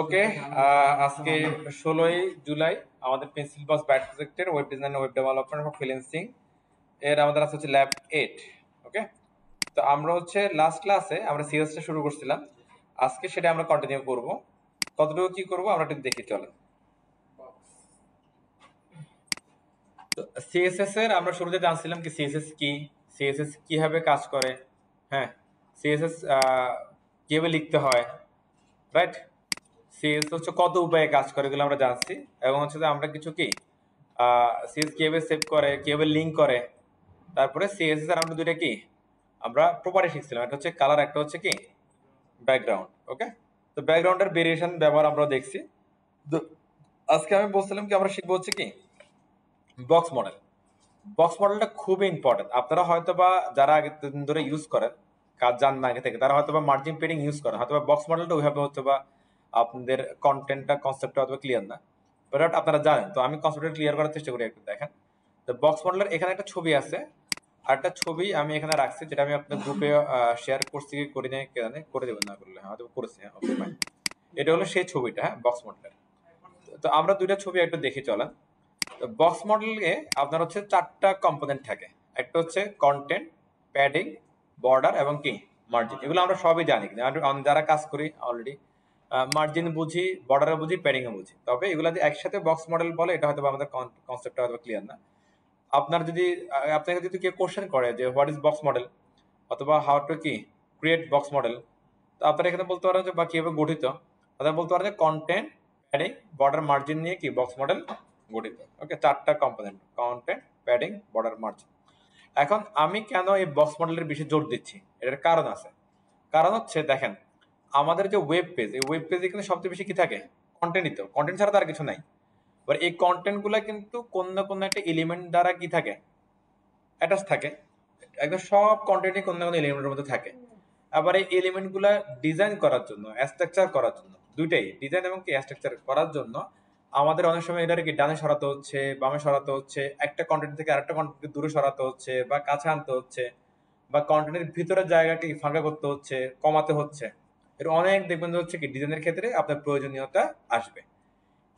ওকে, আজকে 16ই জুলাই আমাদের pencil box bat প্রজেক্টের ওয়েব ডিজাইন ওয়েব ডেভেলপমেন্ট এবং ফ্রিল্যান্সিং এর আমাদের আছে হচ্ছে ল্যাব 8। ওকে, তো আমরা হচ্ছে লাস্ট ক্লাসে আমরা সিএসটা শুরু করছিলাম, আজকে সেটা আমরা কন্টিনিউ করব। কতটুকু কি করব আমরা একটু দেখি, চলেন। তো সিএসএস এর আমরা শুরুতে জানছিলাম কি সিএসএস কি, সিএসএস কিভাবে কাজ করে, হ্যাঁ, সিএসএস কিভাবে লিখতে হয়, রাইট। সিএস হচ্ছে কত উপায়ে কাজ করে এগুলো আমরা জানছি, এবং হচ্ছে যে আমরা কিছু কি সিএস কিভাবে সেভ করে, কিভাবে লিঙ্ক করে। তারপরে সিএসএস এর আমরা দুইটা কি আমরা প্রপার্টি শিখছিলাম, একটা হচ্ছে কালার, একটা হচ্ছে কি ব্যাকগ্রাউন্ড। ওকে, তো ব্যাকগ্রাউন্ডের ভেরিয়েশন ব্যবহার আমরা দেখছি। তো আজকে আমি বলছিলাম কি আমরা শিখবো হচ্ছে কি বক্স মডেল। বক্স মডেলটা খুবই ইম্পর্টেন্ট। আপনারা হয়তো বা যারা আগে দিন ধরে ইউজ করেন, কাজ জান না আগে থেকে, তারা হয়তো বা মার্জিন পেডিং ইউজ করেন, হয়তো বা বক্স মডেলটা ওইভাবে হচ্ছে বা আপনাদের কন্টেন্টটা কনসেপ্টটা হয়তো ক্লিয়ার না, বাট আপনারা জানেন। তো আমি কনসেপ্টটা ক্লিয়ার করার চেষ্টা করি, একটু দেখেন। তো বক্স মডেলের এখানে একটা ছবি আছে, আর একটা ছবি আমি এখানে রাখছি, যেটা আমি আপনার গ্রুপে শেয়ার করছি কি করি নাই কেন করে দেবেন না করলে, হয়তো করেছি। হ্যাঁ, ওকে ফাইন। এটা হলো সেই ছবিটা, হ্যাঁ, বক্স মডেলের। তো আমরা দুইটা ছবি একটু দেখি, চলেন। তো বক্স মডেলে আপনার হচ্ছে চারটা কম্পোনেন্ট থাকে। একটা হচ্ছে কন্টেন্ট, প্যাডিং, বর্ডার এবং কি মার্জিন। এগুলো আমরা সবই জানি, যারা কাজ করি অলরেডি মার্জিন বুঝি, বর্ডারও বুঝি, প্যাডিংও বুঝি। তবে এগুলো যে একসাথে বক্স মডেল বলে, এটা হয়তো আমাদের কনসেপ্টটা হয়তো ক্লিয়ার না। আপনার যদি আপনাকে যদি কেউ কোশ্চেন করে যে হোয়াট ইজ বক্স মডেল, অথবা হাউ টু কি ক্রিয়েট বক্স মডেল, তো আপনারা এখানে বলতে পারেন যে বা কিভাবে গঠিত, আপনারা বলতে পারেন যে কন্টেন্ট, প্যাডিং, বর্ডার, মার্জিন নিয়ে কি বক্স মডেল গঠিত। ওকে, চারটা component, content, padding, border, margin. এখন আমি কেন এই বক্স মডেলের বিষয়ে জোর দিচ্ছি, এটার কারণ আছে। কারণ হচ্ছে দেখেন, আমাদের যে ওয়েব পেজ, এই ওয়েব পেজে কিন্তু সবচেয়ে বেশি কি থাকে, কন্টেন্টই। তো কন্টেন্ট ছাড়া তার কিছু নাই। এবার এই কন্টেন্ট গুলা কিন্তু কোন না কোন একটা এলিমেন্ট দ্বারা কি থাকে, অ্যাটাচ থাকে। একদম সব কন্টেন্টই কোন না কোন এলিমেন্টের মধ্যে থাকে। আবার এই এলিমেন্ট গুলা ডিজাইন করার জন্য, স্ট্রাকচার করার জন্য, দুইটাই ডিজাইন এবং কি স্ট্রাকচার করার জন্য আমাদের অনেক সময় এটাকে কি ডানে সরাতে হচ্ছে, বামে সরাতে হচ্ছে, একটা কন্টেন্ট থেকে আরেকটা কন্টেন্টকে দূরে সরাতে হচ্ছে বা কাছে আনতে হচ্ছে, বা কন্টেন্টের ভিতরের জায়গাকে ফাঁকা করতে হচ্ছে, কমাতে হচ্ছে। এর অনেক দেখবেন যে হচ্ছে কি ডিজাইনের ক্ষেত্রে আপনার প্রয়োজনীয়তা আসবে।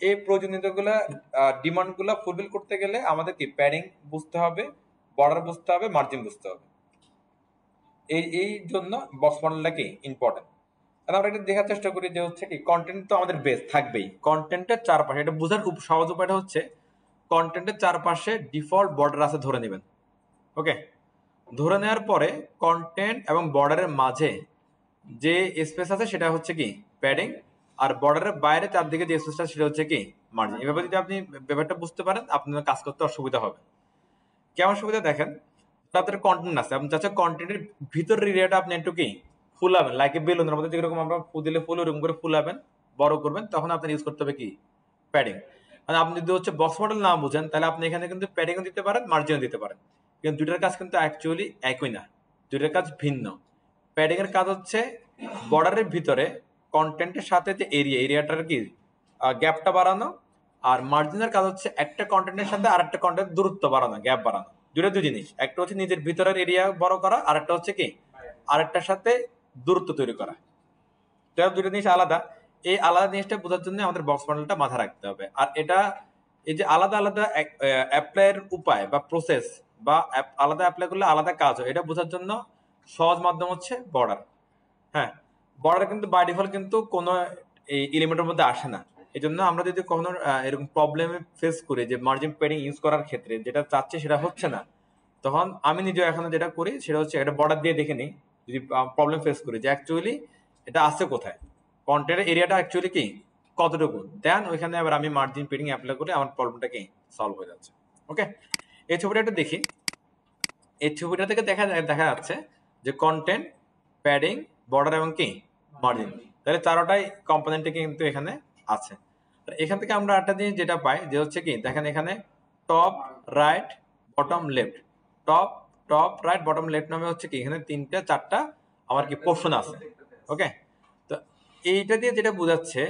এই প্রয়োজনীয়তাগুলা ডিমান্ড গুলা ফুলফিল করতে গেলে আমাদের কি প্যাডিং বুঝতে হবে, বর্ডার বুঝতে হবে, মার্জিন বুঝতে হবে। এই জন্য বক্স মডেলটা কি ইম্পর্টেন্ট। তাহলে আমরা এটা দেখার চেষ্টা করি যে হচ্ছে কি কন্টেন্ট তো আমাদের বেস থাকবেই, কন্টেন্টের চারপাশে এটা বোঝার খুব সহজ উপায়টা হচ্ছে কন্টেন্টের চারপাশে ডিফল্ট বর্ডার আছে ধরে নেবেন। ওকে, ধরে নেওয়ার পরে কন্টেন্ট এবং বর্ডারের মাঝে যে স্পেস আছে সেটা হচ্ছে কি প্যাডিং, আর বর্ডারের বাইরে চারদিকে যে স্পেসটা সেটা হচ্ছে কি মার্জিন। এভাবে যদি আপনি ব্যাপারটা বুঝতে পারেন, আপনার কাজ করতে অসুবিধা হবে। কেমন সুবিধা দেখেন, তাদের কন্টেন্ট আছে, আপনি চাচ্ছেন কন্টেন্টের ভিতরের এরিয়াটা আপনি একটু কি ফুলাবেন, লাইক বেলুনের মধ্যে যেরকম আমরা ফু দিলে ফুল, ওরকম করে ফুলাবেন, বড় করবেন, তখন আপনার ইউজ করতে হবে কি প্যাডিং। মানে আপনি যদি হচ্ছে বক্স মডেল না বুঝেন, তাহলে আপনি এখানে কিন্তু প্যাডিংও দিতে পারেন, মার্জিনও দিতে পারেন, কিন্তু দুইটার কাজ কিন্তু অ্যাকচুয়ালি একই না, দুইটার কাজ ভিন্ন। প্যাডিং এর কাজ হচ্ছে বর্ডারের ভিতরে কন্টেন্টের সাথে যে এরিয়াটার কি গ্যাপটা বাড়ানো, আর মার্জিনের কাজ হচ্ছে একটা কন্টেন্টের সাথে আরেকটা কন্টেন্ট দূরত্ব বাড়ানো, গ্যাপ বাড়ানো। দুটো দুই জিনিস, একটা হচ্ছে নিজের ভিতরের এরিয়া বড় করা, আর একটা হচ্ছে কি আরেকটার সাথে দূরত্ব তৈরি করা। তো দুটো জিনিস আলাদা। এই আলাদা জিনিসটা বোঝার জন্য আমাদের বক্স মডেলটা মাথায় রাখতে হবে। আর এটা এই যে আলাদা আলাদা অ্যাপ্লাইয়ের উপায় বা প্রসেস, বা আলাদা অ্যাপ্লাই করলে আলাদা কাজ হয়, এটা বোঝার জন্য সহজ মাধ্যম হচ্ছে বর্ডার। হ্যাঁ, বর্ডার কিন্তু বাই ডিফল্ট কিন্তু কোনো এই এলিমেন্টের মধ্যে আসে না। এই জন্য আমরা যদি কখনো এরকম প্রবলেমে ফেস করি যে মার্জিন প্যাডিং ইউজ করার ক্ষেত্রে যেটা চাচ্ছি সেটা হচ্ছে না, তখন আমি নিজে এখন যেটা করি সেটা হচ্ছে একটা বর্ডার দিয়ে দেখে নিই, যদি প্রবলেম ফেস করি যে অ্যাকচুয়ালি এটা আছে কোথায়, কন্টেন্টের এরিয়াটা অ্যাকচুয়ালি কি কতটুকু, দেন ওইখানে আবার আমি মার্জিন প্যাডিং অ্যাপ্লাই করে আমার প্রবলেমটা কি সলভ হয়ে যাচ্ছে। ওকে, এই ছবিটা একটু দেখি। এই ছবিটা থেকে দেখা যাচ্ছে যে কন্টেন্ট, প্যাডিং, বর্ডার এবং কি মার্জিন, তাহলে চারোটাই কম্পোনেন্টে কিন্তু এখানে আছে। আর এখান থেকে আমরা একটা জিনিস যেটা পাই যে হচ্ছে কি দেখেন এখানে top, right, bottom, left, top, top, right, bottom, left নামে হচ্ছে কি এখানে তিনটা চারটা আমার কি পোর্শন আছে। ওকে, তো এইটা দিয়ে যেটা বোঝাচ্ছে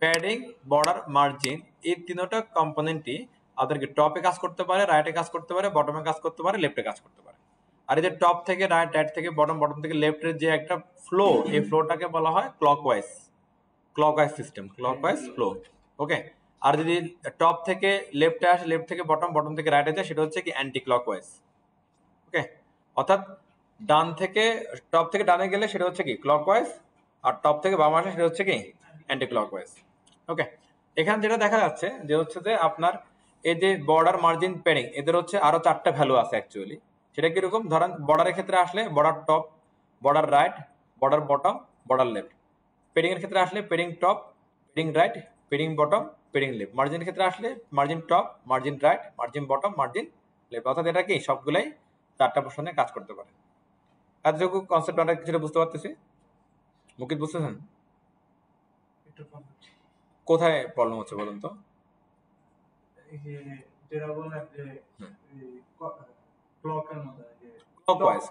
প্যাডিং, বর্ডার, মার্জিন এই তিনটা কম্পোনেন্টই আপনাদেরকে টপে কাজ করতে পারে, রাইটে কাজ করতে পারে, বটমে কাজ করতে পারে, লেফটে কাজ করতে পারে। আর এই যে টপ থেকে রাইট, রাইট থেকে বটম, বটম থেকে লেফটের যে একটা ফ্লো, এই ফ্লোটাকে বলা হয় clockwise. Clockwise system, clockwise flow. Okay, আর যদি টপ থেকে লেফটে আসে, লেফট থেকে বটম, বটম থেকে রাইটে যায়, সেটা হচ্ছে কি অ্যান্টি ক্লকওয়াইজ। ওকে, অর্থাৎ ডান থেকে টপ থেকে ডানে গেলে সেটা হচ্ছে কি ক্লকওয়াইজ, আর টপ থেকে বাম আসে সেটা হচ্ছে কি অ্যান্টি ক্লকওয়াইজ। ওকে, এখানে যেটা দেখা যাচ্ছে যে হচ্ছে যে আপনার এই যে বর্ডার, মার্জিন, প্যাডিং, এদের হচ্ছে আরো 4টা ভ্যালু আছে অ্যাকচুয়ালি। সেটা কিরকম, ধরেন বর্ডারের ক্ষেত্রে আসলে border top, border right, border bottom, border left. Padding এর ক্ষেত্রে আসলে padding top, padding right, padding bottom, padding left. মার্জিনের ক্ষেত্রে আসলে margin top, margin right, margin bottom, margin left. অর্থাৎ এটা কি সবগুলাই 4টা পোর্শনে কাজ করতে পারে। এতটুকু কনসেপ্ট আমরা কিছুটা বুঝতে পারতেছি? মুকিত বুঝতেছেন? কোথায় প্রবলেম হচ্ছে বলুন তো?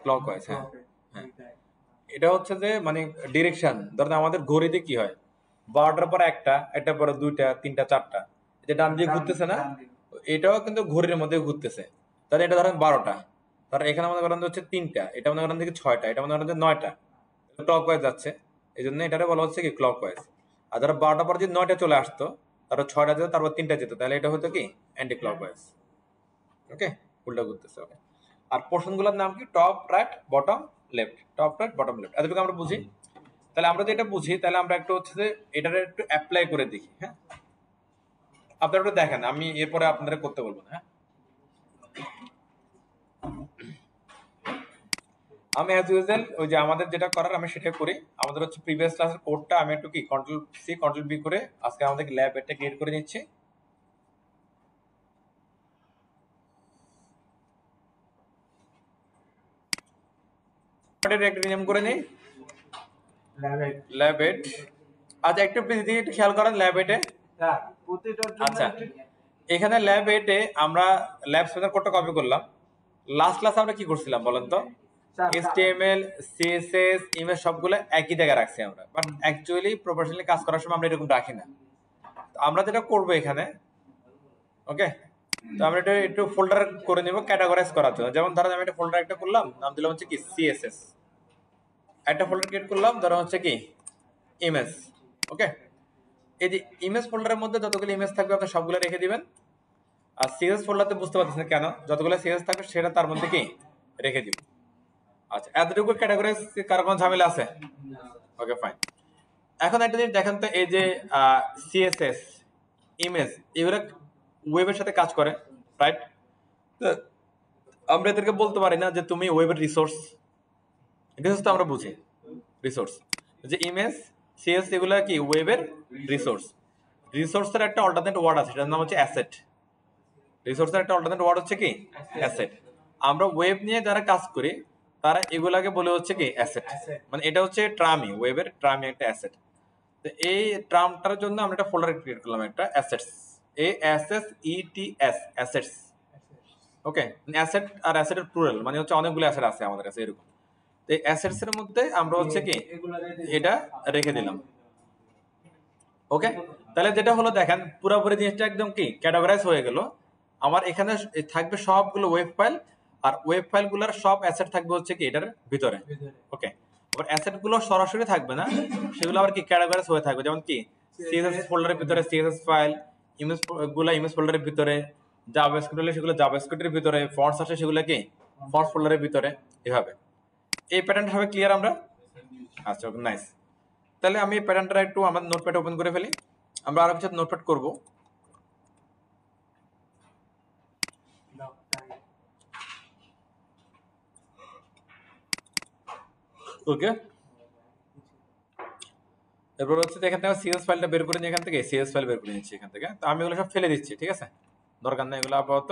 ক্লকওয়াইজ, হ্যাঁ হ্যাঁ। এটা হচ্ছে যে মানে ডিরেকশন, ধরেন আমাদের ঘড়িতে কি হয়, 12টার পর একটা, একটার পরে 2টা, 3টা, 4টা, এটা ডান দিকে ঘুরতেছে না? এটাও কিন্তু ঘড়ির মধ্যে ঘুরতেছে। তাহলে এটা ধরেন 12টা, তাহলে এখানে মনে করেন হচ্ছে 3টা, এটা মনে করেন থেকে 6টা, এটা মনে করেন যে 9টা, ক্লকওয়াইজ যাচ্ছে। এই জন্য এটারে বলা হচ্ছে কি ক্লকওয়াইজ। আর ধরো 12টার পর যদি 9টা চলে আসতো, তারপর 6টা যেত, তারপর 3টা যেত, তাহলে এটা হতো কি অ্যান্টি ক্লকওয়াইজ। ওকে, উল্টা ঘুরতেছে। ওকে, আর পোর্শন গুলোর নাম কি top, right, bottom, left. Top, right, bottom, left, এতটুকু আমরা বুঝি। তাহলে আমরা যদি এটা বুঝি, তাহলে আমরা একটু হচ্ছে যে এটারে একটু অ্যাপ্লাই করে দেখি। হ্যাঁ, আপনারা একটু দেখেন, আমি এরপরে আপনারা করতে বলবো না। হ্যাঁ, আমি অ্যাজ ইউজুয়াল ওই যে আমাদের যেটা করার আমি সেটা করি। আমাদের হচ্ছে প্রিভিয়াস ক্লাসের কোডটা আমি একটু কি কন্ট্রোল সি কন্ট্রোল বি করে আজকে আমাদের ল্যাব এটা ক্রিয়েট করে নিচ্ছি। একটা নেম করে নেই, ল্যাব 8। আচ্ছা, একটু প্লিজ দিকে একটু খেয়াল করেন ল্যাব 8 এ। আচ্ছা, এখানে ল্যাব 8 এ আমরা ল্যাব স্পেসার কোডটা কপি করলাম। লাস্ট ক্লাসে আমরা কি করছিলাম বলেন তো? HTML, CSS, ইমেজ সবগুলো একই জায়গায় রাখছি আমরা, বাট অ্যাকচুয়ালি প্রফেশনালি কাজ করার সময় আমরা এরকম রাখি না। আমরা যেটা করব এখানে, ওকে, তো আমরা এটা একটু ফোল্ডার করে নিব ক্যাটাগরাইজ করার জন্য। যেমন ধরেন আমি একটা ফোল্ডার একটা করলাম, নাম দিলাম হচ্ছে কি CSS। একটা ফোল্ডার ক্রিয়েট করলাম, ধরো হচ্ছে কি ইমেজ। ওকে, এই যে ইমেজ ফোল্ডারের মধ্যে যতগুলো ইমেজ থাকবে আপনি সবগুলো রেখে দিবেন। আর সিএস ফোল্ডারতে বুঝতে পারতেছেন কেন, যতগুলো সিএস থাকবে সেটা তার মধ্যে কি রেখে দিব। আচ্ছা, এতটুকু ক্যাটাগরাইজ কার কোনো ঝামেলা আছে? ওকে, ফাইন। এখন একটা জিনিস দেখেন তো, এই যে সিএসএস, ইমেজ, এগুলো ওয়েবের সাথে কাজ করে, রাইট? আমরা এদেরকে বলতে পারি না যে তুমি ওয়েবের রিসোর্স। রিসোর্স তো আমরা বুঝি, রিসোর্স যে ইমেজ, সিএস, এগুলো কি ওয়েবের রিসোর্স। রিসোর্সের একটা অল্টারনেট ওয়ার্ড আছে, সেটার নাম হচ্ছে অ্যাসেট। রিসোর্সের একটা অল্টারনেট ওয়ার্ড হচ্ছে কি অ্যাসেট। আমরা ওয়েব নিয়ে যারা কাজ করি তারা এগুলাকে বলে হচ্ছে কি অ্যাসেট। মানে এটা হচ্ছে ট্রামই, ওয়েবের ট্রামই একটা অ্যাসেট। তো এই ট্রামটার জন্য আমরা একটা ফোল্ডার ক্রিয়েট করলাম, একটা অ্যাসেটস, ASSETS, অ্যাসেটস। ওকে, অ্যাসেট আর অ্যাসেটের প্লুরাল, মানে হচ্ছে অনেকগুলো অ্যাসেট আছে আমাদের কাছে এরকম। তো এই অ্যাসেটস এর মধ্যে আমরা হচ্ছে কি এটা রেখে দিলাম। ওকে, তাহলে যেটা হলো দেখেন পুরোপুরি জিনিসটা একদম কি ক্যাটাগরাইজ হয়ে গেল। আমার এখানে থাকবে সবগুলো ওয়েব ফাইল, আর ওয়েব ফাইলগুলোর সব অ্যাসেট থাকবে হচ্ছে কি এটার ভিতরে। ওকে, আবার অ্যাসেট গুলো সরাসরি থাকবে না, সেগুলো আবার কি ক্যাটাগরাইজ হয়ে থাকবে। যেমন কি সিএসএস ফোল্ডারের ভিতরে সিএসএস ফাইল, ইমেজ গুলো ইমেজ ফোল্ডারের ভিতরে, জাভাস্ক্রিপ্ট হলে সেগুলো জাভাস্ক্রিপ্টের ভিতরে, ফন্টস আছে সেগুলো কি ফন্টস ফোল্ডারের ভিতরে, এভাবে। এই প্যাটার্নটা হবে ক্লিয়ার আমরা? আচ্ছা, ওকে, নাইস। তাহলে আমি এই প্যাটার্নটা একটু আমার নোটপ্যাড ওপেন করে ফেলি, আমরা আরো কিছু নোটপ্যাড করব। ওকে, এরপর হচ্ছে এখান থেকে সিএস ফাইলটা বের করে নিয়ে এখান থেকে সিএস ফাইল বের করে নিচ্ছি এখান থেকে। তো আমি এগুলো সব ফেলে দিচ্ছি, ঠিক আছে, দরকার নেই এগুলো আপাতত।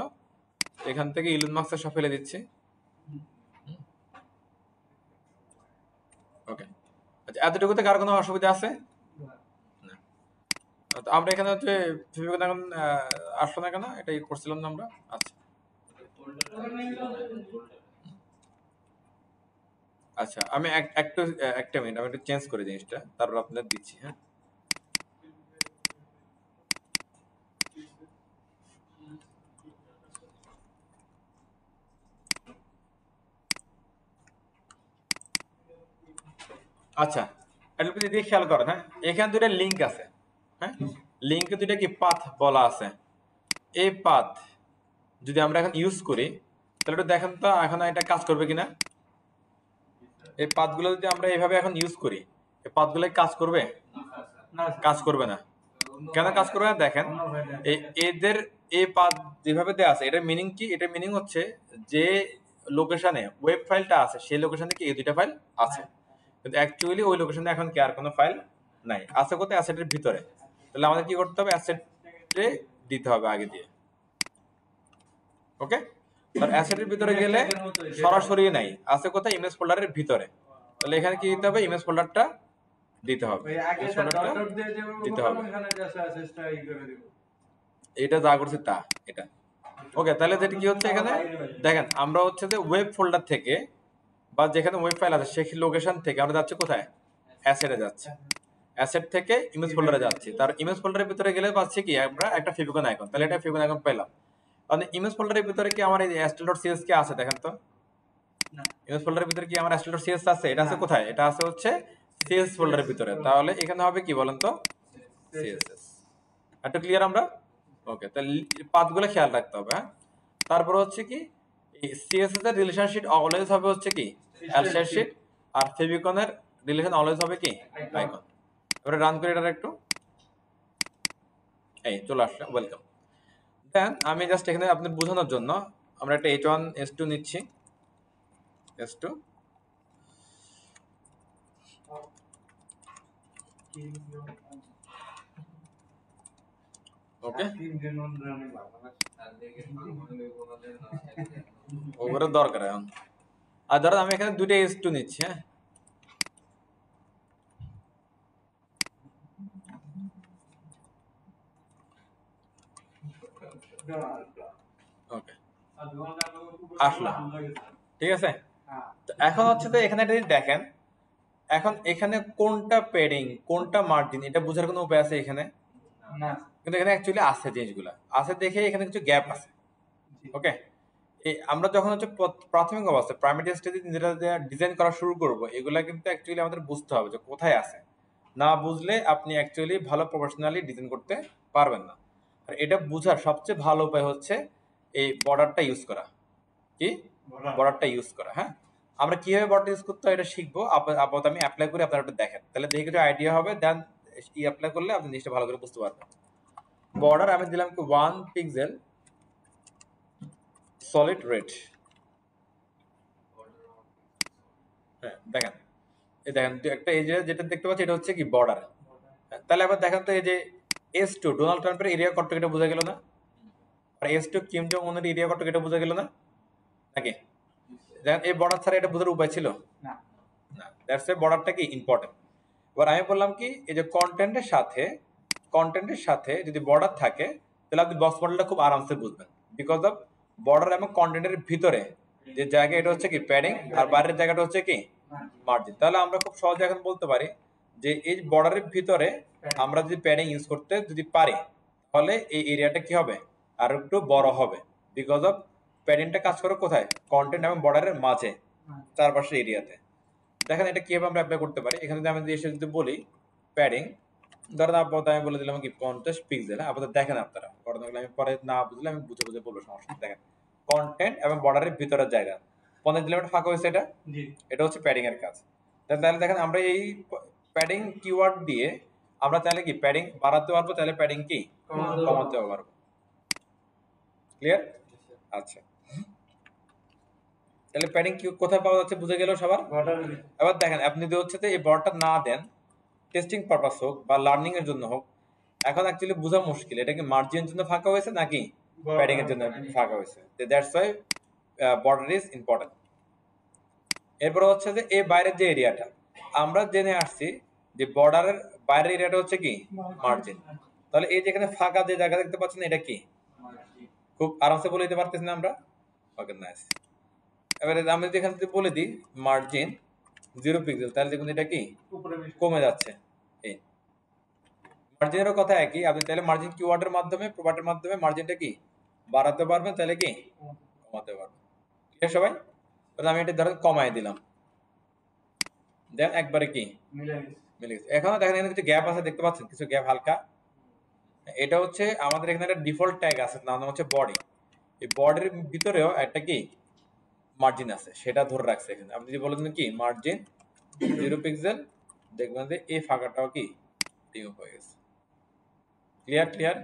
এখান থেকে ইলন মাস্ক সব ফেলে দিচ্ছি। ওকে, আচ্ছা, এতটুকুতে কার কোনো অসুবিধা আছে? না। তো আমরা এখানে হচ্ছে এখন আসলো না কেন, এটাই করছিলাম না আমরা। আচ্ছা আচ্ছা, আমি একটা মিনিট, আমি একটু চেঞ্জ করে জিনিসটা, তারপর আপনাদের দিচ্ছি। হ্যাঁ, আচ্ছা, একটু দিয়ে খেয়াল করেন, হ্যাঁ এখানে দুইটা লিঙ্ক আছে, হ্যাঁ লিঙ্কে দুইটা কি পাথ বলা আছে। এই পাথ যদি আমরা এখন ইউজ করি তাহলে একটু দেখেন তো এখন এটা কাজ করবে কিনা। এই পাথগুলো যদি আমরা এইভাবে এখন ইউজ করি, এই পাথগুলো কাজ করবে? কাজ করবে না। কেন কাজ করবে না দেখেন, এদের এই পাথ যেভাবে দেওয়া আছে এটার মিনিং কি? এটার মিনিং হচ্ছে যে লোকেশনে ওয়েব ফাইলটা আছে সেই লোকেশনে কি এই দুইটা ফাইল আছে, কিন্তু অ্যাকচুয়ালি ওই লোকেশনে এখন কি আর কোনো ফাইল নাই, আছে কোথায়? অ্যাসেটের ভিতরে। তাহলে আমাদের কি করতে হবে? অ্যাসেটে দিতে হবে আগে দিয়ে। ওকে, আর অ্যাসেটের ভিতরে গেলে সরাসরি নাই, আছে কোথায়? ইমেজ ফোল্ডারের ভিতরে। তাহলে এখানে কি দিতে হবে? ইমেজ ফোল্ডারটা দিতে হবে, ইমেজ ফোল্ডারটা দিতে হবে। এটা যা করছে তা এটা। ওকে, তাহলে যেটা কি হচ্ছে এখানে দেখেন, আমরা হচ্ছে যে ওয়েব ফোল্ডার থেকে বা যেখানে ওয়েব ফাইল আছে সেই লোকেশন থেকে আমরা যাচ্ছি কোথায়? অ্যাসেটে যাচ্ছি, অ্যাসেট থেকে ইমেজ ফোল্ডারে যাচ্ছি। তার ইমেজ ফোল্ডারের ভিতরে গেলে পাচ্ছি কি আমরা একটা ফেভিকন আইকন। তাহলে এটা ফেভিকন আইকন পেলাম। মানে ইমেজ ফোল্ডারের ভিতরে কি আমার এই stl.cs কি আছে? দেখেন তো ইমেজ ফোল্ডারের ভিতরে কি আমার stl.cs আছে? এটা আছে কোথায়? এটা আছে হচ্ছে css ফোল্ডারের ভিতরে। তাহলে এখানে হবে কি বলেন তো? css। এটা ক্লিয়ার আমরা? ওকে, তাহলে পাথগুলো খেয়াল রাখতে হবে। হ্যাঁ, তারপর হচ্ছে কি এই css এর রিলেশনশিপ অলওয়েজ হবে হচ্ছে কি অ্যালশিট, আর ফেভিকনের রিলেশন অলওয়েজ হবে কি আইকন। এবারে রান করে এটা একটু, এই চলে আসছে, ওয়েলকাম। দেন আমি জাস্ট এখানে আপনাদের বোঝানোর জন্য আমরা একটা h1 s2 নিচ্ছি, s2 ওকে, ওগুলো দরকার এখন। আর ধরো আমি এখানে দুইটা s2 নিচ্ছি, হ্যাঁ ওকে আসলো, ঠিক আছে। তো এখন হচ্ছে তো এখানে একটা জিনিস দেখেন, এখন এখানে কোনটা প্যাডিং কোনটা মার্জিন এটা বোঝার কোনো উপায় আছে এখানে? না, কিন্তু এখানে অ্যাকচুয়ালি আছে, জিনিসগুলো আছে দেখে এখানে কিছু গ্যাপ আছে। ওকে, এই আমরা যখন হচ্ছে প্রাথমিক অবস্থায় প্রাইমারি স্টেজে যেটা ডিজাইন করা শুরু করব, এগুলা কিন্তু অ্যাকচুয়ালি আমাদের বুঝতে হবে যে কোথায় আছে। না বুঝলে আপনি অ্যাকচুয়ালি ভালো প্রফেশনালি ডিজাইন করতে পারবেন না। আর এটা বোঝার সবচেয়ে ভালো উপায় হচ্ছে এই বর্ডারটা ইউজ করা। কি বর্ডারটা ইউজ করা? হ্যাঁ, আমরা কিভাবে বর্ডার ইউজ করতে হয় এটা শিখবো। আপাতত আমি অ্যাপ্লাই করে আপনারা একটু দেখেন, তাহলে দেখে কিছু আইডিয়া হবে। দেন অ্যাপ্লাই করলে আপনি জিনিসটা ভালো করে বুঝতে পারবেন। বর্ডার আমি দিলাম কি 1 পিক্সেল সলিড রেড। হ্যাঁ দেখেন, এই দেখেন একটা এই যে যেটা দেখতে পাচ্ছি এটা হচ্ছে কি বর্ডার। তাহলে আবার দেখেন তো এই যে S2 ডোনাল্ড ট্রাম্পের এরিয়া কত এটা বোঝা গেল না? আর S2 কিম জং উনের এরিয়া কত এটা বোঝা গেল না নাকি? দেখেন এই বর্ডার ছাড়া এটা বোঝার উপায় ছিল না। না, দ্যাটস এ বর্ডারটা কি ইম্পর্টেন্ট। এবার আমি বললাম কি এই যে কন্টেন্টের সাথে যদি বর্ডার থাকে তাহলে আপনি বক্স মডেলটা খুব আরামসে বুঝবেন, বিকজ অফ বর্ডার এবং কন্টেন্টের ভিতরে যে জায়গা এটা হচ্ছে কি প্যাডিং, আর বাইরের জায়গাটা হচ্ছে কি মার্জিন। তাহলে আমরা খুব সহজে এখন বলতে পারি যে এই বর্ডারের ভিতরে আমরা যদি প্যাডিং ইউজ করতে যদি পারি তাহলে এই এরিয়াটা কি হবে আর একটু বড় হবে, বিকজ অফ প্যাডিংটা কাজ করে কোথায়? কন্টেন্ট এবং বর্ডারের মাঝে, চারপাশের এরিয়াতে। দেখেন এটা কিভাবে আমরা অ্যাপ্লাই করতে পারি। এখানে যদি আমি এসে যদি বলি প্যাডিং, ধরেন আপাতত আমি বলে দিলাম কি 50 পিক্সেল। আপাতত দেখেন আপনারা, আমি পরে না বুঝলে আমি বুঝে বুঝে বলবো, সমস্যা দেখেন কন্টেন্ট এবং বর্ডারের ভিতরের জায়গা 50 দিলাম, ফাঁকা হয়েছে। এটা হচ্ছে প্যাডিং এর কাজ। তাহলে দেখেন আমরা এই প্যাডিং কিওয়ার্ড দিয়ে আমরা চাইলে কি প্যাডিং বাড়াতে পারবো, চাইলে প্যাডিং কি কমাতে পারবো। ক্লিয়ার? আচ্ছা, তাহলে প্যাডিং কি কোথায় পাওয়া যাচ্ছে বুঝে গেল সবার? এবার দেখেন আপনি যদি হচ্ছে এই বর্ডারটা না দেন, টেস্টিং পারপাস হোক বা লার্নিং এর জন্য হোক, এখন অ্যাকচুয়ালি বোঝা মুশকিল এটা কি মার্জিনের জন্য ফাঁকা হয়েছে নাকি প্যাডিং এর জন্য ফাঁকা হয়েছে। That's why border is important. এরপর হচ্ছে যে এই বাইরের যে এরিয়াটা আমরা জেনে আসছি যে বর্ডারের বাইরের এরিয়াটা হচ্ছে কি মার্জিন। তাহলে এই যেখানে ফাঁকা যে জায়গা দেখতে পাচ্ছেন এটা কি? খুব আরামসে বলে দিতে পারতেছি না আমরা? ওকে, নাইস। এবারে আমি যদি এখানে যদি বলে দিই মার্জিন 0 পিক্সেল, তাহলে দেখুন এটা কি কমে যাচ্ছে। এই মার্জিনের কথা একই, আপনি তাহলে মার্জিন কিওয়ার্ডের মাধ্যমে প্রপার্টির মাধ্যমে মার্জিনটা কি বাড়াতে পারবেন, তাহলে কি কমাতে পারবেন। ক্লিয়ার সবাই? তাহলে আমি এটা ধরেন কমায় দিলাম, দেন একবারে কি মিলে গেছে। এখনো দেখেন এখানে কিছু গ্যাপ আছে, দেখতে পাচ্ছেন কিছু গ্যাপ হালকা। এটা হচ্ছে আমাদের এখানে একটা ডিফল্ট ট্যাগ আছে, নাম হচ্ছে বডি। এই বডির ভিতরেও একটা কি মার্জিন আছে, সেটা ধরে রাখছে এখানে। আপনি যদি বলেন কি মার্জিন 0 পিক্সেল, দেখবেন যে এই ফাঁকাটাও কি রিমুভ হয়ে গেছে। Clear clear.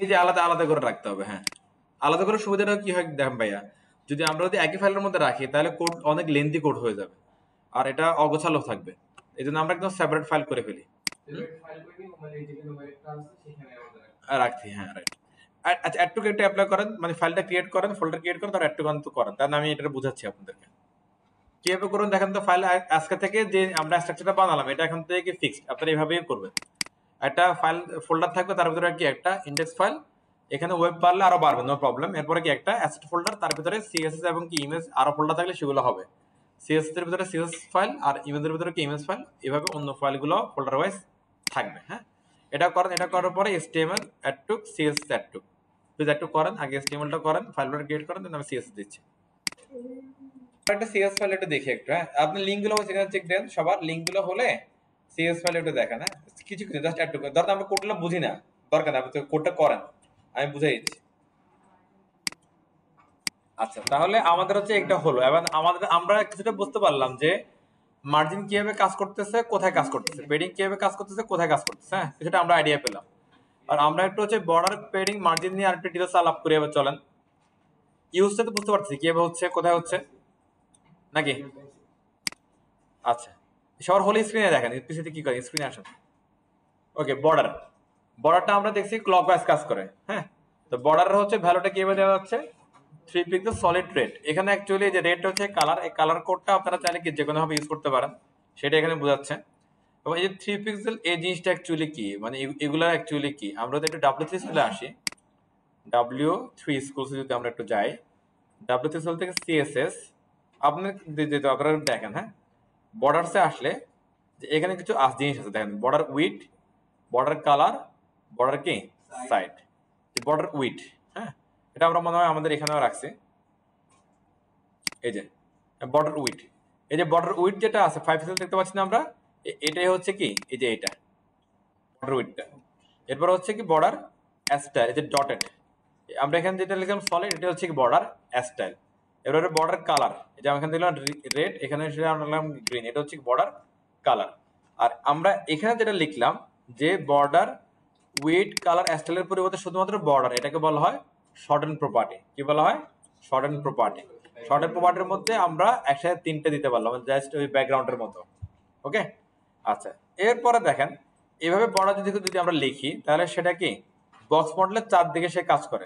এই যে আলাদা আলাদা করে রাখতে হবে। হ্যাঁ, আলাদা করে সুবিধাটা কি হয় দেখেন ভাইয়া, যদি আমরা যদি একই ফাইলের মধ্যে রাখি তাহলে কোড অনেক লেন্থি কোড হয়ে যাবে, আর এটা অগোছালো থাকবে। এই জন্য আমরা একদম সেপারেট ফাইল করে ফেলি, রাখছি। হ্যাঁ রাইট। আচ্ছা অ্যাড টু একটা অ্যাপ্লাই করেন, মানে ফাইলটা ক্রিয়েট করেন, ফোল্ডার ক্রিয়েট করেন, তারপর অ্যাড টু তো করেন। তাহলে আমি এটা বুঝাচ্ছি আপনাদেরকে কিভাবে করুন। দেখেন তো ফাইল আজকে থেকে যে আমরা স্ট্রাকচারটা বানালাম এটা এখন থেকে ফিক্সড, আপনারা এইভাবেই করবেন। একটা ফাইল ফোল্ডার থাকবে, তার ভিতরে কি একটা ইন্ডেক্স ফাইল, এখানে ওয়েব বাড়লে আরো বাড়বে, নো প্রবলেম। এরপরে কি একটা অ্যাসেট ফোল্ডার, তার ভিতরে সিএসএস এবং কি ইমেজ আরো ফোল্ডার থাকলে সেগুলো হবে। সিএসএস এর ভিতরে সিএসএস ফাইল আর ইমেজের ভিতরে কি ইমেজ ফাইল, এভাবে অন্য ফাইলগুলো ফোল্ডার ওয়াইজ থাকবে। হ্যাঁ, এটা করেন। এটা করার পরে HTML add to CSS add to, please add to করেন। আগে HTML-টা করেন, ফাইলটা ক্রিয়েট করেন, দেন আমি সিএসএস দিচ্ছি। একটা সিএস ফাইল একটু দেখি একটু। হ্যাঁ, আপনি লিংকগুলো সেখানে চেক দেন, সবার লিংকগুলো হলে সিএস ফাইল একটু দেখেন। হ্যাঁ, কিছু কিছু জাস্ট একটু ধরেন আমরা কোডগুলো বুঝি না, দরকার না, আপনি তো কোডটা করেন, আমি বুঝাই দিচ্ছি। আচ্ছা, তাহলে আমাদের হচ্ছে একটা হলো, এবং আমরা কিছুটা বুঝতে পারলাম যে মার্জিন কিভাবে কাজ করতেছে, কোথায় কাজ করতেছে, পেডিং কিভাবে কাজ করতেছে, কোথায় কাজ করতেছে। হ্যাঁ, কিছুটা আমরা আইডিয়া পেলাম। আর আমরা একটু হচ্ছে বর্ডার, পেডিং, মার্জিন নিয়ে আরেকটু ডিটেইলস আলাপ করি। এবার চলেন ইউজটা তো বুঝতে পারছি কিভাবে হচ্ছে, কোথায় হচ্ছে নাকি। আচ্ছা, সবার হোল স্ক্রিনে দেখেন, পিসিতে কি করে, স্ক্রিনে আসেন। ওকে, বর্ডারটা আমরা দেখছি ক্লকওয়াইজ কাজ করে। হ্যাঁ, তো বর্ডার হচ্ছে ভ্যালুটা কিভাবে দেওয়া হচ্ছে, 3 পিক্সেল সলিড রেড। এখানে অ্যাকচুয়ালি যে রেড হচ্ছে কালার, এই কালার কোডটা আপনারা চাইলে কি যে কোনো ভাবে ইউজ করতে পারেন, সেটা এখানে বোঝাচ্ছে। এবং এই যে 3 পিক্সেল এই জিনিসটা অ্যাকচুয়ালি কি, মানে এগুলা অ্যাকচুয়ালি কি, আমরা যদি একটু W3 স্কুলে আসি, W3 স্কুল যদি আমরা একটু যাই, W3 স্কুল থেকে CSS আপনি দেখেন। হ্যাঁ, বর্ডারসে আসলে যে এখানে কিছু জিনিস আছে দেখেন, border width, border colour, border কি সাইড, বর্ডার উইডথ। হ্যাঁ, এটা আমরা মনে হয় আমাদের এখানেও রাখছি। এই যে বর্ডার উইডথ, এই যে বর্ডার উইডথ যেটা আছে 5 পিক্সেল দেখতে পাচ্ছি না আমরা, এটাই হচ্ছে কি, এই যে এটা বর্ডার উইডথটা। এরপর হচ্ছে কি বর্ডার স্টাইল, এই যে ডটেড, আমরা এখানে যেটা লিখলাম সলিড, এটা হচ্ছে কি বর্ডার স্টাইল। এবারে বর্ডার কালার, এই যে আমি এখানে দিলাম রেড, এখানে সেটা আমরা লিখলাম গ্রিন, এটা হচ্ছে বর্ডার কালার। আর আমরা এখানে যেটা লিখলাম যে বর্ডার উইডথ কালার স্টাইলের পরিবর্তে শুধুমাত্র বর্ডার, এটাকে বলা হয় শর্টেন প্রপার্টি। কি বলা হয়? Shorten property. শর্টেন প্রপার্টির মধ্যে আমরা একসাথে 3টে দিতে পারলাম, জাস্ট ওই ব্যাকগ্রাউন্ডের মতো। ওকে, আচ্ছা, এরপরে দেখেন এইভাবে বর্ডার যদি আমরা লিখি, তাহলে সেটা কি বক্স মডেলের চারদিকে সে কাজ করে,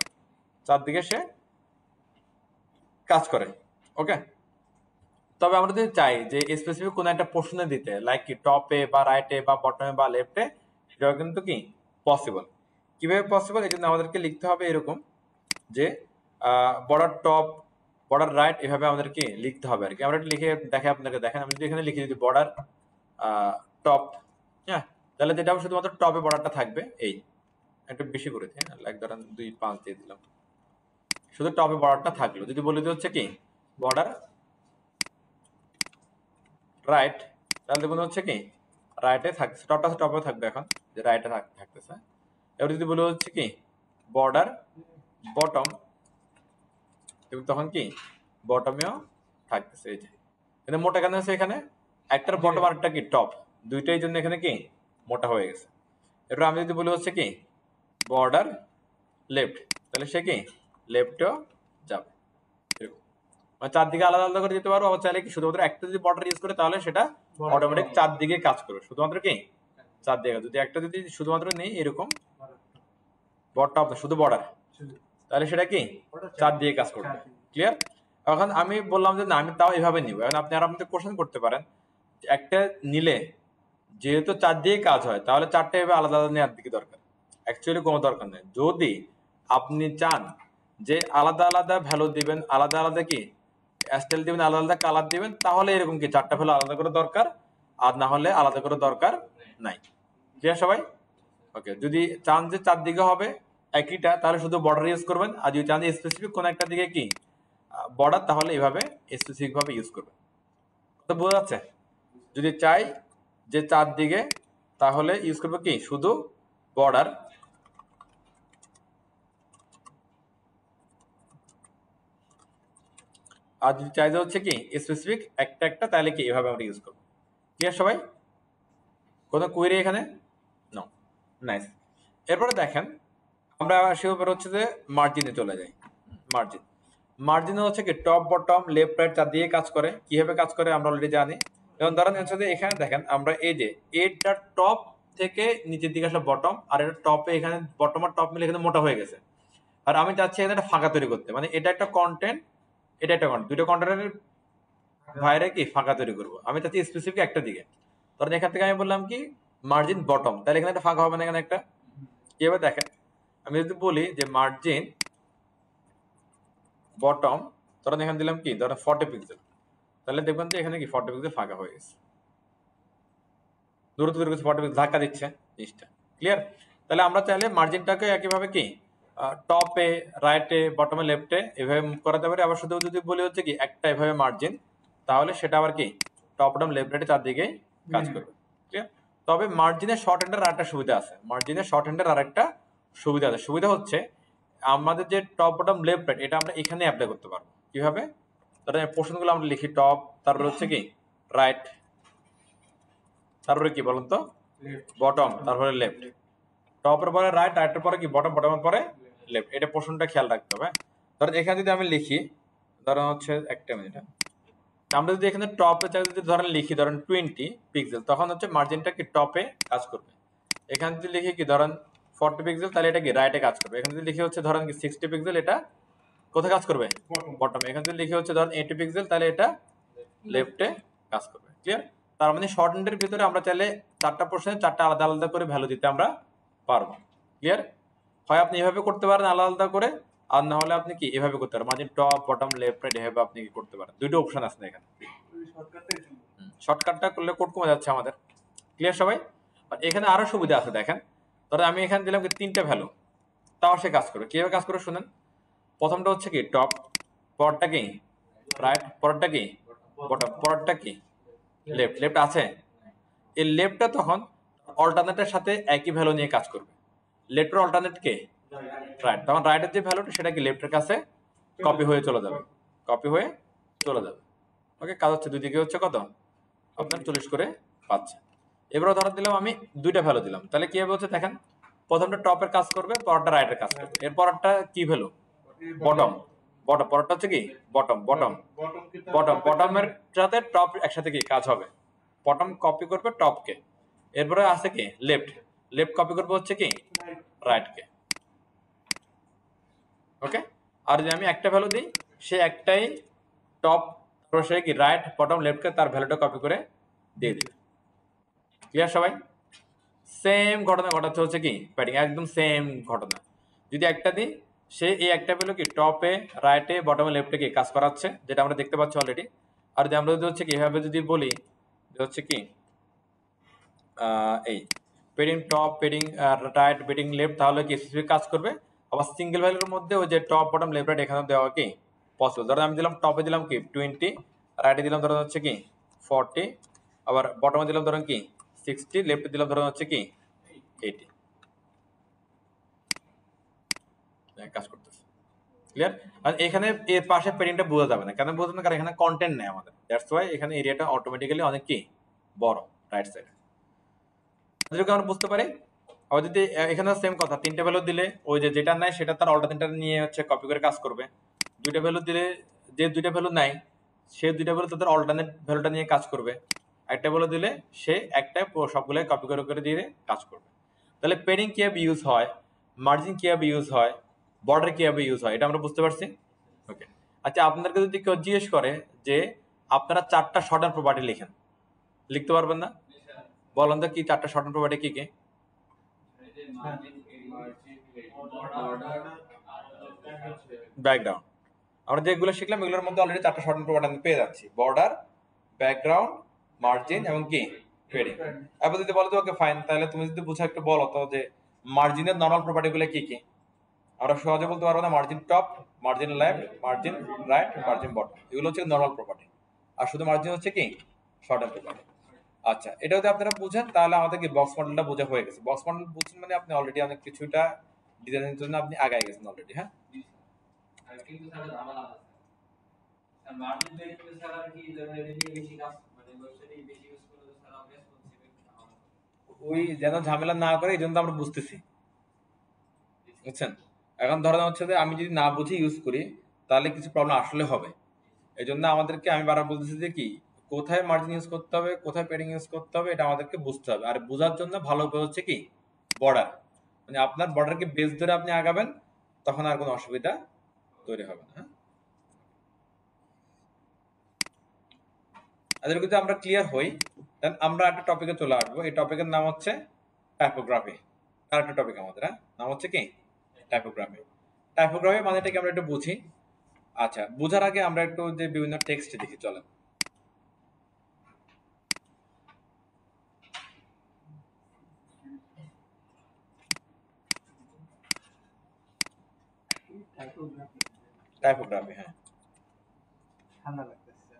চারদিকে সে কাজ করে। ওকে, তবে আমরা যদি চাই যে স্পেসিফিক কোনো একটা পোর্শনে দিতে, লাইক কি টপে বা রাইটে বা বটমে বা লেফটে, সেটাও কিন্তু কি পসিবল। কিভাবে পসিবল, এই জন্য আমাদেরকে লিখতে হবে এরকম যে বর্ডার টপ, বর্ডার রাইট, এভাবে আমাদেরকে লিখতে হবে আর কি। আমরা লিখে দেখে আপনাকে দেখেন, আমি যদি এখানে লিখি যদি বর্ডার টপ, হ্যাঁ, তাহলে যেটা শুধুমাত্র টপে বর্ডারটা থাকবে, এই একটু বেশি করেছি, হ্যাঁ, লাইক ধরেন 2.5 দিয়ে দিলাম, শুধু টপে বর্ডারটা থাকলো। যদি বলে দিই হচ্ছে কি বর্ডার রাইট, তাহলে দেখুন হচ্ছে কি রাইটে থাকছে, টপটা টপে থাকবে এখন, যে রাইটে থাকতেছে। এবার যদি বলে হচ্ছে কি বর্ডার বটম, এবং তখন কি বটমেও থাকতেছে। এই যে এখানে মোটা কেন আছে, এখানে একটার বটম আর একটা কি টপ, দুইটাই জন্য এখানে কি মোটা হয়ে গেছে। এবার আমি যদি বলি হচ্ছে কি বর্ডার লেফট, তাহলে সে কি লেফটেও যাবে। মানে চারদিকে আলাদা আলাদা করে দিতে পারবো। আবার চাইলে কি শুধুমাত্র একটা যদি বর্ডার ইউজ করে, তাহলে সেটা অটোমেটিক চারদিকে কাজ করবে, শুধুমাত্র কি চারদিকে। যদি একটা যদি শুধুমাত্র নেই এরকম বটম শুধু বর্ডার, তাহলে সেটা কি চারদিকে কাজ করবে। ক্লিয়ার? এখন আমি বললাম যে না, আমি তাও এভাবে নিব। এখন আপনি আর আমাদের কোশ্চেন করতে পারেন, একটা নিলে যেহেতু চারদিকে কাজ হয়, তাহলে চারটে এভাবে আলাদা আলাদা নেওয়ার দিকে দরকার। অ্যাকচুয়ালি কোনো দরকার নেই। যদি আপনি চান যে আলাদা আলাদা ভ্যালু দিবেন, আলাদা আলাদা কি স্টাইল দিবেন, আলাদা আলাদা কালার দিবেন, তাহলে এরকম কি চারটা ভ্যালু আলাদা করে দরকার, আর না হলে আলাদা করে দরকার নাই। ক্লিয়ার সবাই? ওকে, যদি চান যে চারদিকে হবে, একইটা, তাহলে শুধু বর্ডার ইউজ করবেন। আর যদি চান স্পেসিফিক কোন একটা দিকে কি বর্ডার, তাহলে এইভাবে স্পেসিফিক ভাবে ইউজ করবেন। তো বোঝা যাচ্ছে? যদি চাই যে চারদিকে, তাহলে ইউজ করবো কি শুধু বর্ডার। আর যদি চাই যে হচ্ছে কি স্পেসিফিক একটা একটা, তাহলে কি এভাবে আমরা ইউজ করবো। ক্লিয়ার সবাই? কোনো কোয়েরি এখানে? নো। নাইস। এরপরে দেখেন আমরা সে উপর হচ্ছে যে মার্জিনে চলে যাই। মার্জিন, মার্জিনে হচ্ছে কি টপ বটম লেফট রাইট চারদিকে কাজ করে। কিভাবে কাজ করে আমরা অলরেডি জানি। যেমন ধরেন হচ্ছে যে এখানে দেখেন আমরা এই যে এটা টপ থেকে নিচের দিকে আসলে বটম, আর এটা টপে এখানে বটম আর টপ মিলে এখানে মোটা হয়ে গেছে। আর আমি চাচ্ছি এখানে একটা ফাঁকা তৈরি করতে, মানে এটা একটা কন্টেন্ট, এটা একটা কন্টেন্ট, দুটো কন্টেন্টের বাইরে কি ফাঁকা তৈরি করবো। আমি চাচ্ছি স্পেসিফিক একটা দিকে। ধরেন এখান থেকে আমি বললাম কি মার্জিন বটম, তাহলে এখানে একটা ফাঁকা হবে না এখানে একটা। কিভাবে দেখেন, আমি যদি বলি যে মার্জিন বটম, ধরেন এখানে দিলাম কি ধরেন 40 পিক্সেল, তাহলে দেখবেন যে এখানে কি 40 পিক্সেল ফাঁকা হয়ে গেছে। দূরত্ব দূর করছে 40 পিক্সেল ধাক্কা দিচ্ছে জিনিসটা। ক্লিয়ার? তাহলে আমরা চাইলে মার্জিনটাকে একইভাবে কি টপে রাইটে বটমে লেফটে এভাবে মুভ করাতে পারি। আবার শুধু যদি বলি হচ্ছে কি একটা এভাবে মার্জিন, তাহলে সেটা আবার কি টপ বটম লেফট রাইটে চারদিকে কাজ করবে। ক্লিয়ার? তবে মার্জিনের শর্ট হ্যান্ডের আরেকটা সুবিধা আছে। মার্জিনের শর্ট হ্যান্ডের আরেকটা সুবিধা আছে। সুবিধা হচ্ছে আমাদের যে টপ বটম লেফট রাইট, এটা আমরা এখানে অ্যাপ্লাই করতে পারবো। কিভাবে? ধরেন পোর্শনগুলো আমরা লিখি টপ, তারপরে হচ্ছে কি রাইট, তারপরে কি বলুন তো বটম, তারপরে লেফট। টপের পরে রাইট, রাইটের পরে কি বটম, বটমের পরে লেফট। এটা পোর্শনটা খেয়াল রাখতে হবে। ধরেন এখানে যদি আমি লিখি, ধরেন হচ্ছে একটা মিনিট, আমরা যদি এখানে টপে যদি ধরেন লিখি ধরেন 20 পিক্সেল, তখন হচ্ছে মার্জিনটা কি টপে কাজ করবে। এখানে যদি লিখি কি ধরেন 40 পিক্সেল, তাহলে এটা কি রাইটে কাজ করবে। এখানে যদি লিখি হচ্ছে ধরেন কি 60 পিক্সেল, এটা কোথায় কাজ করবে? বটম। এখানে যদি লিখি হচ্ছে ধরেন 80 পিক্সেল, তাহলে এটা লেফটে কাজ করবে। ক্লিয়ার? তার মানে শর্ট হ্যান্ডের ভিতরে আমরা চাইলে চারটা পোর্শনে চারটা আলাদা আলাদা করে ভ্যালু দিতে আমরা পারবো। ক্লিয়ার? হয় আপনি এভাবে করতে পারেন আলাদা আলাদা করে, আর না হলে আপনি কি এভাবে করতে পারেন, মাঝে টপ বটম লেফট রাইট এভাবে আপনি কি করতে পারেন। দুটো অপশন আছে এখানে। শর্টকাটটা করলে কোড কমে যাচ্ছে আমাদের। ক্লিয়ার সবাই? আর এখানে আরো সুবিধা আছে দেখেন। ধরেন আমি এখানে দিলাম কি তিনটা ভ্যালু, তাও সে কাজ করবে। কিভাবে কাজ করবে শুনেন। প্রথমটা হচ্ছে কি টপ, পরেরটা কি রাইট, পরেরটা কি বটম, পরেরটা কি লেফট। লেফট আছে, এই লেফটটা তখন অল্টারনেটের সাথে একই ভ্যালু নিয়ে কাজ করবে। লেফটের অল্টারনেট কে রাইট, তখন রাইটের যে ভ্যালুটা সেটা কি লেফটের কাছে কপি হয়ে চলে যাবে, কপি হয়ে চলে যাবে। ওকে, কাজ হচ্ছে দুই দিকে হচ্ছে কত আপনার 40 করে পাচ্ছে। এবারে ধরা দিলাম আমি দুইটা ভ্যালু দিলাম, তাহলে কি হবে হচ্ছে দেখেন, প্রথমটা টপের কাজ করবে, পরেরটা রাইটের কাজ করবে। এর পরেরটা কি ভ্যালু? বটম। বটম পরেরটা হচ্ছে কি বটম, বটম বটম, বটমের সাথে টপ একসাথে কি কাজ হবে, বটম কপি করবে টপকে। এরপরে আছে কি লেফট, লেফট কপি করবে হচ্ছে কি রাইটকে। ওকে, আর যদি আমি একটা ভ্যালু দিই, সে একটাই টপ, তারপর সে কি রাইট বটম লেফটকে তার ভ্যালুটা কপি করে দিয়ে দিবে। ক্লিয়ার সবাই? সেম ঘটনা ঘটাচ্ছে হচ্ছে কি প্যাডিং, একদম সেম ঘটনা। যদি একটা দিই, সে এই একটা ভ্যালু কি টপে রাইটে বটমে লেফটে কি কাজ করাচ্ছে, যেটা আমরা দেখতে পাচ্ছি অলরেডি। আর যদি আমরা যদি হচ্ছে কি এভাবে যদি বলি হচ্ছে কি এই padding top, padding right, padding left, তাহলে কি স্পেসিফিক কাজ করবে। আবার সিঙ্গেল ভ্যালুর মধ্যে ওই যে টপ বটম লেফট রাইট এখানে দেওয়া কি পসিবল। ধরো আমি দিলাম টপে দিলাম কি 20, রাইটে দিলাম ধরুন হচ্ছে কি 40, আবার বটমে দিলাম ধরুন কি 60, লেফটে দিলাম ধরুন হচ্ছে কি 80। কাজ করতেছে। ক্লিয়ার? আর এখানে এর পাশে পেডিংটা বোঝা যাবে না, কেন বোঝা না, কারণ এখানে কন্টেন্ট নেই আমাদের। দ্যাটস ওয়াই এখানে এরিয়াটা অটোমেটিক্যালি অনেক কি বড় রাইট সাইডে। যদি আমরা বুঝতে পারি। আবার যদি এখানে সেম কথা, তিনটা ভ্যালু দিলে ওই যে যেটা নাই সেটা তার অল্টারনেটটা নিয়ে হচ্ছে কপি করে কাজ করবে। দুইটা ভ্যালু দিলে যে দুইটা ভ্যালু নাই সে দুইটা ভ্যালু তাদের অল্টারনেট ভ্যালুটা নিয়ে কাজ করবে। একটা ভ্যালু দিলে সে একটা সবগুলোই কপি করে করে দিয়ে কাজ করবে। তাহলে পেডিং কিভাবে ইউজ হয়, মার্জিন কিভাবে ইউজ হয়, বর্ডার কিভাবে ইউজ হয়, এটা আমরা বুঝতে পারছি। ওকে, আচ্ছা আপনাদেরকে যদি কেউ জিজ্ঞেস করে যে আপনারা চারটা শর্ট হ্যান্ড প্রপার্টি লিখেন, লিখতে পারবেন না? বলেন তো কি চারটা শর্ট হ্যান্ড প্রপার্টি কি কি? ব্যাকগ্রাউন্ড। আমরা যেগুলো শিখলাম এগুলোর মধ্যে অলরেডি চারটা শর্ট হ্যান্ড প্রপার্টি আমি পেয়ে যাচ্ছি, বর্ডার, ব্যাকগ্রাউন্ড, মার্জিন এবং কি পেডিং। এবার যদি বলো তো ওকে ফাইন, তাহলে তুমি যদি বুঝে একটু বলো তো যে মার্জিনের নরমাল প্রপার্টি গুলো কি কি? আমরা সহজে বলতে পারবো না margin top, margin left, margin right, margin bottom, এগুলো হচ্ছে নর্মাল প্রপার্টি। আর শুধু মার্জিন হচ্ছে কি শর্ট টার্ম প্রপার্টি। আচ্ছা, এটা যদি আপনারা বুঝেন তাহলে আমাদের কি বক্স মডেলটা বোঝা হয়ে গেছে। বক্স মডেল বুঝছেন মানে আপনি অলরেডি অনেক কিছুটা ডিজাইনের জন্য আপনি আগায় গেছেন অলরেডি। হ্যাঁ, কিন্তু স্যার ঝামেলা আছে স্যার, মার্জিন বের করে স্যার আর কি রেভিনিউ বেশি কাজ মানে ওয়েবসাইটে বেশি ইউজ করলে স্যার আমরা রেসপন্সিবল ওই যেন ঝামেলা না করে এই জন্য আমরা বুঝতেছি, বুঝছেন। এখন ধরেন হচ্ছে যে আমি যদি না বুঝে ইউজ করি তাহলে কিছু প্রবলেম আসলে হবে। এই জন্য আমাদেরকে আমি বারবার বলতেছি যে কি কোথায় মার্জিন ইউজ করতে হবে, কোথায় পেডিং ইউজ করতে হবে, এটা আমাদেরকে বুঝতে হবে। আর বোঝার জন্য ভালো উপায় হচ্ছে কি বর্ডার, মানে আপনার বর্ডারকে বেস ধরে আপনি আগাবেন, তখন আর কোনো অসুবিধা তৈরি হবে না। হ্যাঁ, আদের যদি আমরা ক্লিয়ার হই দেন আমরা একটা টপিকে চলে আসবো। এই টপিকের নাম হচ্ছে টাইপোগ্রাফি। আর একটা টপিক আমাদের, হ্যাঁ, নাম হচ্ছে কি টাইপোগ্রাফি। টাইপোগ্রাফি মানেটা কি আমরা একটু বুঝি। আচ্ছা, বুঝার আগে আমরা একটু যে বিভিন্ন টেক্সট দেখি, চলেন। টাইপোগ্রাফি, হ্যাঁ, ঠান্ডা লাগতেছে।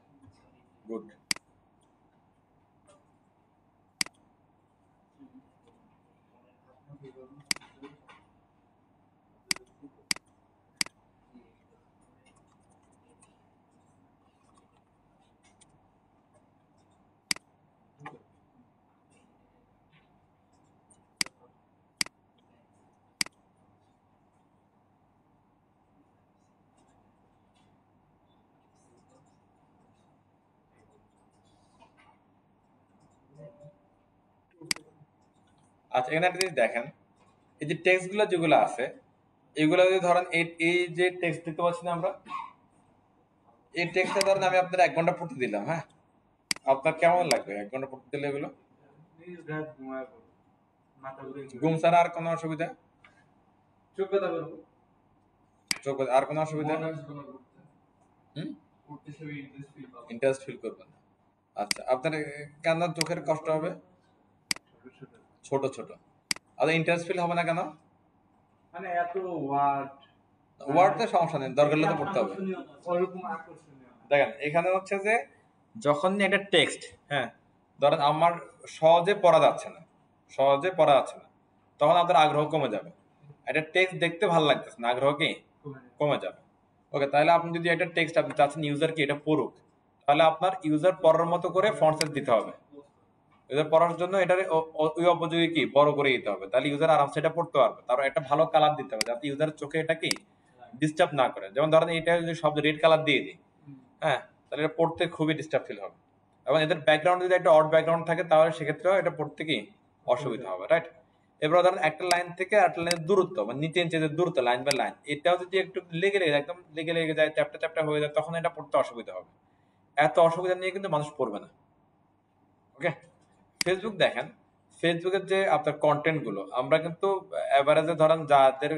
গুড। আচ্ছা, এখানে একটা জিনিস দেখেন, এই যে টেক্সট গুলো যেগুলো আছে এগুলো যদি ধরেন এই যে টেক্সট দেখতে পাচ্ছি না আমরা, এই টেক্সটটা ধরেন আমি আপনার 1 ঘন্টা পড়তে দিলাম, হ্যাঁ, আপনার কেমন লাগবে 1 ঘন্টা পড়তে দিলে এগুলো? ঘুম ছাড়া আর কোনো অসুবিধা? চোখ ব্যথা করবো, চোখ আর কোনো অসুবিধা? ইন্টারেস্ট ফিল করবেন না। আচ্ছা, আপনার কেন চোখের কষ্ট হবে? ছোট ছোট। আচ্ছা, ইন্টারেস্ট ফিল হবে না কেন? মানে এত ওয়ার্ড ওয়ার্ডে সমস্যা নেই, দরকার হলে তো পড়তে হবে। ওরকম আকর্ষণীয় দেখেন এখানে হচ্ছে যে যখন একটা টেক্সট, হ্যাঁ, ধরেন আমার সহজে পড়া যাচ্ছে না, সহজে পড়া যাচ্ছে না, তখন আপনার আগ্রহ কমে যাবে। একটা টেক্সট দেখতে ভালো লাগতেছে না, আগ্রহ কি কমে যাবে। ওকে, তাহলে আপনি যদি একটা টেক্সট আপনি চাচ্ছেন ইউজার কি এটা পড়ুক, তাহলে আপনার ইউজার পড়ার মতো করে ফন্ট সাইজ দিতে হবে। ইউজার পড়ার জন্য এটার ওই উপযোগী কি বড় করে দিতে হবে, তাহলে ইউজার আরামসে এটা পড়তে পারবে। তারপর একটা ভালো কালার দিতে হবে যাতে ইউজারের চোখে এটা কি ডিস্টার্ব না করে। যেমন ধরেন এটা যদি শব্দ রেড কালার দিয়ে দিই, হ্যাঁ, তাহলে এটা পড়তে খুবই ডিস্টার্ব ফিল হবে। এবং এদের ব্যাকগ্রাউন্ড যদি একটা অড ব্যাকগ্রাউন্ড থাকে তাহলে সেক্ষেত্রেও এটা পড়তে কি অসুবিধা হবে, রাইট। এবার ধরেন একটা লাইন থেকে একটা লাইনের দূরত্ব মানে নিচে নিচে যে দূরত্ব লাইন বাই লাইন, এটাও যদি একটু লেগে লেগে যায়, একদম লেগে লেগে যায়, চ্যাপ্টা চ্যাপ্টা হয়ে যায়, তখন এটা পড়তে অসুবিধা হবে। এত অসুবিধা নিয়ে কিন্তু মানুষ পড়বে না। ওকে, ফেসবুক দেখেন, ফেসবুকের যে আপনার কন্টেন্ট গুলো আমরা কিন্তু এভারেজে ধরেন যাদের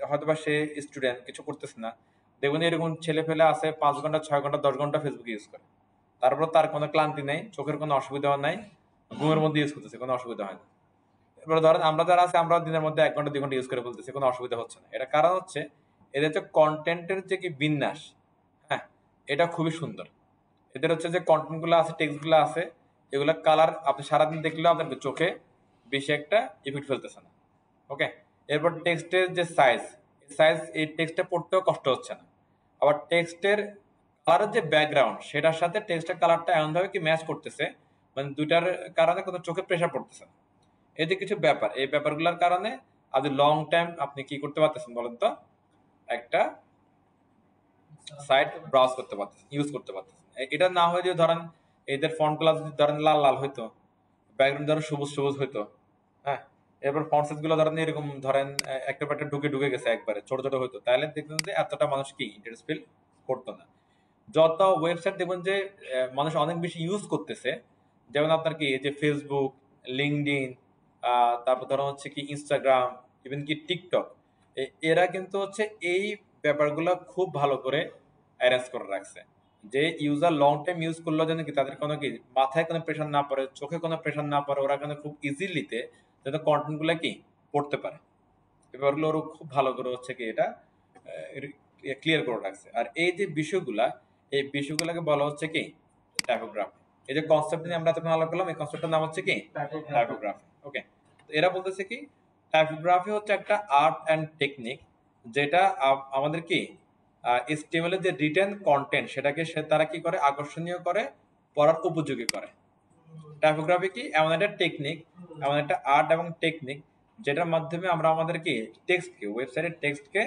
হয়তোবা সে স্টুডেন্ট কিছু করতেছে না, দেখবেন এরকম ছেলে ফেলে আছে 5 ঘন্টা 6 ঘন্টা 10 ঘন্টা ফেসবুক ইউজ করে, তারপর তার কোনো ক্লান্তি নেই, চোখের কোনো অসুবিধা নাই, ঘুমের মধ্যে ইউজ করতেছে, কোনো অসুবিধা হয় না। এবার ধরেন আমরা যারা আছে আমরা দিনের মধ্যে 1 ঘন্টা 2 ঘন্টা ইউজ করে বলতেছি, কোনো অসুবিধা হচ্ছে না। এটা কারণ হচ্ছে এদের হচ্ছে কন্টেন্টের যে কি বিন্যাস, হ্যাঁ, এটা খুবই সুন্দর। এদের হচ্ছে যে কন্টেন্ট গুলো আছে, টেক্সট গুলো আছে, এগুলো কালার আপনি সারাদিন দেখলেও আপনার চোখে বেশি একটা ইফেক্ট ফেলতেছে না। ওকে, এরপর টেক্সটের যে সাইজ, সাইজ এই টেক্সটটা পড়তেও কষ্ট হচ্ছে না। আবার টেক্সটের কালারের যে ব্যাকগ্রাউন্ড সেটার সাথে টেক্সটের কালারটা এমন ভাবে কি ম্যাচ করতেছে, মানে দুইটার কারণে কোনো চোখে প্রেশার পড়তেছে না। এই যে কিছু ব্যাপার, এই ব্যাপারগুলোর কারণে আপনি লং টাইম আপনি কি করতে পারতেছেন বলেন তো, একটা সাইট ব্রাউজ করতে পারতেছেন, ইউজ করতে পারতেছেন। এটা না হয়ে যদি ধরেন এদের ফন্ট গুলো যদি ধরেন লাল লাল হইতো, ব্যাকগ্রাউন্ড ধরেন সবুজ সবুজ হইতো, হ্যাঁ, এরপর ফন্ট সাইজ গুলো ধরেন এরকম ধরেন একটা একটা ঢুকে ঢুকে গেছে একবারে ছোট ছোট হইতো, তাহলে দেখবেন যে এতটা মানুষ কি ইন্টারেস্ট ফিল করতো না। যত ওয়েবসাইট দেখবেন যে মানুষ অনেক বেশি ইউজ করতেছে, যেমন আপনার কি এই যে ফেসবুক, লিঙ্কডইন, তারপর ধরো হচ্ছে কি ইনস্টাগ্রাম, ইভেন কি টিকটক, এরা কিন্তু হচ্ছে এই ব্যাপারগুলো খুব ভালো করে অ্যারেঞ্জ করে রাখছে, যে ইউজার লং টাইম ইউজ করলো যেন কি তাদের কোনো কি মাথায় কোনো প্রেশার না পড়ে, চোখে কোনো প্রেশার না পড়ে, ওরা কিন্তু খুব ইজিলিতে যাতে কন্টেন্ট গুলো কি পড়তে পারে। ব্যাপারগুলো ওরা খুব ভালো করে হচ্ছে কি এটা ক্লিয়ার করে রাখছে। আর এই যে বিষয়গুলা, এই বিষয়গুলোকে বলা হচ্ছে কি টাইপোগ্রাফি। এই যে কনসেপ্ট নিয়ে আমরা এতক্ষণ আলোচনা করলাম, এই কনসেপ্টের নাম হচ্ছে কি টাইপোগ্রাফি। ওকে, তো এরা বলতেছে কি টাইপোগ্রাফি হচ্ছে একটা আর্ট অ্যান্ড টেকনিক, যেটা আমাদের কি HTML এর যে রিটেন কন্টেন্ট সেটাকে তারা কি করে আকর্ষণীয় করে, পড়ার উপযোগী করে। টাইপোগ্রাফি কি এমন একটা টেকনিক, এমন একটা আর্ট এবং টেকনিক যেটার মাধ্যমে আমরা আমাদের কি টেক্সটকে, ওয়েবসাইটের টেক্সটকে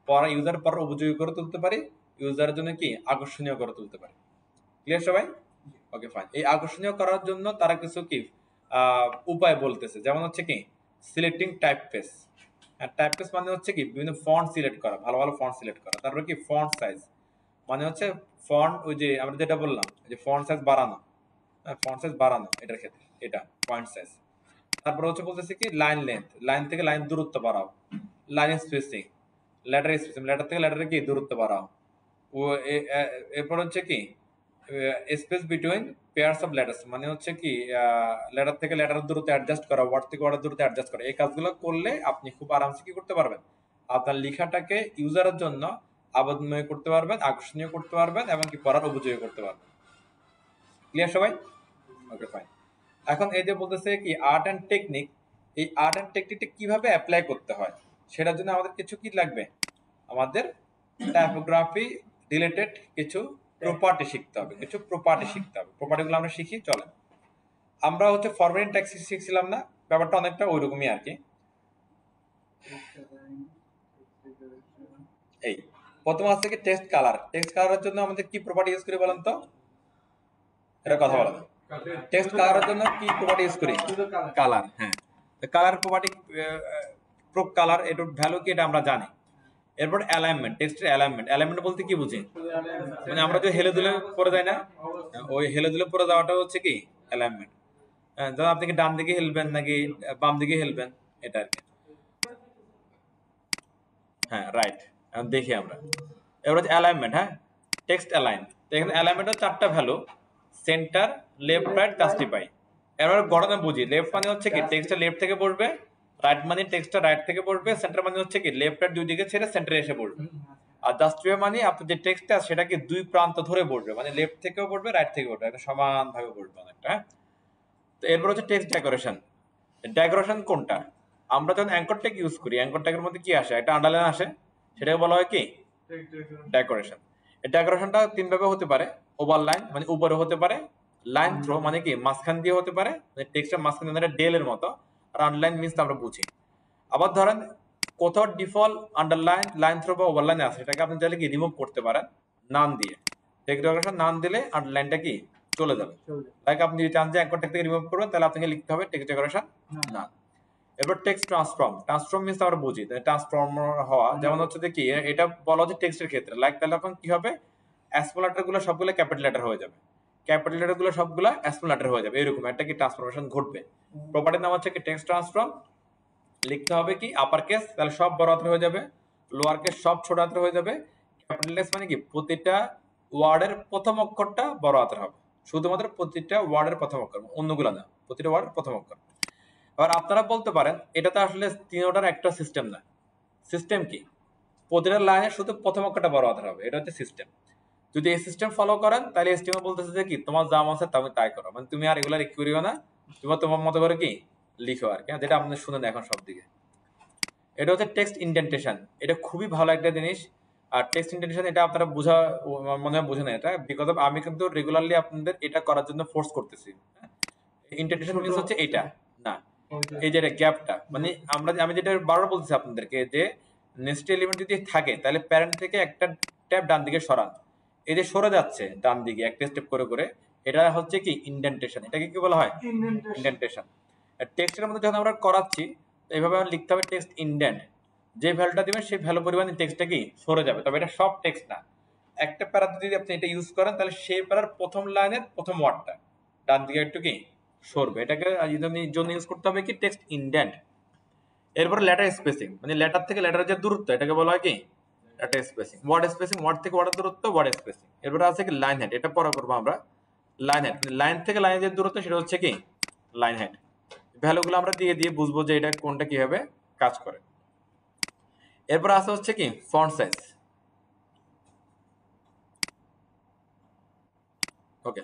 পড়ার উপযোগী করে তুলতে পারি, ইউজারের জন্য কি আকর্ষণীয় করে তুলতে পারি। ক্লিয়ার সবাই? Okay fine. এই আকর্ষণীয় করার জন্য তারা কিছু কি উপায় বলতেছে, যেমন হচ্ছে কি সিলেক্টিং টাইপফেস। আর টাইপফেস মানে হচ্ছে কি বিভিন্ন ফন্ট সিলেক্ট করা, ভালো ভালো ফন্ট সিলেক্ট করা। তারপরে কি ফন্ট সাইজ, মানে হচ্ছে ফন্ট, ওই যে আমরা যেটা বললাম যে ফন্ট সাইজ বাড়ানো, ফন্ট সাইজ বাড়ানো এটার ক্ষেত্রে এটা পয়েন্ট সাইজ। তারপর হচ্ছে বলতেছে কি লাইন লেন্থ, লাইন থেকে লাইন দূরত্ব বাড়াও। Line spacing, letter spacing, letter থেকে লেটারে কি দূরত্ব বাড়াও। ও এরপর হচ্ছে কি space between pairs of letters, মানে হচ্ছে কি লেটার থেকে লেটারের দূরত্ব অ্যাডজাস্ট করা, ওয়ার্ড থেকে ওয়ার্ডের দূরত্ব অ্যাডজাস্ট করা। এই কাজগুলো করলে আপনি খুব আরামসে কি করতে পারবেন, আপনার লেখাটাকে ইউজারের জন্য আবেদনময় করতে পারবেন, আকর্ষণীয় করতে পারবেন এবং কি পড়ার উপযোগী করতে পারবেন। ক্লিয়ার সবাই? Okay fine. এখন এই যে বলতেছে কি আর্ট অ্যান্ড টেকনিক, এই আর্ট অ্যান্ড টেকনিকটা কিভাবে অ্যাপ্লাই করতে হয় সেটার জন্য আমাদের কিছু কি লাগবে, আমাদের টাইপোগ্রাফি রিলেটেড কিছু প্রপার্টি শিখতে হবে, কিছু প্রপার্টি শিখতে হবে। প্রপার্টিগুলো আমরা শিখি, চলেন। আমরা হচ্ছে ফরম্যাটিং ট্যাক্স শিখছিলাম না, ব্যাপারটা অনেকটা ওইরকমই আর কি। এই প্রথম আছে কি টেক্সট কালার। টেক্সট কালারের জন্য আমাদের কি প্রপার্টি ইউজ করি বলেন তো, এটা কথা বলা যায়। টেক্সট কালারের জন্য কি প্রপার্টি ইউজ করি, কালার। হ্যাঁ, কালার প্রপার্টি, কালার এটার ভ্যালু কি এটা আমরা জানি। এরপর অ্যালাইনমেন্ট, টেক্সটের অ্যালাইনমেন্ট। অ্যালাইনমেন্ট বলতে কি বুঝি, মানে আমরা যে হেলে দুলে পড়ে যাই না, ওই হেলে দুলে পড়ে যাওয়াটা হচ্ছে কি অ্যালাইনমেন্ট। ধরুন আপনি কি ডান দিকে হেলবেন নাকি বাম দিকে হেলবেন, এটা আর কি। হ্যাঁ রাইট, দেখি আমরা এবার হচ্ছে অ্যালাইনমেন্ট। হ্যাঁ, টেক্সট অ্যালাইন, এখানে অ্যালাইনমেন্টের চারটা value, centre, left, right, justify. এবার গঠনে বুঝি, লেফট মানে হচ্ছে কি টেক্সটটা লেফট থেকে বসবে, রাইট মানে টেক্সটটা রাইট থেকে বসবে, সেন্টার মানে হচ্ছে কি লেফট রাইট দুই দিকে ছেড়ে সেন্টারে এসে বসবে। আর জাস্টিফাই মানে আপনার যে টেক্সটটা সেটা কি দুই প্রান্ত ধরে বসবে, মানে লেফট থেকেও বসবে রাইট থেকেও বসবে, একটা সমান ভাবে বসবে অনেকটা। তো এরপর হচ্ছে টেক্সট ডেকোরেশন। ডেকোরেশন কোনটা, আমরা যখন অ্যাঙ্কর ট্যাগ ইউজ করি, অ্যাঙ্কর ট্যাগের মধ্যে কি আসে, একটা আন্ডারলাইন আসে, সেটাকে বলা হয় কি ডেকোরেশন। এই ডেকোরেশনটা তিন ভাবে হতে পারে, ওভারলাইন মানে উপরে হতে পারে, লাইন থ্রো মানে কি মাঝখান দিয়ে হতে পারে, মানে টেক্সটের মাঝখান দিয়ে ডেল এর মতো, আর আন্ডারলাইন মিন্স আমরা বুঝি। আবার ধরেন কোথাও ডিফল্ট আন্ডারলাইন, লাইন থ্রো বা ওভারলাইন আছে, সেটাকে আপনি চাইলে কি রিমুভ করতে পারেন নাম দিয়ে। টেক্সট ডেকোরেশন নাম দিলে আন্ডারলাইনটা কি চলে যাবে। লাইক আপনি যদি চান যে অ্যাঙ্কর ট্যাগ থেকে রিমুভ করবেন, তাহলে আপনাকে লিখতে হবে টেক্সট ডেকোরেশন না। এবার টেক্সট ট্রান্সফর্ম, ট্রান্সফর্ম মিন্স আমরা বুঝি ট্রান্সফর্মার হওয়া, যেমন হচ্ছে যে কি এটা বলা হচ্ছে টেক্সটের ক্ষেত্রে, লাইক তাহলে এখন কি হবে, স্মল লেটার গুলো সবগুলো ক্যাপিটাল লেটার হয়ে যাবে, ক্যাপিটাল লেটার গুলো সবগুলো স্মল লেটার হয়ে যাবে, এরকম একটা কি ট্রান্সফরমেশন ঘটবে। প্রপার্টির নাম হচ্ছে কি টেক্সট ট্রান্সফর্ম। লিখতে হবে কি আপার কেস, তাহলে সব বড় হাতের হয়ে যাবে, লোয়ার কেস সব ছোট হাতের হয়ে যাবে, ক্যাপিটাল এস মানে কি প্রতিটা ওয়ার্ডের প্রথম অক্ষরটা বড় হাতের হবে, শুধুমাত্র প্রতিটা ওয়ার্ডের প্রথম অক্ষর, অন্যগুলো না, প্রতিটা ওয়ার্ডের প্রথম অক্ষর। এবার আপনারা বলতে পারেন এটা তো আসলে তিনটার একটা সিস্টেম না। সিস্টেম কি, প্রতিটা লাইনে শুধু প্রথম অক্ষরটা বড় হাতের হবে, এটা হচ্ছে সিস্টেম। যদি এই সিস্টেম ফলো করেন তাহলে এসটিএম বলতেছে যে কি তোমার যা আছে তুমি তাই করো, মানে তুমি আর এগুলা করিও না, তোমার মতো করে কি লিখো আর কি, যেটা আপনি শুনেন এখন সব দিকে। এটা হচ্ছে টেক্সট ইন্ডেন্টেশন, এটা খুবই ভালো একটা জিনিস। আর টেক্সট ইন্ডেন্টেশন এটা আপনারা বোঝা মনে হয় বোঝেন এটা, বিকজ অফ আমি কিন্তু রেগুলারলি আপনাদের এটা করার জন্য ফোর্স করতেছি। ইন্ডেন্টেশন মিন্স হচ্ছে এটা না, এই যে গ্যাপটা, মানে আমি যেটা বারবার বলতেছি আপনাদেরকে যে নেক্সট এলিমেন্ট যদি থাকে তাহলে প্যারেন্ট থেকে একটা ট্যাব ডান দিকে সরান, এই যে সরে যাচ্ছে ডান দিকে একটা স্টেপ করে করে, এটা হচ্ছে কি ইন্ডেন্টেশন। এটাকে কি বলা হয়, ইন্ডেন্টেশন। টেক্সটের মধ্যে যখন আমরা করাচ্ছি এইভাবে লিখতে হবে টেক্সট ইন্ডেন্ট, যে ভ্যালুটা দিবেন সেই ভ্যালু পরিমাণে টেক্সটটা কি সরে যাবে, তবে এটা সব টেক্সট না। একটা প্যারাতে যদি আপনি এটা ইউজ করেন তাহলে সেই প্যারার প্রথম লাইনের প্রথম ওয়ার্ডটা ডান দিকে একটু কি সরবে, এটাকে জন্য ইউজ করতে হবে কি টেক্সট ইন্ডেন্ট। এরপর লেটার স্পেসিং, মানে লেটার থেকে লেটারের যে দূরত্ব এটাকে বলা হয় কি letter spacing. Word spacing, word থেকে ওয়ার্ডের দূরত্ব ওয়ার্ড স্পেসিং। এরপর আছে কি লাইন হেড, এটা পরে করবো আমরা। লাইন হেড, লাইন থেকে লাইনের যে দূরত্ব সেটা হচ্ছে কি লাইন হেড। ভ্যালুগুলো আমরা দিয়ে দিয়ে বুঝবো যে এটা কোনটা কিভাবে কাজ করে। এরপর আছে হচ্ছে কি ফন্ট সাইজ। ওকে,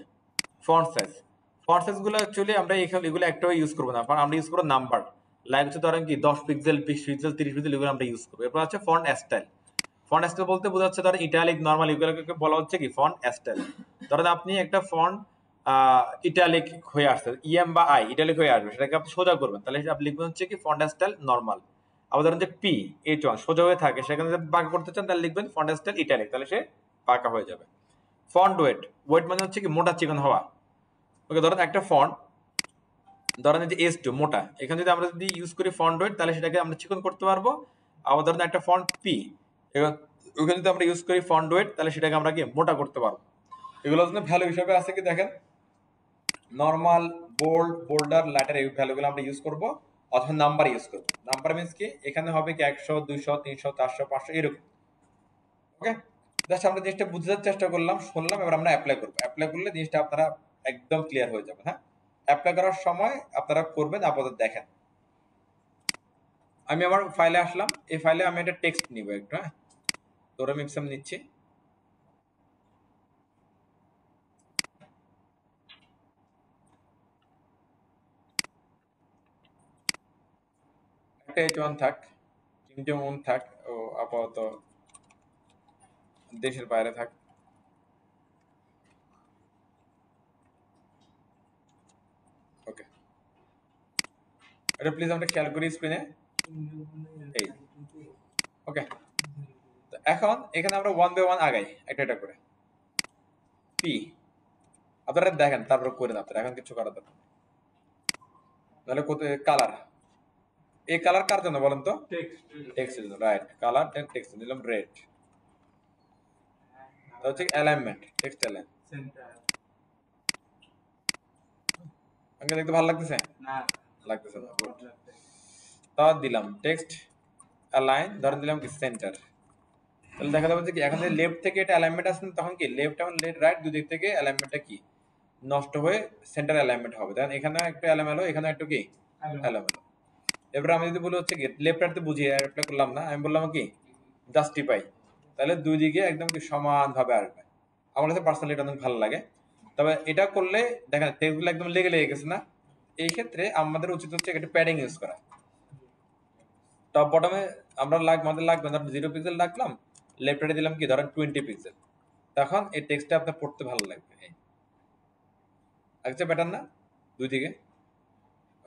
ফন্ট সাইজ গুলো অ্যাকচুয়ালি আমরা এগুলো একটাও ইউজ করবো না, কারণ আমরা ইউজ করবো নাম্বার, লাইক হচ্ছে ধরেন কি 10 পিক্সেল 20 পিক্সেল 30 পিক্সেল এগুলো আমরা ইউজ করবো। এরপর আছে ফন্ট স্টাইল। ফন্ট স্টাইল বলতে বোঝাচ্ছে ধরেন ইটালিক নরমাল এগুলোকে বলা হচ্ছে কি ফন্ট স্টাইল। ধরেন আপনি একটা ফন্ট ইটালিক হয়ে আসছে, ইএম বা আই ইটালিক হয়ে আসবে, সেটাকে আপনি সোজা করবেন, তাহলে আপনি লিখবেন হচ্ছে কি ফন্ট স্টাইল নরমাল। আবার ধরেন যে পি H1 সোজা হয়ে থাকে, সেখানে যদি বাঁকা করতে চান তাহলে লিখবেন ফন্ট স্টাইল ইটালিক, তাহলে সে বাঁকা হয়ে যাবে। ফন্ট ওয়েট মানে হচ্ছে কি মোটা চিকন হওয়া। ওকে, ধরেন একটা ফন্ট, ধরেন যে S2 মোটা, এখানে যদি আমরা যদি ইউজ করি ফন্ট ওয়েট তাহলে সেটাকে আমরা চিকন করতে পারবো। আবার ধরেন একটা ফন্ট পি, ওখানে যদি আমরা ইউজ করি ফন্ট ওয়েট তাহলে সেটাকে আমরা কি মোটা করতে পারবো। এগুলোর জন্য ভ্যালু হিসেবে আছে কি দেখেন, নরমাল, বোল্ড, বোল্ডার, ল্যাটার, এই ভ্যালুগুলো আমরা ইউজ করব, অথবা নাম্বার ইউজ করব। নাম্বার মিন্স কি এখানে হবে কি 100 200 300 400 500 এরকম। ওকে, জাস্ট আমরা জিনিসটা বুঝার চেষ্টা করলাম, শুনলাম, এবার আমরা অ্যাপ্লাই করব। অ্যাপ্লাই করলে জিনিসটা আপনারা একদম ক্লিয়ার হয়ে যাবে। হ্যাঁ, অ্যাপ্লাই করার সময় আপনারা করবেন, আপাতত দেখেন। আমি আমার ফাইলে আসলাম, এই ফাইলে আমি একটা টেক্সট নিব একটু। হ্যাঁ, তোরা মিক্সাম নিচ্ছি। একটা H1 থাক, তিনটে মন থাক, ও আপাতত দেশের বাইরে থাক। ওকে, এটা প্লিজ আমরা খেয়াল করি স্ক্রিনে। এই ওকে, তো এখন এখানে আমরা 1 বাই 1 আগাই একটা একটা করে। পি আপনারা দেখেন, তারপর করে দেন আপনারা, এখন কিছু করার দরকার নেই। তাহলে কোথায় কালার, এই কালার কার জন্য বলেন তো? টেক্সট এর জন্য, রাইট। কালার টেক্সট দিলাম রেড। তাহলে হচ্ছে অ্যালাইনমেন্ট, টেক্সট অ্যালাইন সেন্টার। আমাকে দেখতে ভালো লাগতেছে না? লাগতেছে না, গুড। তাও দিলাম টেক্সট অ্যালাইন, ধরেন দিলাম কি সেন্টার। তাহলে দেখা যাবে যে কি এখন যদি লেফট থেকে এটা অ্যালাইনমেন্ট আসছে, তখন কি লেফট এবং রাইট দুই দিক থেকে অ্যালাইনমেন্টটা কি নষ্ট হয়ে সেন্টার অ্যালাইনমেন্ট হবে। দেখেন এখানে একটা এলোমেলো, এখানে একটু কি এলোমেলো। এবার আমি যদি বলি হচ্ছে কি লেফট রাইট বুঝিয়ে অ্যাপ্লাই করলাম না, আমি বললাম কি জাস্টিফাই, তাহলে দুই দিকে একদম কি সমান ভাবে আসবে। আমার কাছে পার্সোনালি এটা অনেক ভালো লাগে। তবে এটা করলে দেখেন টেক্সটগুলো একদম লেগে লেগে গেছে না, এই ক্ষেত্রে আমাদের উচিত হচ্ছে একটা প্যাডিং ইউজ করা। টপ বটমে আমরা আমাদের লাগবে ধরেন 0 পিক্সেল রাখলাম, লেফট রাইটে দিলাম কি ধরেন 20 পিক্সেল, তখন এই টেক্সটটা আপনার পড়তে ভালো লাগবে। আচ্ছা, প্যাটার্ন না দুই দিকে।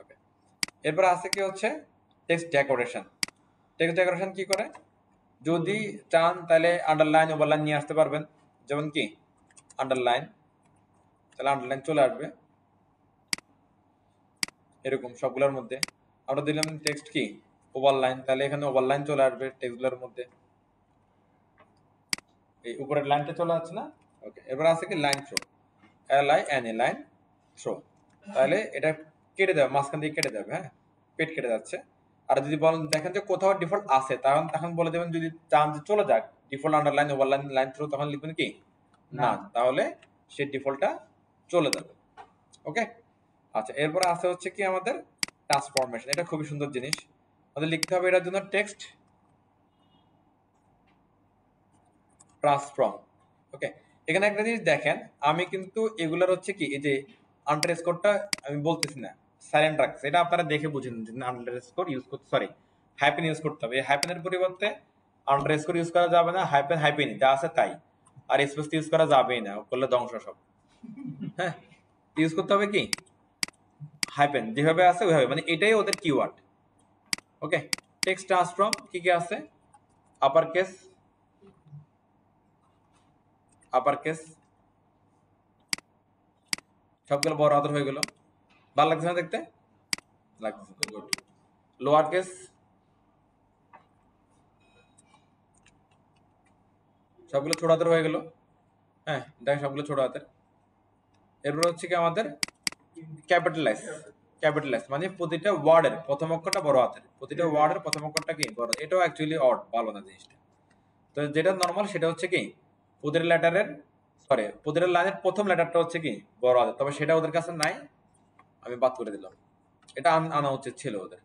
ওকে, এরপর আছে কি হচ্ছে টেক্সট ডেকোরেশন। টেক্সট ডেকোরেশন কি করে, যদি চান তাহলে আন্ডারলাইন ওভারলাইন নিয়ে আসতে পারবেন। যেমন কি আন্ডারলাইন, তাহলে আন্ডারলাইন চলে আসবে এরকম সবগুলোর মধ্যে। আমরা দিলাম টেক্সট কি ওভারলাইন, তাহলে এখানে ওভারলাইন চলে আসবে টেক্সটগুলোর মধ্যে, এই উপরের লাইনটা চলে আসছে না। ওকে, এবার আছে কি line through, LINE line through, তাহলে এটা কেটে দেবে, মাঝখান দিয়ে কেটে দেবে। হ্যাঁ, পেট কেটে যাচ্ছে। আর যদি বলেন দেখেন যে কোথাও ডিফল্ট আছে, তখন বলে দেবেন যদি চান যে চলে যাক default underline overline line through, তখন লিখবেন কি না, তাহলে সেই ডিফল্টটা চলে যাবে। ওকে, আচ্ছা, এরপরে আছে হচ্ছে কি আমাদের ট্রান্সফরমেশন। এটা খুবই সুন্দর জিনিস, আমাদের লিখতে হবে এটার জন্য টেক্সট ট্রান্সফর্ম। ওকে, এখানে একটা জিনিস দেখেন, আমি কিন্তু এগুলার হচ্ছে কি এই যে আন্ডারস্কোরটা আমি বলতেছি না, সাইলেন্ট রাখছি, এটা আপনারা দেখে বুঝেন যে আন্ডারস্কোর ইউজ করতে, সরি হাইপেন ইউজ করতে হবে। এই হাইপেনের পরিবর্তে আন্ডারস্কোর ইউজ করা যাবে না, হাইপেন হাইপেনই যা আছে তাই, আর স্পেস ইউজ করা যাবেই না, করলে ধ্বংস সব। হ্যাঁ, ইউজ করতে হবে কি হাইপেন, যেভাবে আছে ওইভাবে, মানে এটাই ওদের কিওয়ার্ড। ওকে, টেক্সট ট্রান্সফর্ম কি কি আছে, আপার কেস, সবগুলো বড় হাতের হয়ে গেল, ভালো লাগছে না দেখতে? লাগতেছে, গুড। লোয়ার কেস, সবগুলো ছোট হাতের হয়ে গেল। হ্যাঁ, দেখ সবগুলো ছোট হাতের। এরপর হচ্ছে কি আমাদের ক্যাপিটালাইজ মানে প্রতিটা ওয়ার্ডের প্রথম অক্ষরটা বড় হাতের, প্রতিটা ওয়ার্ডের প্রথম অক্ষরটা কি বড়। এটাও অ্যাকচুয়ালি অড, ভালো না জিনিসটা। তো যেটা নরমাল সেটা হচ্ছে কি ওদের লেটারের, সরি ওদের লাইনের প্রথম লেটারটা হচ্ছে কি বড় হাতের, তবে সেটা ওদের কাছে নাই, আমি বাদ করে দিলাম, এটা আনা উচিত ছিল ওদের।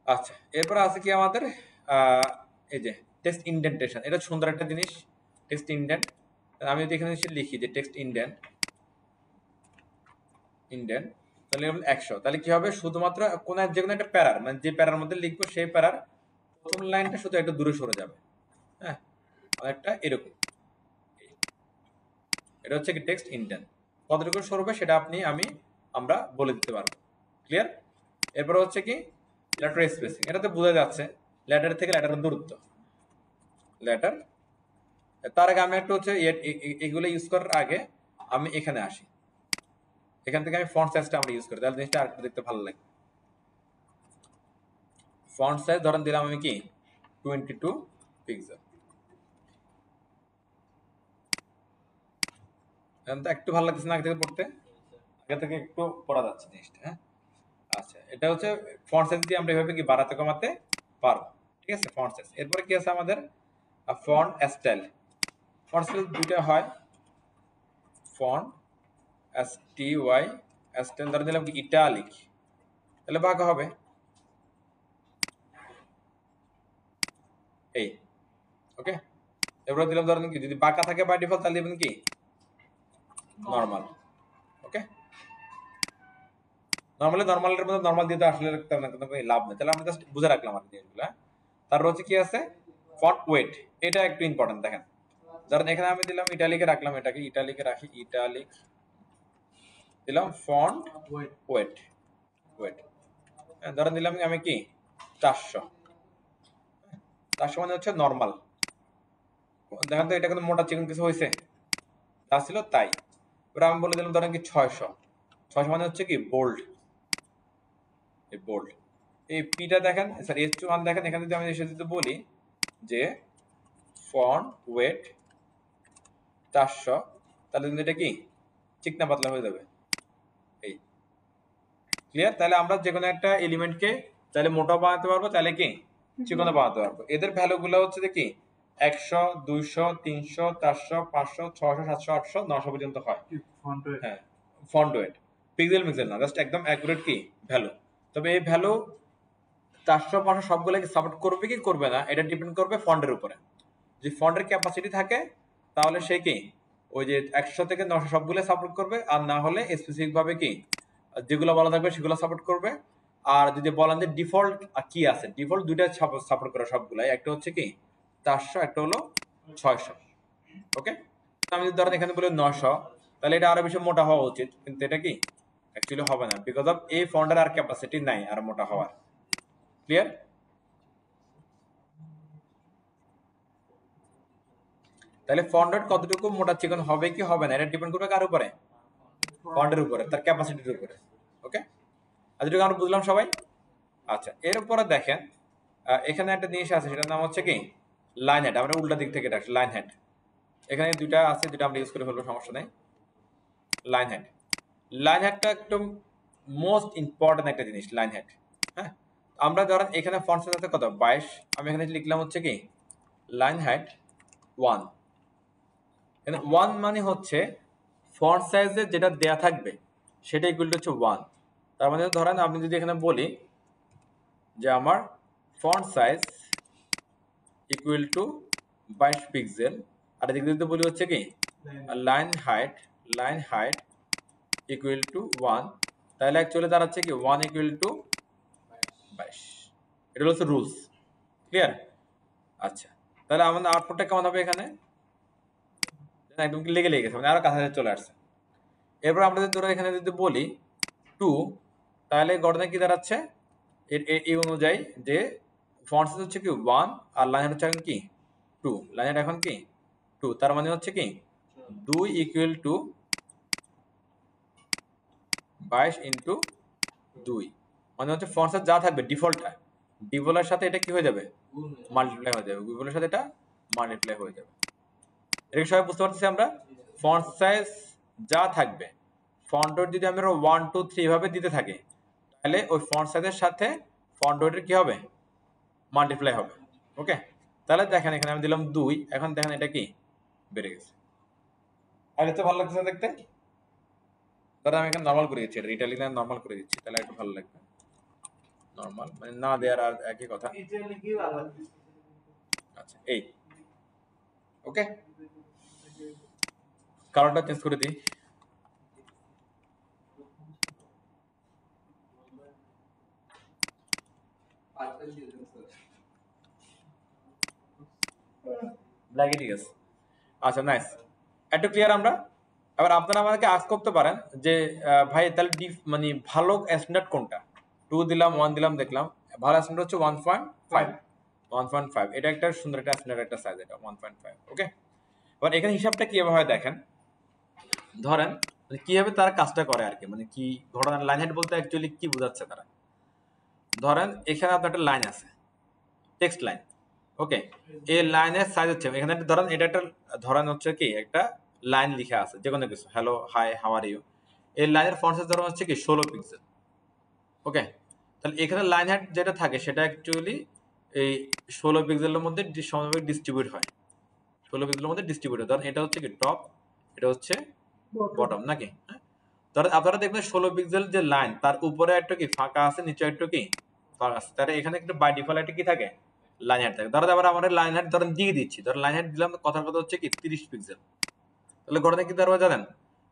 আচ্ছা, এরপর আছে কি আমাদের এই যে টেক্সট ইন্ডেন্টেশন, এটা সুন্দর একটা জিনিস। টেক্সট ইন্ডেন্ট, আমি যদি এখানে এসে লিখি যে টেক্সট ইন্ডেন্ট ইন্ডেন্ট, তাহলে 100, তাহলে কি হবে, শুধুমাত্র কোন যে কোনো একটা প্যারার, মানে যে প্যারার মধ্যে লিখবো সেই প্যারার প্রথম লাইনটা শুধু একটু দূরে সরে যাবে। হ্যাঁ, অনেকটা এরকম। এটা হচ্ছে কি টেক্সট ইন্ডেন্ট, কতটুকু সরবে সেটা আমরা বলে দিতে পারবো। ক্লিয়ার? এরপর হচ্ছে কি লেটার স্পেসিং, এটাতে বোঝা যাচ্ছে লেটার থেকে লেটারের দূরত্ব। লেটার, তার আগে আমি একটু হচ্ছে এগুলো ইউজ করার আগে আমি এখানে আসি, এখান থেকে আমি ফন্ট সাইজটা আমরা ইউজ করি, তাহলে জিনিসটা আরেকটু দেখতে ভালো লাগে। ফন্ট সাইজ ধরেন দিলাম আমি কি 22 পিক্সেল, একটু ভালো লাগতেছে না আগে থেকে পড়তে? আগে থেকে একটু পড়া যাচ্ছে জিনিসটা। হ্যাঁ, আচ্ছা, এটা হচ্ছে ফন্ট সাইজ দিয়ে আমরা এভাবে কি বাড়াতে কমাতে পারবো। ঠিক আছে, ফন্ট সাইজ। এরপরে কি আছে আমাদের ফন্ট স্টাইল। ফন্ট স্টাইল দুইটা হয়, ফন্ট STY স্টাইল ধরে দিলাম কি ইটালিক, তাহলে ভাগ হবে এই। ওকে, এরপরে দিলাম ধরেন কি যদি বাঁকা থাকে বাই ডিফল্ট তাহলে দিবেন কি নরমাল। ওকে, নরমালের মধ্যে নরমাল দিয়ে তো আসলে তেমন কোনো লাভ নেই, তাহলে আমরা জাস্ট বুঝে রাখলাম আর জিনিসগুলো। তারপর হচ্ছে কি আছে ফন্ট ওয়েট, এটা একটু ইম্পর্টেন্ট। দেখেন ধরেন এখানে আমি দিলাম ইটালিকে রাখলাম, এটাকে ইটালিকে রাখি, ইটালিক দিলাম, ফন্ট ওয়েট ওয়েট ধরেন দিলাম আমি কি 400, 400 মানে হচ্ছে নরমাল। দেখেন তো এটা কিন্তু মোটা চিকন কিছু হয়েছে, তা ছিল তাই। এবার আমি বলে দিলাম ধরেন কি 600, 600 মানে হচ্ছে কি বোল্ড, এই বোল্ড। এই পিটা দেখেন স্যার H1 দেখেন, এখানে যদি আমি এসে যদি বলি যে ফন্ট ওয়েট 400, তাহলে কিন্তু এটা কি চিকনা পাতলা হয়ে যাবে এই। ক্লিয়ার? তাহলে আমরা যে কোনো একটা এলিমেন্টকে চাইলে মোটা বানাতে পারবো, চাইলে কি চিকনা বানাতে পারবো। এদের ভ্যালু গুলো হচ্ছে যে কি 100, 200, 300, 400, 500, 600, 700, 800, 900 পর্যন্ত হয়। হ্যাঁ, ফন্ট ওয়েট, পিক্সেল মিক্সেল না, জাস্ট একদম অ্যাকুরেট কি ভ্যালু। তবে এই ভ্যালু 400, 500 সবগুলোকে সাপোর্ট করবে কি করবে না, এটা ডিপেন্ড করবে ফন্টের উপরে। যদি ফন্টের ক্যাপাসিটি থাকে তাহলে সে কি ওই যে 100 থেকে 900 সবগুলো সাপোর্ট করবে, আর না হলে স্পেসিফিক ভাবে কি যেগুলো বলা থাকবে সেগুলো সাপোর্ট করবে। আর যদি বলেন যে ডিফল্ট কি আছে, ডিফল্ট দুইটা সাপোর্ট করে সবগুলাই, একটা হচ্ছে কি 400, একটা হলো 600। ওকে, আমি যদি ধরেন এখানে বলি 900, তাহলে এটা আরো বেশি মোটা হওয়া উচিত, কিন্তু এটা কি অ্যাকচুয়ালি হবে না, বিকজ অফ এই ফন্টের আর ক্যাপাসিটি নাই আর মোটা হওয়ার। ক্লিয়ার? তাহলে ফন্টের কতটুকু মোটা চিকন হবে কি হবে না, এটা ডিপেন্ড করবে কার উপরে, ফন্টের উপরে, তার ক্যাপাসিটির উপরে। ওকে, এতটুকু আমরা বুঝলাম সবাই? আচ্ছা, এর উপরে দেখেন এখানে একটা জিনিস আছে, সেটার নাম হচ্ছে কি লাইন হেড। আমরা উল্টা দিক থেকে রাখছি লাইন হেড। এখানে দুইটা আছে, দুইটা আমরা ইউজ করে ফেলবো, সমস্যা নেই। লাইন হেড, লাইন হেডটা একদম মোস্ট ইম্পর্টেন্ট একটা জিনিস, লাইন হেড। হ্যাঁ, আমরা ধরেন এখানে ফন্ট সাইজ আছে কত 22, আমি এখানে লিখলাম হচ্ছে কি লাইন হাইট 1। এখানে 1 মানে হচ্ছে ফন্ট সাইজে যেটা দেয়া থাকবে সেটা ইকুয়াল টু হচ্ছে 1। তার মানে ধরেন আপনি যদি এখানে বলি যে আমার font size equal to 22 pixel, আর এদিকে যদি বলি হচ্ছে কি লাইন হাইট ইকুয়াল টু 1, তাহলে অ্যাকচুয়ালি দাঁড়াচ্ছে কি 1 ইকুয়াল টু 22। এটা হচ্ছে রুলস। ক্লিয়ার? আচ্ছা, তাহলে আমাদের আউটপুটটা কেমন হবে এখানে, একদম লেগে গেছে, মানে আরো কাছাকাছি চলে আসছে। এরপর আমরা যদি ধরো এখানে যদি বলি 2, তাহলে গঠনে কি দাঁড়াচ্ছে এই অনুযায়ী যে ফন্ট সাইজ হচ্ছে কি 1 আর লাইন হচ্ছে এখন কি 2, লাইন এখন কি 2, তার মানে হচ্ছে কি 2 ইকুয়াল টু 22 ইন্টু 2, মানে হচ্ছে ফন্ট সাইজ যা থাকবে ডিফল্টের সাথে এটা কি হয়ে যাবে মাল্টিপ্লাই হয়ে যাবে, গুগলের সাথে এটা মাল্টিপ্লাই হয়ে যাবে। এটা সবাই বুঝতে পারতেছি আমরা? ফন্ট সাইজ যা থাকবে, ফন্ট ওয়েট যদি আমরা 1 2 3 এভাবে দিতে থাকি, তাহলে ওই ফন্ট সাইজের সাথে ফন্ট ওয়েটের কি হবে মাল্টিপ্লাই হবে। ওকে, তাহলে দেখেন এখানে আমি দিলাম 2, এখন দেখেন এটা কি বেড়ে গেছে। আগে তো ভালো লাগছে দেখতে, ধরো আমি এখানে নরমাল করে দিচ্ছি, এটা ইটালিয়ান নরমাল করে দিচ্ছি, তাহলে একটু ভালো লাগবে। নরমাল মানে না দেওয়ার আর একই কথা। আচ্ছা এই ওকে, কালারটা চেঞ্জ করে দিই। ব্ল্যাকই ঠিক আছে। আচ্ছা নাইস, একটু ক্লিয়ার আমরা। এবার আপনারা আমাদেরকে আস্ক করতে পারেন যে ভাই তাহলে মানে ভালো স্ট্যান্ডার্ড কোনটা? 2 দিলাম 1 দিলাম দেখলাম, ভালো স্ট্যান্ডার্ড হচ্ছে 1.5। 1.5 এটা একটা সুন্দর একটা স্ট্যান্ডার্ড একটা সাইজ, এটা 1.5। ওকে, এবার এখানে হিসাবটা কিভাবে হয় দেখেন। ধরেন মানে কিভাবে তারা কাজটা করে আর কি, মানে কি ঘটনা, লাইন হেড বলতে অ্যাকচুয়ালি কি বোঝাচ্ছে তারা। ধরেন এখানে আপনার একটা লাইন আছে, টেক্সট লাইন। ওকে, এই লাইনের সাইজ হচ্ছে এখানে একটা ধরেন, এটা একটা ধরেন হচ্ছে কি একটা লাইন লিখা আছে যে কোনো কিছু, hello hi how are you. এই লাইনের ফন্ট সাইজ ধরেন হচ্ছে কি 16 পিক্সেল। ওকে, তাহলে এখানে লাইন হেড যেটা থাকে সেটা অ্যাকচুয়ালি এই 16 পিক্সেলের মধ্যে সমানভাবে ডিস্ট্রিবিউট হয়। 16 পিক্সেলের মধ্যে ডিস্ট্রিবিউট হয়। ধরেন এটা হচ্ছে কি টপ, এটা হচ্ছে বটম নাকি। ধরেন আপনারা দেখবেন 16 পিক্সেল যে লাইন তার উপরে একটা কি ফাঁকা আছে, নিচে একটা কি ফাঁকা আছে, তাহলে এখানে একটা বাই ডিফল্ট একটা কি থাকে, লাইন হেড থাকে। ধরেন আবার আমাদের লাইন হেড ধরেন দিয়ে দিচ্ছি, ধরেন লাইন হেড দিলাম, কথার কথা হচ্ছে কি 30 পিক্সেল। তাহলে ঘটনা কি দাঁড়াবে জানেন,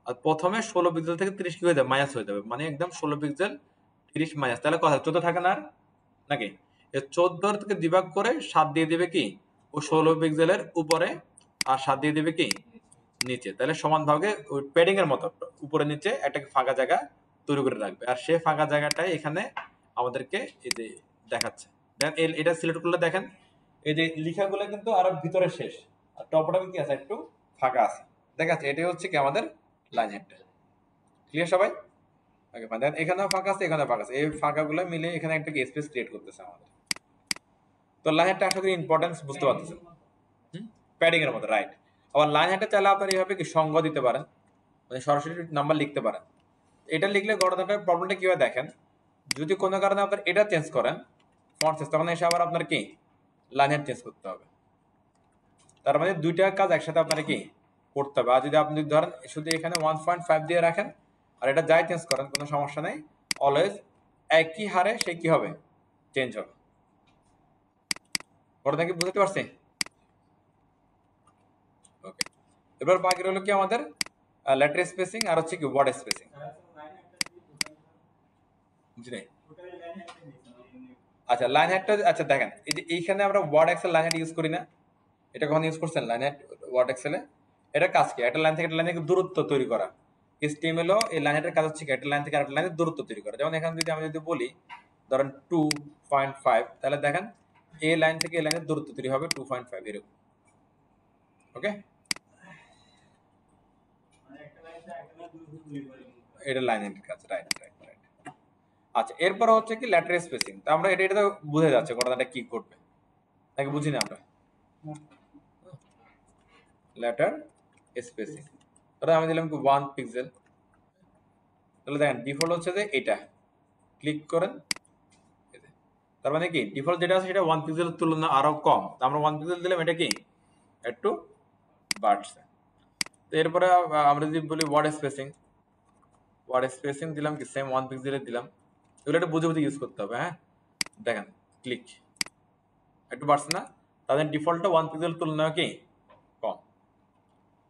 আর প্রথমে 16 পিক্সেল থেকে 30 কি হয়ে যাবে, মাইনাস হয়ে যাবে, মানে একদম 16 পিক্সেল 30 মাইনাস, তাহলে কথা 14 থাকে না আর নাকি। এই 14 থেকে ডিভাইড করে 7 দিয়ে দিবে কি ও 16 পিক্সেলের উপরে, আর 7 দিয়ে দিবে কি নিচে, তাহলে সমান ভাগে ওই প্যাডিং এর মতো উপরে নিচে একটা ফাঁকা জায়গা তৈরি করে রাখবে। আর সেই ফাঁকা জায়গাটাই এখানে আমাদেরকে এই যে দেখাচ্ছে। দেখেন এটা সিলেক্ট করলে দেখেন এই যে লেখাগুলো কিন্তু আরো ভিতরে শেষ, আর টপটা কি আছে একটু ফাঁকা আছে, দেখাচ্ছে। এটাই হচ্ছে কি আমাদের লাইন হেডটা। ক্লিয়ার সবাই? ওকে ফাইন, দেখেন এখানেও ফাঁকা আছে, এখানেও ফাঁকা আছে, এই ফাঁকাগুলো মিলে এখানে একটা স্পেস ক্রিয়েট করতেছে আমাদের। তো লাইন হেডটা আশা করি ইম্পর্টেন্স বুঝতে পারতেছেন। প্যাডিং এর মতো, রাইট। আবার লাইন হেডটা চাইলে আপনারা এইভাবে কি সংজ্ঞা দিতে পারেন, মানে সরাসরি নাম্বার লিখতে পারেন। এটা লিখলে গণতন্ত্রের প্রবলেমটা কিভাবে দেখেন, যদি কোনো কারণে আপনার এটা চেঞ্জ করেন ফন্ট সাইজ, তখন এসে আবার আপনার কি লাইন হেড চেঞ্জ করতে হবে। তার মানে দুইটা কাজ একসাথে আপনার কি করতে হবে। আর যদি আপনি ধরেন শুধু এখানে 1.5 দিয়ে রাখেন আর এটা যাই চেঞ্জ করেন কোনো সমস্যা নেই, অলওয়েজ একই হারে সে কি হবে, চেঞ্জ হবে। ঘটনা কি বুঝতে পারছি? ওকে, এবার বাকি রইল কি আমাদের লেটার স্পেসিং আর হচ্ছে কি ওয়ার্ড স্পেসিং। বুঝলি? আচ্ছা লাইন হেডটা, আচ্ছা দেখেন এই যে এইখানে আমরা Word Excel line height use করি না, এটা কখন ইউজ করছেন লাইন হেড ওয়ার্ড এক্সেলে? এটা কাজ কি, একটা লাইন থেকে একটা লাইনে দূরত্ব তৈরি করা। HTML ও এই লাইন হেডের কাজ হচ্ছে কি একটা লাইন থেকে আরেকটা লাইনে দূরত্ব তৈরি করা। যেমন এখানে যদি আমি যদি বলি ধরেন 2.5, তাহলে দেখেন এই লাইন থেকে এই লাইনের দূরত্ব তৈরি হবে 2.5 এরকম। ওকে, এটা লাইন হেডের কাজ, রাইট রাইট রাইট। আচ্ছা এরপর হচ্ছে কি লেটার স্পেসিং। তো আমরা এটা তো বুঝে যাচ্ছে ঘটনাটা কি করবে নাকি বুঝি না আমরা। লেটার স্পেসিং, তাহলে আমি দিলাম কি 1 পিক্সেল। তাহলে দেখেন ডিফল্ট হচ্ছে যে এটা, ক্লিক করেন, তার মানে কি ডিফল্ট যেটা আছে সেটা 1 পিক্সেলের তুলনায় আরো কম, তো আমরা 1 পিক্সেল দিলাম, এটা কি একটু বাড়ছে। তো এরপরে আমরা যদি বলি ওয়ার্ড স্পেসিং, ওয়ার্ড স্পেসিং দিলাম কি সেম 1 পিক্সেলের দিলাম। এগুলো একটু বুঝে বুঝে ইউজ করতে হবে। হ্যাঁ দেখেন ক্লিক, একটু বাড়ছে না, তাদের ডিফল্টটা 1 পিক্সেলের তুলনায় কি কম।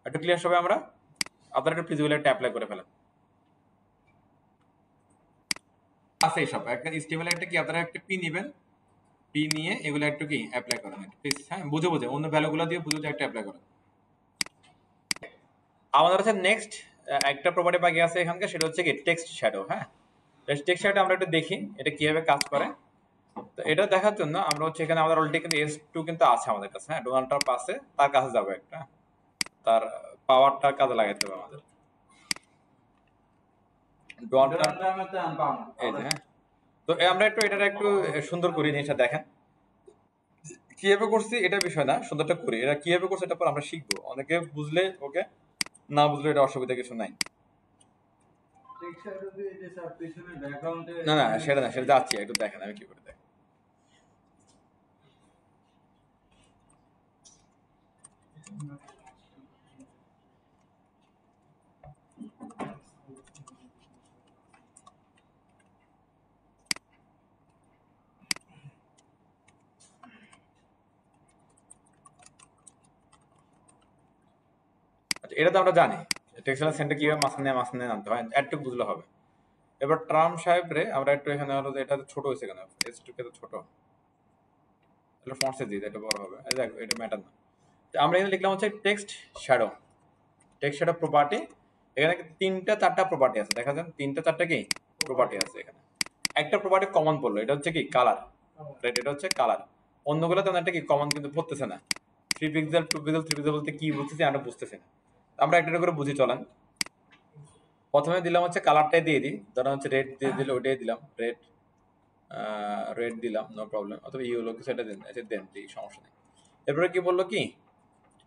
একটু ক্লিয়ার সবাই আমরা, আপনারা একটু ফিজিক্যালি একটা অ্যাপ্লাই করে ফেলেন। আছে এইসব একটা HTML একটা কি আপনারা একটা পি নেবেন, পি নিয়ে এগুলো একটু কি অ্যাপ্লাই করেন প্লিজ। হ্যাঁ বুঝে বুঝে অন্য ভ্যালুগুলো দিয়ে বুঝে বুঝে একটা অ্যাপ্লাই করেন। আমাদের কাছে নেক্সট একটা প্রপার্টি বাকি আছে এখানকার, সেটা হচ্ছে কি টেক্সট শ্যাডো। হ্যাঁ টেক্সট শ্যাডো আমরা একটু দেখি এটা কিভাবে কাজ করে। তো এটা দেখার জন্য আমরা হচ্ছে এখানে আমাদের অলরেডি কিন্তু S2 কিন্তু আছে আমাদের কাছে। হ্যাঁ ডোনাল্ড ট্রাম্প আছে, তার কাছে যাবো একটা, তার পাওয়ারটা কাজে লাগাতে হবে আমাদের। ডোনাল্ড ট্রাম্প এই যে, হ্যাঁ তো আমরা একটু এটা একটু সুন্দর করি জিনিসটা দেখেন কিভাবে করছি, এটা বিষয় না, সুন্দরটা করি। এটা কিভাবে করছে এটা পর আমরা শিখবো, অনেকে বুঝলে ওকে, না বুঝলে এটা অসুবিধা কিছু নাই। না না সেটা না, সেটা যাচ্ছি একটু দেখেন আমি কি করে দেখেন। এটা তো আমরা জানি টেক্সটাইল সেন্টার কিভাবে মাঝখানে আনতে হয়, একটু বুঝলে হবে। এবার ট্রাম সাহেব রে আমরা একটু এখানে হলো যে এটা তো ছোট হয়েছে কেন, এস2 তো ছোট, তাহলে ফন্ট সাইজ দিই, এটা বড় হবে। এই দেখো এটা ম্যাটার না। আমরা এখানে লিখলাম হচ্ছে text shadow, text shadow property. এখানে 3-4টা প্রপার্টি আছে, দেখা যান 3-4টা কি প্রপার্টি আছে এখানে। একটা প্রপার্টি কমন পড়লো, এটা হচ্ছে কি কালার, রাইট, এটা হচ্ছে কালার। অন্যগুলো তেমন একটা কি কমন কিন্তু পড়তেছে না। 3 পিক্সেল 2 পিক্সেল 3 পিক্সেল বলতে কি বুঝতেছি আমরা বুঝতেছি না। আমরা একটা করে বুঝি চলেন। প্রথমে দিলাম হচ্ছে কালারটাই দিয়ে দিই, ধরেন হচ্ছে রেড দিয়ে দিলে ওইটাই দিলাম, রেড দিলাম, নো প্রবলেম, অথবা ইয়েলো কিছু এটা দেন, আচ্ছা দেন দিই, সমস্যা নেই। এরপরে কি বললো কি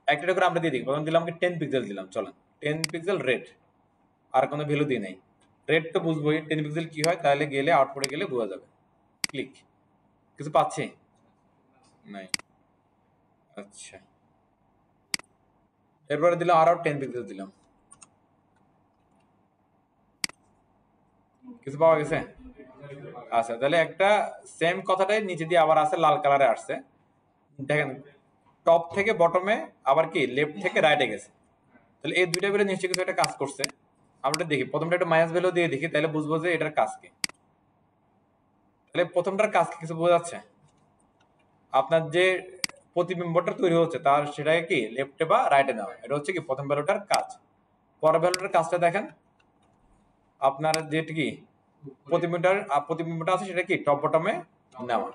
একটা করে আমরা দিয়ে দিই, প্রথম দিলাম কি 10 পিক্সেল দিলাম, চলেন 10 পিক্সেল রেড, আর কোনো ভ্যালু দিই নাই। রেড তো বুঝবোই 10 পিক্সেল কি হয়, তাহলে গেলে আউটপুটে গেলে বোঝা যাবে। ক্লিক, কিছু পাচ্ছি নাই, আচ্ছা। এরপরে দিলাম আরো 10 পিক্সেল দিলাম, কিছু পাওয়া গেছে? আচ্ছা, তাহলে একটা সেম কথাটাই নিচে দিয়ে আবার আছে, লাল কালারে আসছে, দেখেন টপ থেকে বটমে আবার কি লেফট থেকে রাইটে গেছে। তাহলে এই দুইটা বেলে নিশ্চয়ই কিছু একটা কাজ করছে। আমরা দেখি প্রথমটা একটা মাইনাস ভ্যালু দিয়ে দেখি, তাহলে বুঝবো যে এটার কাজ কি। তাহলে প্রথমটার কাজ কি কিছু বোঝা যাচ্ছে? আপনার যে প্রতিবিম্বটা তৈরি হচ্ছে তার সেটাকে কি লেফটে বা রাইটে নেওয়া, এটা হচ্ছে কি প্রথম ভ্যালুটার কাজ। পরের ভ্যালুটার কাজটা দেখেন, আপনার যেটা কি প্রতিবিম্বটা আছে সেটা কি টপ বটমে নেওয়া।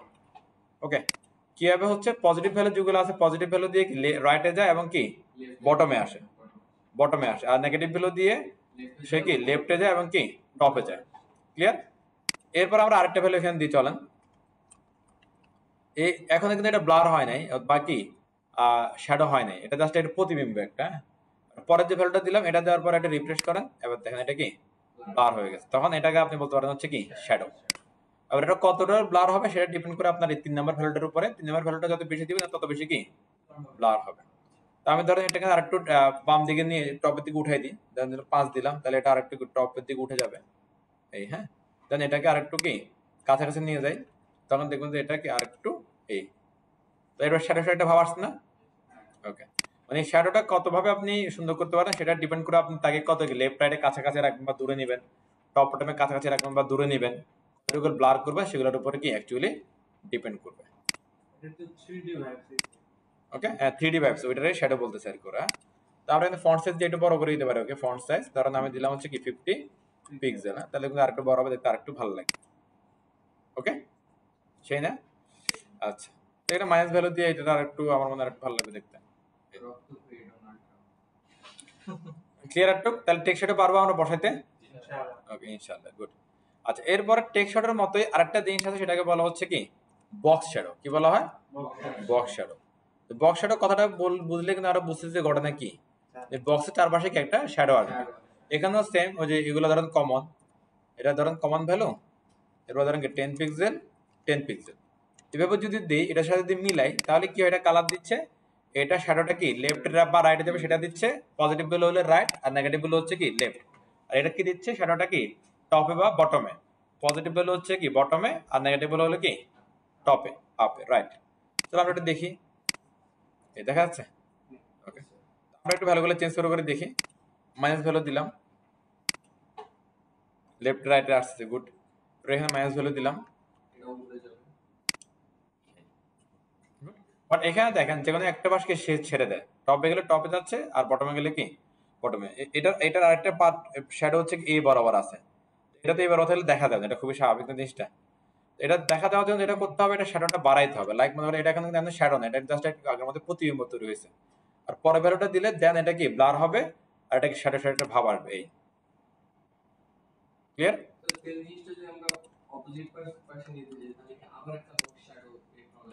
ওকে, কিভাবে হচ্ছে পজিটিভ ভ্যালু যেগুলো আছে পজিটিভ ভ্যালু দিয়ে কি রাইটে যায় এবং কি বটমে আসে, আর নেগেটিভ ভ্যালু দিয়ে সে কি লেফটে যায় এবং কি টপে যায়। ক্লিয়ার? এরপর আমরা আরেকটা ভ্যালু এখানে দিই, চলেন। এই এখন কিন্তু এটা ব্লার হয় নাই, বাকি শ্যাডো হয় নাই, এটা জাস্ট একটা প্রতিবিম্ব একটা। পরের যে ভ্যালুটা দিলাম এটা দেওয়ার পর এটা রিফ্রেশ করেন, এবার দেখেন এটা কি ব্লার হয়ে গেছে, তখন এটাকে আপনি বলতে পারেন হচ্ছে কি শ্যাডো। এবার এটা কতটা ব্লার হবে সেটা ডিপেন্ড করে আপনার এই 3 নম্বর ভ্যালুটার উপরে। 3 নম্বর ভ্যালুটা যত বেশি দিবেন তত বেশি কি ব্লার হবে। তো আমি ধরেন এটাকে আরেকটু বাম দিকে নিয়ে টপের দিকে উঠাই দিই, ধরেন 5 দিলাম, তাহলে এটা আরেকটু টপের দিকে উঠে যাবে এই, হ্যাঁ। দেন এটাকে আরেকটু কি কাছাকাছি নিয়ে যাই, তখন দেখবেন যে এটা কি আরেকটু এই। তো এবার শ্যাডো ভাব আসছে না? ওকে, মানে শ্যাডোটা কত ভাবে আপনি সুন্দর করতে পারেন সেটা ডিপেন্ড করে আপনি তাকে কত কি লেফট রাইটে কাছাকাছি রাখবেন বা দূরে নেবেন, টপ বটমে কাছাকাছি রাখবেন বা দূরে নেবেন, এগুলো ব্লার করবে সেগুলোর উপরে কি অ্যাকচুয়ালি ডিপেন্ড করবে। ওকে, 3D ভাইবস ওইটারে শ্যাডো বলতেছে আর কি ওরা। তো আমরা কিন্তু ফন্ট সাইজ দিয়ে একটু বড় করে দিতে পারি। ওকে, ফন্ট সাইজ ধরেন আমি দিলাম হচ্ছে কি 50 পিক্সেল, তাহলে কিন্তু আরেকটু বড় হবে, দেখতে আরেকটু ভালো লাগে। ওকে, সেই না? আচ্ছা, তো এটা মাইনাস ভ্যালু দিয়ে এটা আরেকটু আমার মনে হয় আরেকটু ভালো লাগবে দেখতে। ক্লিয়ার একটু? তাহলে টেক্সট শ্যাডো পারবো আমরা বসাইতে? ওকে, ইনশাআল্লাহ, গুড। আচ্ছা, এরপরে টেক্সট শ্যাডোর মতোই আরেকটা জিনিস আছে, সেটাকে বলা হচ্ছে কি বক্স শ্যাডো। কি বলা হয়? Box shadow. তো বক্স শ্যাডো কথাটা বুঝলে কিন্তু আরো বুঝতে যে ঘটনা কি, যে বক্সের চারপাশে কি একটা শ্যাডো আসবে। এখানেও সেম, ওই যে এগুলো ধরেন কমন, এটা ধরেন কমন ভ্যালু, এরপর ধরেন 10 পিক্সেল 10 পিক্সেল, এভাবে যদি দিই এটার সাথে যদি মিলাই তাহলে কি এটা কালার দিচ্ছে, এটা শ্যাডোটা কি লেফট বা রাইটে যাবে সেটা দিচ্ছে, পজিটিভ ভ্যালু হলে রাইট আর নেগেটিভ ভ্যালু হচ্ছে কি লেফট। আর এটা কি দিচ্ছে শ্যাডোটা কি টপে বা বটমে, পজিটিভ ভ্যালু হচ্ছে কি বটমে আর নেগেটিভ ভ্যালু হলো কি টপে আপে, রাইট। তাহলে আমরা এটা দেখি, এই দেখা যাচ্ছে? ওকে, আমরা একটু ভ্যালুগুলো চেঞ্জ করে দেখি। মাইনাস ভ্যালু দিলাম, লেফট রাইটে আসছে, গুড। এখানে মাইনাস ভ্যালু দিলাম, বাট এখানে দেখেন যে কোনো একটা পাশকে সে ছেড়ে দেয়, টপে গেলে টপে যাচ্ছে আর বটমে গেলে কি বটমে। এটার আরেকটা পার্ট শ্যাডো হচ্ছে এ বরাবর আছে, এটা তো এবার তাহলে দেখা যাবে, এটা খুবই স্বাভাবিক জিনিসটা। এটা দেখা দেওয়ার জন্য এটা করতে হবে, এটা শ্যাডোটা বাড়াইতে হবে। লাইক মনে করেন এটা এখানে কিন্তু শ্যাডো না, এটা জাস্ট আগের মধ্যে প্রতিবিম্ব তৈরি হয়েছে। আর পরের ভ্যালুটা দিলে দেন এটা কি ব্লার হবে আর এটা কি শ্যাডো একটা ভাব আসবে। এই ক্লিয়ার?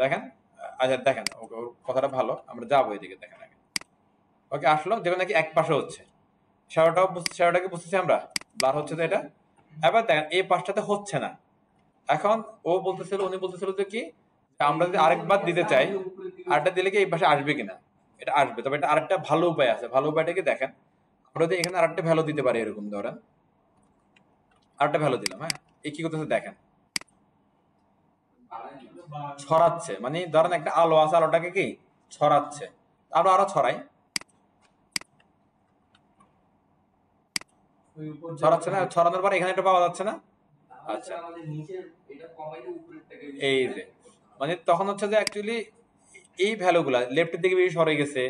দেখেন, আচ্ছা দেখেন, ওর কথাটা ভালো, আমরা যাবো এদিকে, দেখেন আগে। ওকে, আসলো যেখানে নাকি এক পাশে হচ্ছে শ্যাডোটাকে বুঝতেছি আমরা, ব্লার হচ্ছে তো এটা। এবার দেখেন এই পাশটাতে হচ্ছে না, এখন উনি বলতেছিল যে কি আমরা যদি আরেকবার দিতে চাই, আরেকটা দিলে কি এই পাশে আসবে কিনা, এটা আসবে, তবে এটা আরেকটা ভালো উপায় আছে। ভালো উপায়টা কি দেখেন, আমরা যদি এখানে আরেকটা ভ্যালু দিতে পারি, এরকম ধরেন আরেকটা ভ্যালু দিলাম, হ্যাঁ, এই কি করতেছে দেখেন, ছড়াচ্ছে, মানে ধরেন একটা আলো আছে, আলোটাকে কি ছড়াচ্ছে, আমরা আরো ছড়াই, ওই উপর ছড়াচ্ছে না, ছড়ানোর পর এখানে এটা পাওয়া যাচ্ছে না। আচ্ছা আমাদের নিচের এটা কমাইলে উপরেরটাকে এই যে মানে তখন হচ্ছে যে অ্যাকচুয়ালি এই ভ্যালুগুলা লেফটের দিকে বেশি সরে গেছে,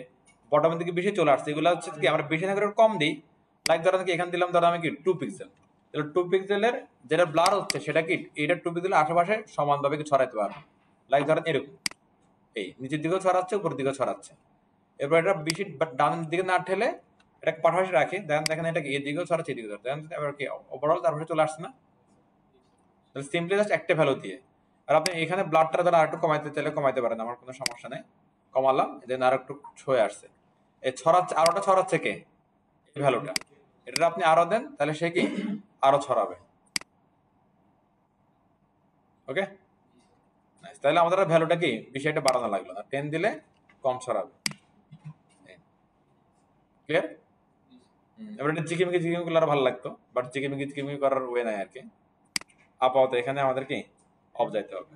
বটমের দিকে বেশি চলে আসছে, এগুলো হচ্ছে কি আমরা বেশি না করে কম দিই। লাইক ধরেন কি এখানে দিলাম ধরো আমি কি 2 পিক্সেল, তাহলে 2 পিক্সেলের যেটা ব্লার হচ্ছে সেটা কি এটা 2 পিক্সেলের আশেপাশে সমানভাবে কি ছড়াইতে পারবে। লাইক ধরেন এরকম এই নিচের দিকেও ছড়াচ্ছে উপরের দিকেও ছড়াচ্ছে। এরপর এটা বেশি ডানের দিকে না ঠেলে এটাকে পাশাপাশি রাখি, দেখেন এটা কি এদিকেও ছড়াচ্ছে এদিকেও ছড়াচ্ছে, দেখেন এবার কি ওভারঅল তারপরে চলে আসছে না। তাহলে সিম্পলি জাস্ট একটা ভ্যালু দিয়ে, আর আপনি এখানে ব্লাডটা ধরো আরেকটু কমাইতে চাইলে কমাইতে পারেন, আমার কোনো সমস্যা নেই। কমালাম, দেন আর একটু ছয়ে আসছে, এই ছড়াচ্ছে আরোটা ছড়াচ্ছে কে এই ভ্যালুটা, এটা আপনি আরো দেন তাহলে সে কি আরো ছড়াবে। ওকে নাইস, তাহলে আমাদের ভ্যালুটা কি বিষয়টা বাড়ানো লাগলো না, 10 দিলে কম ছড়াবে। ক্লিয়ার? এবার এটা জিকিমিকি করলে ভালো লাগতো, বাট জিকিমিকি করার ওয়ে নাই আর কি। আপাতত এখানে আমাদের কি অফ যাইতে হবে।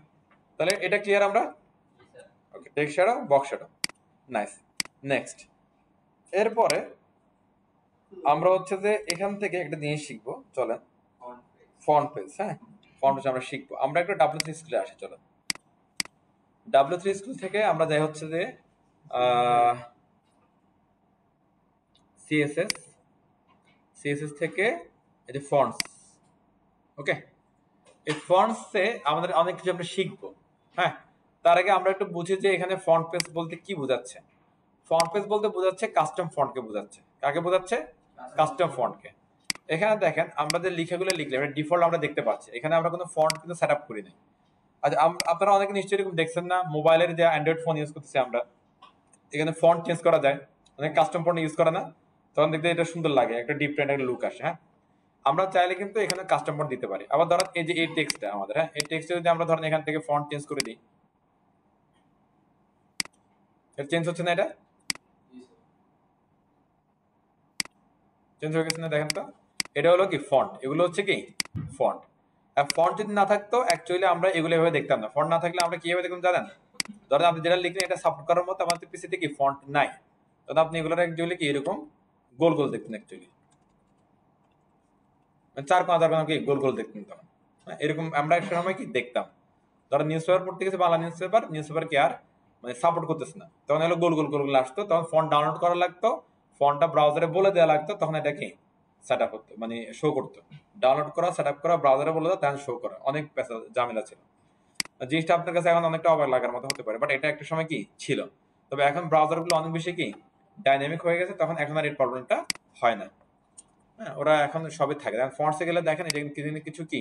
তাহলে এটা ক্লিয়ার আমরা? Okay, text shadow, box shadow, nice. Next এরপরে আমরা হচ্ছে যে এখান থেকে একটা জিনিস শিখবো, চলেন ফন্ট পেজ। হ্যাঁ, ফন্ট পেজ আমরা শিখবো। আমরা একটা W3 স্কুলে আসি, চলেন W3 স্কুল থেকে আমরা যাই হচ্ছে যে সিএসএস থেকে এই যে ফন্টস। ওকে, এই ফন্টসে আমাদের অনেক কিছু আমরা শিখবো। হ্যাঁ, তার আগে আমরা একটু বুঝি যে এখানে ফন্ট পেজ বলতে কি বোঝাচ্ছে। ফন্ট পেজ বলতে বোঝাচ্ছে কাস্টম ফন্টকে বোঝাচ্ছে। কাকে বোঝাচ্ছে? কাস্টম ফন্টকে। এখানে দেখেন আমরা যে লেখাগুলো লিখলে এটা ডিফল্ট আমরা দেখতে পাচ্ছি, এখানে আমরা কোনো ফন্ট কিন্তু সেট আপ করি নাই। আচ্ছা, আপনারা অনেকে নিশ্চয়ই এরকম দেখছেন না, মোবাইলের যে অ্যান্ড্রয়েড ফোন ইউজ করতেছি আমরা, এখানে ফন্ট চেঞ্জ করা যায়, অনেক কাস্টম ফন্ট ইউজ করে না, তখন দেখতে এটা সুন্দর লাগে, একটা ডিফারেন্ট একটা লুক আসে। হ্যাঁ, আমরা চাইলে কিন্তু এখানে কাস্টম ফন্ট দিতে পারি। আবার ধরেন এই যে এই টেক্সটটা আমাদের, হ্যাঁ এই টেক্সটে যদি আমরা ধরেন এখান থেকে ফন্ট চেঞ্জ করে দিই, এটা চেঞ্জ হচ্ছে না, এটা চেঞ্জ হয়ে গেছে না, দেখেন তো এটা হলো কি ফন্ট, এগুলো হচ্ছে কি ফন্ট। আর ফন্ট যদি না থাকতো অ্যাকচুয়ালি আমরা এগুলো এভাবে দেখতাম না। ফন্ট না থাকলে আমরা কিভাবে দেখতাম জানেন? ধরেন আপনি যেটা লিখলেন এটা সাপোর্ট করার মতো আমাদের পিসিতে কি ফন্ট নাই, তখন আপনি এগুলোর অ্যাকচুয়ালি কি এরকম গোল গোল দেখতেন, অ্যাকচুয়ালি চার কোনা কি গোল গোল দেখতেন তখন। এরকম আমরা একটা সময় কি দেখতাম, ধরেন নিউজ পেপার পড়তে গেছে, বাংলা নিউজ পেপার কি আর মানে সাপোর্ট করতেছে না, তখন হলো গোল গোল গোল গোল আসতো, তখন ফন্ট ডাউনলোড করা লাগতো, ফন্টটা ব্রাউজারে বলে দেওয়া লাগতো, তখন এটা কি সেট আপ হতো, মানে শো করতো। ডাউনলোড করা, সেট আপ করা, ব্রাউজারে বলে দেওয়া, তখন শো করা, অনেক ঝামেলা ছিল। জিনিসটা আপনার কাছে এখন অনেকটা অবাক লাগার মতো হতে পারে, বাট এটা একটা সময় কি ছিল। তবে এখন ব্রাউজারগুলো অনেক বেশি কি ডাইনামিক হয়ে গেছে, তখন এখন আর এই প্রবলেমটা হয় না। হ্যাঁ, ওরা এখন সবই থাকে। ফন্টসে গেলে দেখেন এটা কিছু কি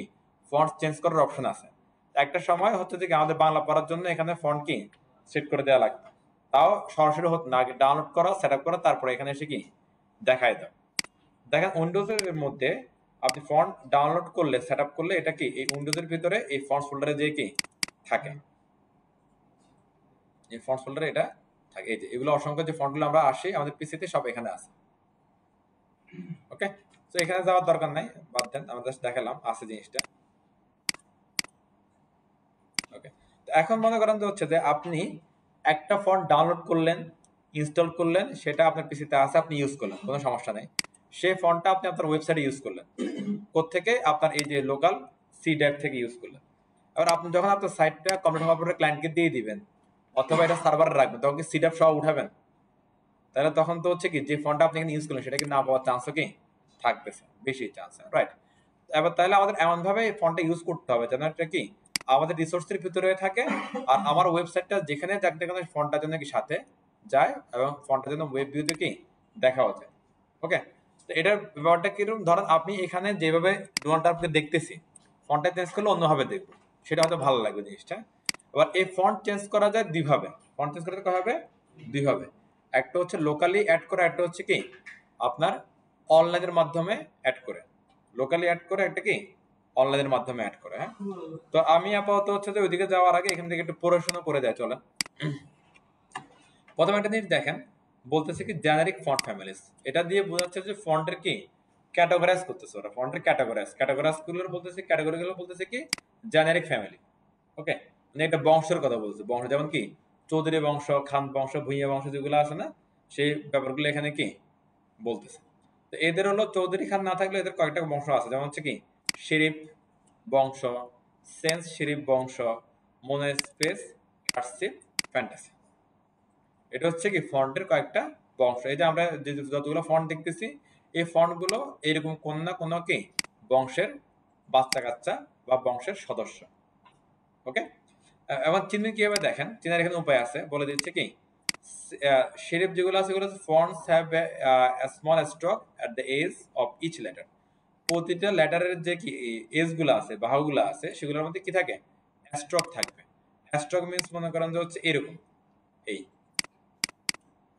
ফন্ট চেঞ্জ করার অপশন আছে। একটা সময় হচ্ছে যে আমাদের বাংলা পড়ার জন্য এখানে ফন্ট কি সেট করে দেওয়া লাগতো, তাও সরাসরি হতো না, আগে ডাউনলোড করা, সেট আপ করা, তারপরে এখানে এসে কি দেখায় দাও। দেখেন উইন্ডোজের মধ্যে আপনি ফন্ট ডাউনলোড করলে, সেট আপ করলে, এটা কি এই উইন্ডোজের ভিতরে এই ফন্টস ফোল্ডারে যে কি থাকে, এই ফন্টস ফোল্ডারে এটা থাকে। এই যে এগুলো অসংখ্য যে ফন্টগুলো আমরা আসি আমাদের পিসিতে সব এখানে আছে। ওকে, তো এখানে যাওয়ার দরকার নাই, বাদ দেন, আমরা জাস্ট দেখালাম আছে জিনিসটা। ওকে, তো এখন মনে করেন যে হচ্ছে যে আপনি একটা ফন্ট ডাউনলোড করলেন, ইনস্টল করলেন, সেটা আপনার পিসিতে আছে, আপনি ইউজ করলেন, কোনো সমস্যা নেই। সেই ফন্টটা আপনি আপনার ওয়েবসাইটে ইউজ করলেন, কোত্থেকে? আপনার এই যে লোকাল সি ড্রাইভ থেকে ইউজ করলেন। এবার আপনি যখন আপনার সাইটটা কমপ্লিট হওয়ার পরে ক্লায়েন্টকে দিয়ে দিবেন, অথবা এটা সার্ভারে রাখবেন, তখন কি সি ড্রাইভ সহ উঠাবেন? তাহলে তখন তো হচ্ছে কি যে ফন্টটা আপনি এখানে ইউজ করলেন সেটা কি না পাওয়ার চান্সও কি থাকতেছে, বেশি চান্স, রাইট? এবার তাহলে আমাদের এমন ভাবে এই ফন্টটা ইউজ করতে হবে যেন এটা কি আমাদের রিসোর্সের ভিতরে থাকে, আর আমার ওয়েবসাইটটা যেখানে যাক না কেন ফন্টটা যেন কি সাথে যায়, এবং ফন্টটা যেন ওয়েব ভিউতে কি দেখাও যায়। ওকে, তো এটার ব্যাপারটা কিরকম, ধরেন আপনি এখানে যেভাবে ডোনালড ট্রাম্পকে দেখতেছি, ফন্টটা চেঞ্জ করলে অন্যভাবে দেখবো, সেটা হয়তো ভালো লাগবে জিনিসটা। এবার এই ফন্ট চেঞ্জ করা যায় দুইভাবে, ফন্ট চেঞ্জ করতে হবে দুইভাবে, একটা হচ্ছে লোকালি অ্যাড করা, একটা হচ্ছে কি আপনার অনলাইনের মাধ্যমে অ্যাড করে। লোকালি অ্যাড করে, একটা কি অনলাইনের মাধ্যমে অ্যাড করে। হ্যাঁ, তো আমি আপাতত হচ্ছে যে ওইদিকে যাওয়ার আগে এখান থেকে একটু পড়াশোনা করে যায়, চলেন। প্রথমে একটা জিনিস দেখেন, বলতেছে কি জেনারিক ফন্ট ফ্যামিলিজ, এটা দিয়ে বোঝাচ্ছে যে ফন্টের কি ক্যাটাগরাইজ করতেছে ওরা, ফন্টের ক্যাটাগরাইজ গুলো বলতেছে, ক্যাটাগরি গুলো বলতেছে কি জেনারিক ফ্যামিলি। ওকে, মানে এটা বংশের কথা বলছে, বংশ যেমন কি চৌধুরী বংশ, খান বংশ, ভুঁইয়া বংশ যেগুলো আছে না, সেই ব্যাপারগুলো এখানে কি বলতেছে। তো এদের হলো চৌধুরী খান না থাকলে এদের কয়েকটা বংশ আছে, যেমন হচ্ছে কি শরীফ বংশ, সেন্স শরীফ বংশ, মোনাস্পেস, কার্সিভ, ফ্যান্টাসি। এটা হচ্ছে কি ফন্টের কয়েকটা বংশ। এই যে আমরা যে যতগুলো ফন্ট দেখতেছি এই ফন্ট গুলো এরকম কোন না কোনো কি বংশের বাচ্চা কাচ্চা বা বংশের সদস্য। ওকে, এবং চিহ্ন কিভাবে দেখেন, চিহ্নের এখানে উপায় আছে, বলে দিচ্ছে কি শরীফ যেগুলো আছে সেগুলো fonts have a small stroke at the edge of each letter. প্রতিটা লেটারের যে কি এজ গুলো আছে, বাহুগুলো আছে, সেগুলোর মধ্যে কি থাকে, স্ট্রোক থাকবে। স্ট্রোক মিন্স মনে করেন যে হচ্ছে এরকম, এই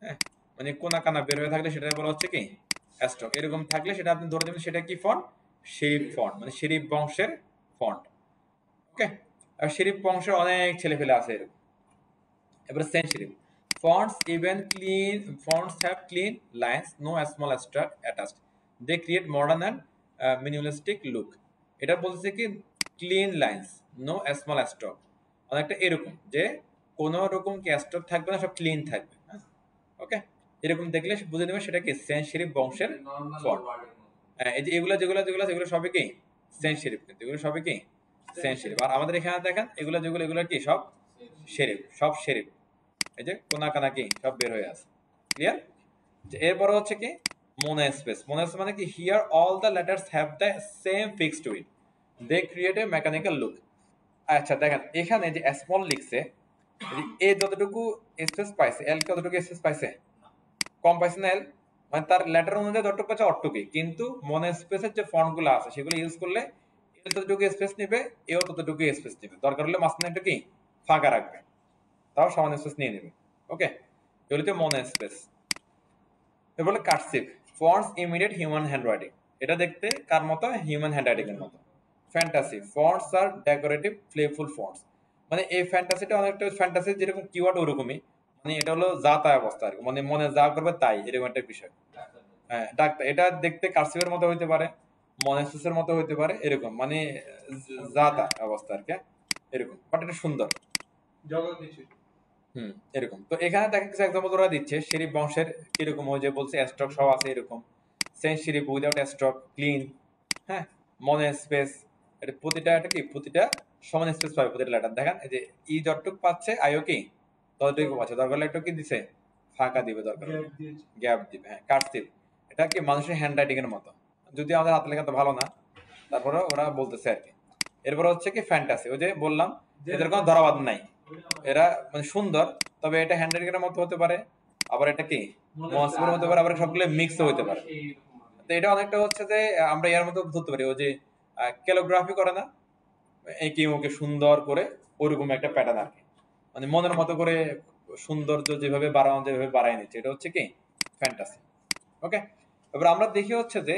হ্যাঁ, মানে কোনা কানা বের হয়ে থাকলে সেটা বলা হচ্ছে কি স্ট্রোক। এরকম থাকলে সেটা আপনি ধরে দেবেন সেটা কি ফন্ট, শরীফ ফন্ট, মানে শরীফ বংশের ফন্ট। ওকে, আর শরীফ বংশের অনেক ছেলে ফেলে আছে এরকম। এবারে Saint Sharif fonts even clean fonts have clean lines, no small stroke attached, they create modern and minimalistic look। এটা বলছে কি clean lines, no small stroke, অনেকটা এরকম যে কোনো রকম কি স্ট্রোক থাকবে না, সব ক্লিন থাকবে। ওকে, এরকম দেখলে বুঝে নেবে সেটা কি সেন্ট শরীফ বংশের ফন্ট। এই যে এগুলো যেগুলো যেগুলো সেগুলো সবই কি সেন্ট শরীফ, কিন্তু এগুলো সবই কি সেন্ট শরীফ। আর আমাদের এখানে দেখেন এগুলো যেগুলো এগুলো কি সব শরীফ, সব শরীফ। এই যে কোনা কানা কি সব বের হয়ে আছে, ক্লিয়ার। এরপরে হচ্ছে কি মোনোস্পেস। মোনোস্পেস মানে কি here all the letters have the same fixed width, they create a mechanical look. আচ্ছা দেখেন এখানে যে স্মল লিখছে, এ যতটুকু স্পেস পাইছে, এল কতটুকু স্পেস পাইছে, কম পাইছে না এল, মানে তার লেটার অনুযায়ী যতটুকু পাচ্ছে অতটুকুই। কিন্তু মোনোস্পেসের যে ফন্ট গুলো আছে সেগুলো ইউজ করলে এল ততটুকু স্পেস নেবে, এও ততটুকু স্পেস নেবে, দরকার হলে মাঝখানে একটু কি ফাঁকা রাখবে, তাও সমান স্পেস নিয়ে নেবে। ওকে, এগুলো হচ্ছে মোনোস্পেস। এরপরে cursive fonts immediate human handwriting, এটা দেখতে কার মতো, হিউম্যান হ্যান্ডরাইটিং এর মতো। ফ্যান্টাসি ফন্টস আর ডেকোরেটিভ প্লেফুল ফন্টস, মানে এই ফ্যান্টাসিটা অনেকটা ফ্যান্টাসি যেরকম কিওয়ার্ড ওরকমই, মানে এটা হলো যা তাই অবস্থা আর কি, মানে মনে যা করবে তাই, এরকম একটা বিষয়। হ্যাঁ ডাক্তার, এটা দেখতে কার্সিভের মতো হইতে পারে, মনেসিসের মতো হইতে পারে, এরকম মানে যা তা অবস্থা আর কি, এরকম, বাট এটা সুন্দর জগৎ কিছু। এরকম। তো এখানে দেখা কিছু এক্সাম্পল ওরা দিচ্ছে শরীফ বংশের কিরকম, ওই যে বলছে স্ট্রোক সহ আছে এরকম, সেন্ট শরীফ উইদাউট স্ট্রোক ক্লিন, হ্যাঁ, মনে স্পেস, এটা প্রতিটা এটা কি প্রতিটা সমান স্পেস পাবে প্রতিটা লেটার। দেখেন এই যে ই যতটুকু পাচ্ছে আইও কি ততটুকু পাচ্ছে, দরকার হলে একটু কি দিছে ফাঁকা দিবে, দরকার গ্যাপ দিবে। হ্যাঁ কার্সিভ, এটা কি মানুষের হ্যান্ড রাইটিং এর মতো, যদি আমাদের হাত লেখা তো ভালো না, তারপরে ওরা বলতেছে আর কি। এরপর হচ্ছে কি ফ্যান্টাসি, ওই যে বললাম এদের কোনো ধরাবাদ নাই, এরা মানে সুন্দর, তবে এটা হ্যান্ড রাইটিং এর মতো হতে পারে, আবার এটা কি মনস্পের হতে পারে, আবার সবগুলো মিক্স হতে পারে। তো এটা অনেকটা হচ্ছে যে আমরা এর মধ্যে ধরতে পারি, ওই যে ক্যালিগ্রাফি করে না, এঁকে ওকে সুন্দর করে ওরকম একটা প্যাটার্ন আর কি, মানে মনের মতো করে সৌন্দর্য যেভাবে বাড়ানো যেভাবে বাড়াই নিচ্ছে, এটা হচ্ছে কি ফ্যান্টাসি। ওকে, এবার আমরা দেখি হচ্ছে যে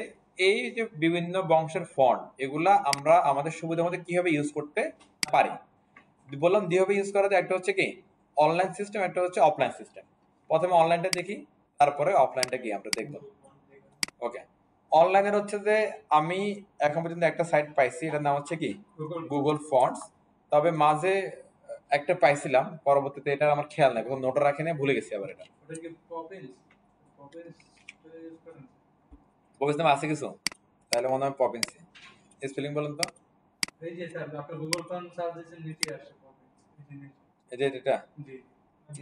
এই যে বিভিন্ন বংশের ফন্ট এগুলা আমরা আমাদের সুবিধা মতো কিভাবে ইউজ করতে পারি। বললাম দুইভাবে ইউজ করা যায়, একটা হচ্ছে কি অনলাইন সিস্টেম, একটা হচ্ছে অফলাইন সিস্টেম। প্রথমে অনলাইনটা দেখি, তারপরে অফলাইনটা কি আমরা দেখবো। ওকে, অনলাইনের হচ্ছে যে আমি এখন পর্যন্ত একটা সাইট পাইছি, এটার নাম হচ্ছে কি গুগল ফন্টস। তবে মাঝে একটা পাইছিলাম, পরবর্তীতে এটা আমার খেয়াল নাই, কখন নোটও রাখি নাই, ভুলে গেছি আবার। এটা পপিন্স নামে আছে কিছু, তাহলে মনে হয় পপিন্স। স্পেলিং বলেন তো। এই যে স্যার আপনি গুগল ফন্ট সার্চ দিয়েছেন নিচে আসে পপিন্স, এই যে এটা জি,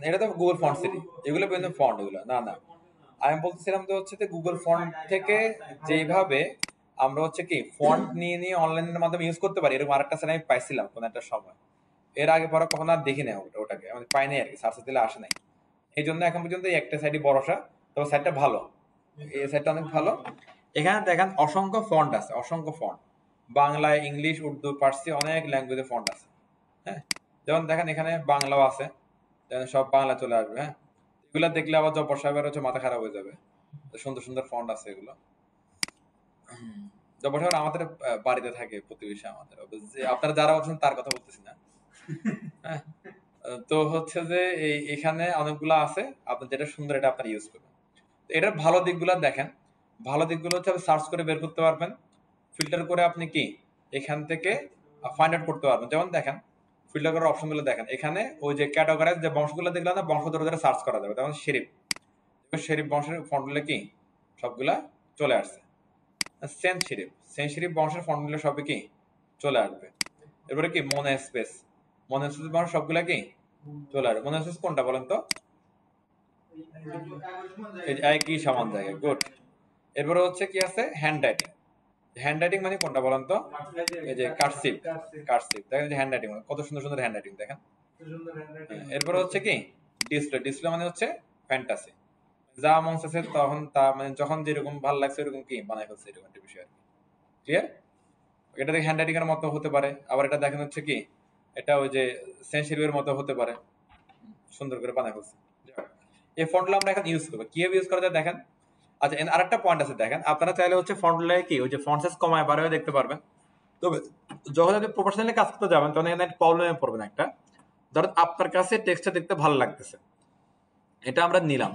এটা তো গুগল ফন্ট সিটি, এগুলো বিভিন্ন ফন্ট, এগুলো না না আমি বলতেছিলাম তো হচ্ছে যে গুগল ফন্ট থেকে যেভাবে আমরা হচ্ছে কি ফন্ট নিয়ে নিয়ে অনলাইনের মাধ্যমে ইউজ করতে পারি, এরকম আরেকটা সাইট আমি পাইছিলাম কোন একটা সময়, এর আগে পরে কখনো আর দেখি না ওটাকে, আমি পাই নাই আর কি, সার্চ দিলে আসে নাই। এই জন্য এখন পর্যন্ত এই একটা সাইটই ভরসা, তবে সাইটটা ভালো, এই সাইটটা অনেক ভালো। এখানে দেখেন অসংখ্য ফন্ট আছে, অসংখ্য ফন্ট, বাংলা, ইংলিশ, উর্দু, পার্সি, অনেক ল্যাঙ্গুয়েজে ফন্ট আছে। হ্যাঁ, যেমন দেখেন এখানে বাংলাও আছে, সব বাংলা চলে আসবে। হ্যাঁ, এগুলা দেখলে আবার জব্বর সাহেবের হচ্ছে মাথা খারাপ হয়ে যাবে, সুন্দর সুন্দর ফন্ট আছে এগুলো। জব্বর সাহেব আমাদের বাড়িতে থাকে, প্রতিবেশী আমাদের, আপনারা যারা আছেন তার কথা বলতেছি না। হ্যাঁ, তো হচ্ছে যে এখানে অনেকগুলো আছে, আপনার যেটা সুন্দর এটা আপনার ইউজ করবেন। এটার ভালো দিকগুলো দেখেন, ভালো দিকগুলো হচ্ছে আপনি সার্চ করে বের করতে পারবেন, ফিল্টার করে আপনি কি এখান থেকে ফাইন্ড আউট করতে পারবেন। যেমন দেখেন ফিল্টার করার অপশনগুলো দেখেন, এখানে ওই যে ক্যাটাগরাইজ যে বংশগুলো দেখলাম না, বংশ ধরে ধরে সার্চ করা যাবে, যেমন শরীফ, শরীফ বংশের ফন্টগুলো কি সবগুলা চলে আসছে। সেন্ট শরীফ বংশের ফন্ট গুলো সবই কি চলে আসবে। এরপরে কি মনোস্পেস বংশের সবগুলা কি চলে আসবে। মনোস্পেস কোনটা বলেন তো? এই যে একই সমান জায়গায়, গুড। এরপরে হচ্ছে কি আছে হ্যান্ড রাইটিং মানে কোনটা বলেন তো? এই যে কার্সিভ দেখেন যে হ্যান্ড রাইটিং কত সুন্দর সুন্দর হ্যান্ড রাইটিং দেখেন। এরপরে হচ্ছে কি ডিসপ্লে মানে হচ্ছে ফ্যান্টাসি, যা মন চাচ্ছে তখন তা মানে যখন যেরকম ভালো লাগছে এরকম কি বানাই ফেলছে, এরকম একটা বিষয় আর কি। ক্লিয়ার? এটা দেখে হ্যান্ড রাইটিং এর মতো হতে পারে, আবার এটা দেখেন হচ্ছে কি এটা ওই যে সেন্ট শরীফের মতো হতে পারে, সুন্দর করে বানাই ফেলছে। এই ফন্টগুলো আমরা এখন ইউজ করবো, কিভাবে ইউজ করা যায় দেখেন। আচ্ছা আরেকটা পয়েন্ট আছে দেখেন, আপনারা চাইলে হচ্ছে ফন্টগুলোকে কি ওই যে ফন্ট সাইজ কমায় বাড়ায় দেখতে পারবেন। তবে যখন আপনি প্রফেশনালি কাজ করতে যাবেন তখন এখানে প্রবলেমে পড়বেন একটা। ধরেন আপনার কাছে টেক্সটটা দেখতে ভালো লাগতেছে, এটা আমরা নিলাম,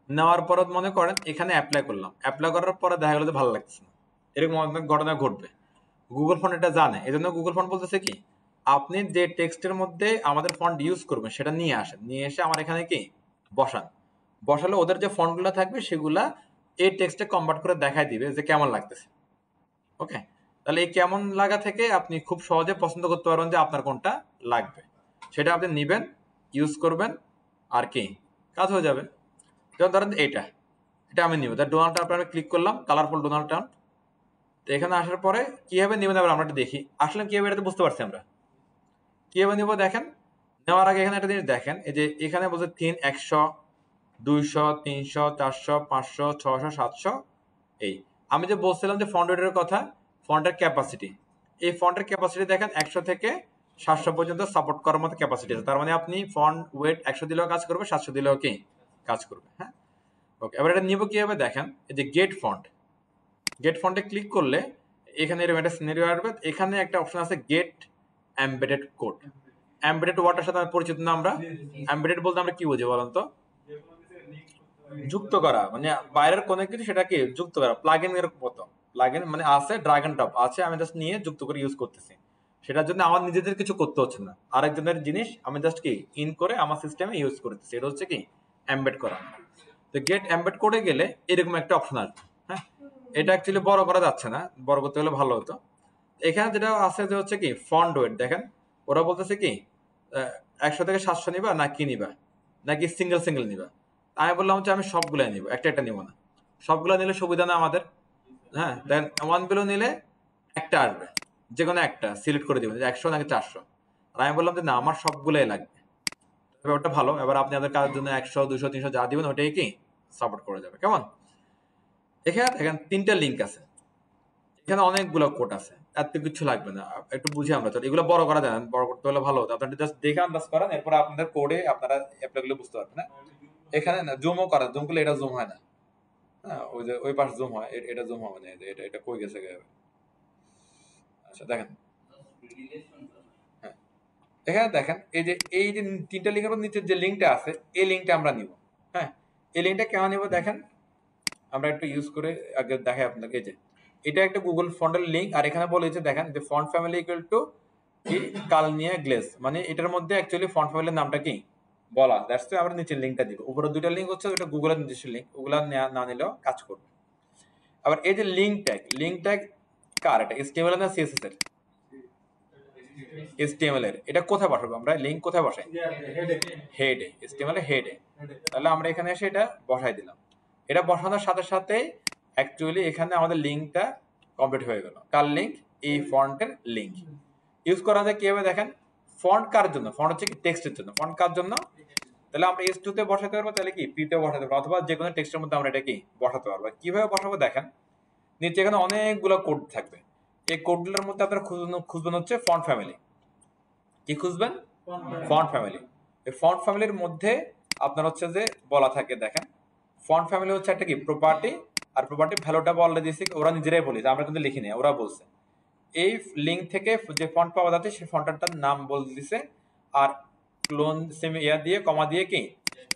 নেওয়ার পর মনে করেন এখানে অ্যাপ্লাই করলাম, অ্যাপ্লাই করার পরে দেখা গেলো যে ভালো লাগতেছে না, এরকম অনেক ঘটনা ঘটবে। গুগল ফন্ট এটা জানে, এই জন্য গুগল ফন্ট বলতেছে কি আপনি যে টেক্সটের মধ্যে আমাদের ফন্ট ইউজ করবেন সেটা নিয়ে আসেন, নিয়ে এসে আমার এখানে কি বসান, বসালে ওদের যে ফন্টগুলো থাকবে সেগুলা এই টেক্সটে কনভার্ট করে দেখাই দিবে যে কেমন লাগতেছে। ওকে, তাহলে এই কেমন লাগা থেকে আপনি খুব সহজে পছন্দ করতে পারবেন যে আপনার কোনটা লাগবে, সেটা আপনি নিবেন, ইউজ করবেন, আর কি কাজ হয়ে যাবে। যেমন ধরেন এটা আমি নিব, ডোনাল্ড ট্রাম্প আমি ক্লিক করলাম, কালারফুল ডোনাল্ড ট্রাম্প। তো এখানে আসার পরে কিভাবে নিবেন আমরা এটা দেখি, আসলে কিভাবে এটা বুঝতে পারছি আমরা কিভাবে নিব। দেখেন নেওয়ার আগে এখানে একটা জিনিস দেখেন, এই যে এখানে বলছে 100, 200, 300, 400, 500, 600, 700। এই আমি যে বলছিলাম যে ফন্ট ওয়েটের কথা, ফন্টের ক্যাপাসিটি, এই ফন্টের ক্যাপাসিটি দেখেন 100 থেকে 700 পর্যন্ত সাপোর্ট করার মতো ক্যাপাসিটি আছে। তার মানে আপনি ফন্ট ওয়েট 100 দিলেও কাজ করবে, 700 দিলেও কি কাজ করবে। হ্যাঁ, ওকে। এবার এটা নিব কিভাবে দেখেন, এই যে গেট ফন্টে ক্লিক করলে এখানে এরকম একটা সিনারিও আসবে। এখানে একটা অপশন আছে গেট এমবেডেড কোড। এমবেডেড ওয়ার্ডের সাথে আমরা পরিচিত না? আমরা এমবেডেড বলতে আমরা কি বুঝি বলেন তো? যুক্ত করা, মানে বাইরের কোনো কিছু সেটাকে যুক্ত করা, প্লাগইন এর মতো। প্লাগইন মানে আছে, ড্রাগ এন্ড ড্রপ আছে, আমি জাস্ট নিয়ে যুক্ত করে ইউজ করতেছি। সেটার জন্য আমার নিজেদের কিছু করতে হচ্ছে না, আরেকজনের জিনিস আমি জাস্ট কি ইন করে আমার সিস্টেমে ইউজ করতেছি, এটা হচ্ছে কি এমবেড করা। তো গেট এমবেড করে গেলে এরকম একটা অপশন আসবে। হ্যাঁ, এটা অ্যাকচুয়ালি বড় করা যাচ্ছে না, বড় করতে হলে ভালো হতো। এখানে যেটা আছে যে হচ্ছে কি ফন্ট ওয়েট দেখেন, ওরা বলতেছে কি 100 থেকে 700 নিবা না কি নিবা, নাকি সিঙ্গেল নিবা। আমি বললাম হচ্ছে আমি সবগুলা নিব, একটা নিব না। সবগুলা নিলে সুবিধা না আমাদের। হ্যাঁ, দেন ওয়ান বিলো নিলে একটা আসবে, যে কোনো একটা সিলেক্ট করে দিবেন 100 নাকি 400। আর আমি বললাম যে না আমার সবগুলাই লাগবে, ব্যাপারটা ভালো। এবার আপনি আপনাদের কাজের জন্য 100, 200, 300 যা দিবেন ওটাই কি সাপোর্ট করে যাবে। কেমন? এখানে দেখেন 3টা লিঙ্ক আছে, এখানে অনেকগুলো কোড আছে, এত কিছু লাগবে না, একটু বুঝে আমরা চল। এগুলো বড় করা যায় না, বড় করতে হলে ভালো হতো। আপনারা জাস্ট দেখে আন্দাজ করেন, এরপর আপনাদের কোডে আপনারা অ্যাপ্লাইগুলো বুঝতে পারবেন। না এখানে না জুমও করা, জুম করলে এটা জুম হয় না। হ্যাঁ, ওই যে ওই পাশ জুম হয়, এটা জুম হবে না। এটা এটা কই গেছে গে? আচ্ছা দেখেন, হ্যাঁ এখানে দেখেন এই যে 3টা লিঙ্কের মধ্যে নিচে যে লিঙ্কটা আছে এই লিঙ্কটা আমরা নিব। হ্যাঁ, এই লিঙ্কটা কেন নিব দেখেন, আমরা একটু ইউজ করে আগে দেখাই আপনাকে। যে এটা একটা গুগল ফন্টের লিঙ্ক, আর এখানে বলেছে দেখেন যে ফন্ট ফ্যামিলি ইকুয়াল টু কি কালনিয়া গ্লেজ, মানে এটার মধ্যে অ্যাকচুয়ালি ফন্ট ফ্যামিলির নামটা কি বলা। দ্যাটস তো আমরা নিচের লিঙ্কটা দিব, উপরে দুটো লিঙ্ক হচ্ছে ওটা গুগলের নিজস্ব লিঙ্ক, ওগুলা না নিলেও কাজ করবে। আবার এই যে লিঙ্ক ট্যাগ কার, এটা HTML না CSS এর? HTML এর। এটা কোথায় বসাবো আমরা, লিঙ্ক কোথায় বসাই? হেডে, HTML এর হেডে। তাহলে আমরা এখানে এসে এটা বসাই দিলাম। এটা বসানোর সাথে সাথে অ্যাকচুয়ালি এখানে আমাদের লিঙ্কটা কমপ্লিট হয়ে গেল। কার লিঙ্ক? এই ফন্টের লিঙ্ক। ইউজ করা যায় কিভাবে দেখেন, ফন্ট কার জন্য? ফন্ট হচ্ছে কি টেক্সটের জন্য। ফন্ট কার জন্য? তাহলে আমরা S2 তে বসাতে পারবো, তাহলে কি P তে বসাতে পারবো, অথবা যে কোনো টেক্সটের মধ্যে আমরা এটা কি বসাতে পারবো। কিভাবে বসাবো দেখেন, নিচে এখানে অনেকগুলো কোড থাকবে, এই কোডগুলোর মধ্যে আপনারা খুঁজবেন হচ্ছে ফন্ট ফ্যামিলি। কি খুঁজবেন? Font family. এই ফন্ট ফ্যামিলির মধ্যে আপনার হচ্ছে যে বলা থাকে দেখেন, ফন্ট ফ্যামিলি হচ্ছে একটা কি প্রপার্টি, আর প্রপার্টি ভ্যালুটা বলে দিয়েছে ওরা নিজেরাই বলেছে, আমরা কিন্তু লিখিনি, ওরা বলছে। এই লিঙ্ক থেকে যে ফন্ট পাওয়া যাচ্ছে সেই ফন্টটার নাম বলে দিছে, আর ক্লোন সেমি ইয়া দিয়ে কমা দিয়ে কি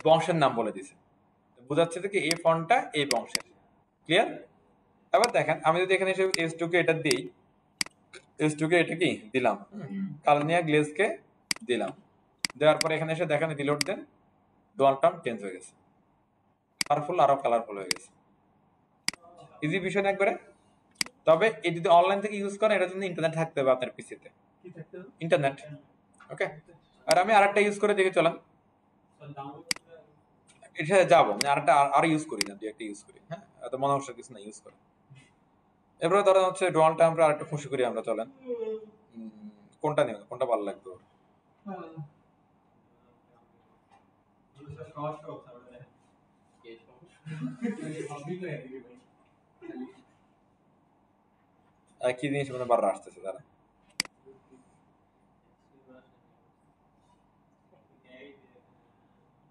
বংশের নাম বলে দিছে, বোঝাচ্ছে যে কি এই ফন্টটা এই বংশের। ক্লিয়ার? এবার দেখেন আমি যদি এখানে এসে S2 কে এটা দিই, S2 কে এটা কি দিলাম, কালনিয়া গ্লেজ কে দিলাম, দেওয়ার পরে এখানে এসে দেখেন রিলোড দেন, ডোনাল্ড ট্রাম্প চেঞ্জ হয়ে গেছে, কালারফুল, আরো কালারফুল হয়ে গেছে। ইজি বিষয় না একবারে। তবে এই যদি অনলাইন থেকে ইউজ করেন এটার জন্য ইন্টারনেট থাকতে হবে আপনার পিসিতে, ইন্টারনেট। ওকে, আর আমি আরেকটা ইউজ করে দেখে চলাম, এর সাথে যাবো আমি আরেকটা আর ইউজ করি না, দুই একটা ইউজ করি, হ্যাঁ এত মনে হচ্ছে কিছু না ইউজ করে। এরপরে ধরেন হচ্ছে ডোনাল্ড ট্রাম্পের আরেকটা খুশি করি আমরা, চলেন কোনটা নেবেন, কোনটা ভালো লাগবে ওর? কি জিনিস মানে বারবার আসতেছে তারা?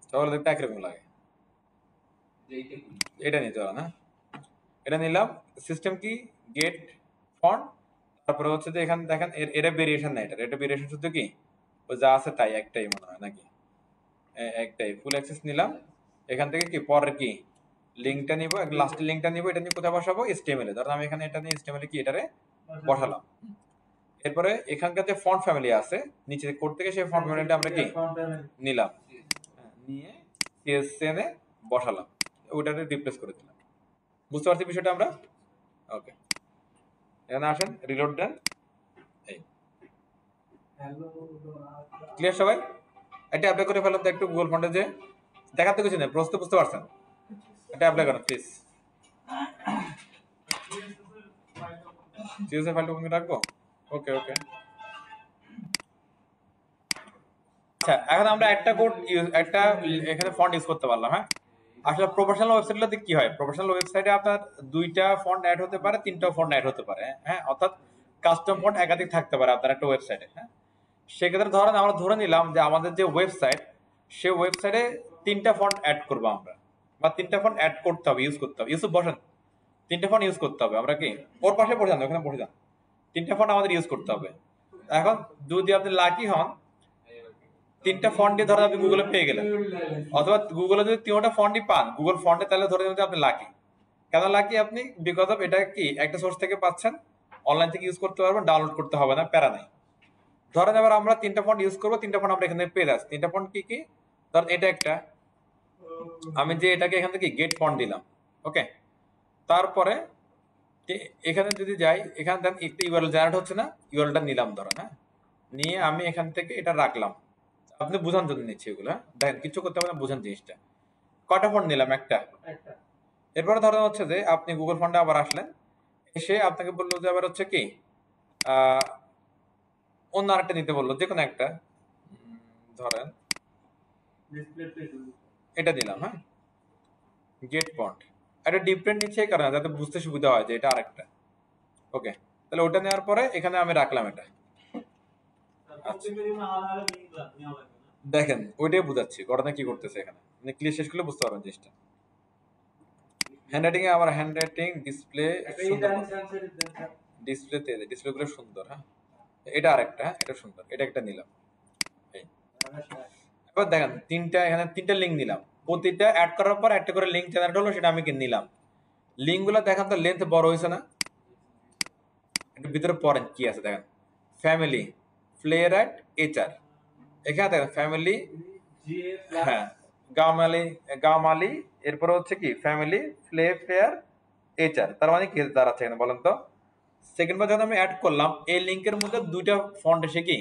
সবাই দেখতে একরকম লাগে, এটা নিতে হবে না, এটা নিলাম। সিস্টেম কি, গেট ফন্ট, তারপরে হচ্ছে যে এখানে দেখেন এটা ভেরিয়েশন না, এটা ভেরিয়েশন শুধু কি ও যা আছে তাই, একটাই মনে হয় নাকি, একটাই ফুল অ্যাক্সেস নিলাম। এখান থেকে কি পরের কি লিঙ্কটা নিব, লাস্টের লিঙ্কটা নিব, এটা নিয়ে কোথায় বসাবো, HTML এ। ধরুন আমি এখানে এটা নিয়ে HTML এ কি এটারে বসালাম। এরপরে এখানকার যে ফন্ট ফ্যামিলি আছে নিচে কোড থেকে, সেই ফন্ট ফ্যামিলিটা আমরা কি নিলাম, নিয়ে CSS এ বসালাম, ওটারে রিপ্লেস করে দিলাম। বুঝতে পারছি বিষয়টা আমরা? ওকে, এখানে আসেন, রিলোড দেন, এই ক্লিয়ার সবাই? এটা অ্যাপ্লাই করে ফেলাম তো একটু গুগল ফন্টে, যে দেখাতে কিছু নেই, প্রশ্ন বুঝতে পারছেন? এটা অ্যাপ্লাই করেন প্লিজ। CSS ফাইলটা ওখানে রাখবো, ওকে ওকে। আচ্ছা, এখন আমরা একটা কোড একটা এখানে ফন্ট ইউজ করতে পারলাম, হ্যাঁ। আসলে প্রফেশনাল ওয়েবসাইটগুলোতে কি হয়, প্রফেশনাল ওয়েবসাইটে আপনার দুইটা ফন্ট অ্যাড হতে পারে, তিনটাও ফন্ট অ্যাড হতে পারে, হ্যাঁ, অর্থাৎ কাস্টম ফন্ট একাধিক থাকতে পারে আপনার একটা ওয়েবসাইটে, হ্যাঁ। সেক্ষেত্রে ধরেন আমরা ধরে নিলাম যে আমাদের যে ওয়েবসাইট, সেই ওয়েবসাইটে তিনটা ফন্ট অ্যাড করবো আমরা, বা তিনটা ফন্ট অ্যাড করতে হবে, ইউজ করতে হবে। ইউসুফ বসেন, তিনটা ফন্ট ইউজ করতে হবে, আমরা কি ওর পাশে পড়ে যান, ওখানে পড়ে যান, তিনটা ফন্ট আমাদের ইউজ করতে হবে। এখন যদি আপনি লাকি হন, তিনটা ফন্ট দিয়ে ধরেন আপনি গুগলে পেয়ে গেলেন, অথবা গুগলে যদি তিনটা ফন্টই পান গুগল ফন্টে, তাহলে ধরে নিতে আপনি লাকি। কেন লাকি আপনি? বিকজ অফ এটা কি একটা সোর্স থেকে পাচ্ছেন, অনলাইন থেকে ইউজ করতে পারবেন, ডাউনলোড করতে হবে না, প্যারা নাই। ধরেন এবার আমরা তিনটা ফন্ট ইউজ করবো, তিনটা ফন্ট আমরা এখানে পেয়ে যাচ্ছি। তিনটা ফন্ট কি কি? ধরেন এটা একটা, আমি যে এটাকে এখান থেকে গেট ফন্ট দিলাম, ওকে। তারপরে এখানে যদি যাই, এখানে দেন একটা ইউআরএল জেনারেট হচ্ছে না, ইউআরএলটা নিলাম ধরেন, হ্যাঁ, নিয়ে আমি এখান থেকে এটা রাখলাম। আপনি বুঝান জন্য নিচ্ছি এগুলো, হ্যাঁ, দেখেন কিছু করতে হবে না, বুঝান জিনিসটা। কয়টা ফন্ট নিলাম? একটা। এরপরে ধরেন হচ্ছে যে আপনি গুগল ফন্টে আবার আসলেন, এসে আপনাকে বললো যে আবার হচ্ছে কি অন্য আরেকটা নিতে বললো, যে কোনো একটা, ধরেন এটা দিলাম, হ্যাঁ, গেট ফন্ট। এটা ডিফারেন্ট নিচ্ছে এই কারণে যাতে বুঝতে সুবিধা হয় যে এটা আরেকটা, ওকে। তাহলে ওটা নেওয়ার পরে এখানে আমি রাখলাম এটা। আচ্ছা, দেখেন ওইটাই বুঝাচ্ছি ঘটনা কি করতেছে এখানে, মানে ক্লিয়ার শেষ করলে বুঝতে পারবেন জিনিসটা। হ্যান্ডরাইটিং এ আমার হ্যান্ডরাইটিং ডিসপ্লে ডিসপ্লেতে ডিসপ্লেগুলো সুন্দর, হ্যাঁ, এটা আরেকটা, হ্যাঁ, এটা সুন্দর, এটা একটা নিলাম। এবার দেখেন তিনটা, এখানে তিনটা লিঙ্ক নিলাম, প্রতিটা অ্যাড করার পর একটা করে লিঙ্ক জেনারেট হলো, সেটা আমি নিলাম। লিঙ্ক গুলো দেখেন তো লেন্থ বড় হয়েছে না? একটু ভিতরে পড়েন কি আছে দেখেন, ফ্যামিলি, প্লেরাইট, HR, এখানে দেখেন ফ্যামিলি, হ্যাঁ, গামালি, গামালি, এরপরে হচ্ছে কি ফ্যামিলি, ফ্লেয়ার, HR, তার মানে কি দাঁড়াচ্ছে এখানে বলেন তো? সেকেন্ড বার যখন আমি অ্যাড করলাম, এই লিঙ্কের মধ্যে দুইটা ফন্ট এসে কি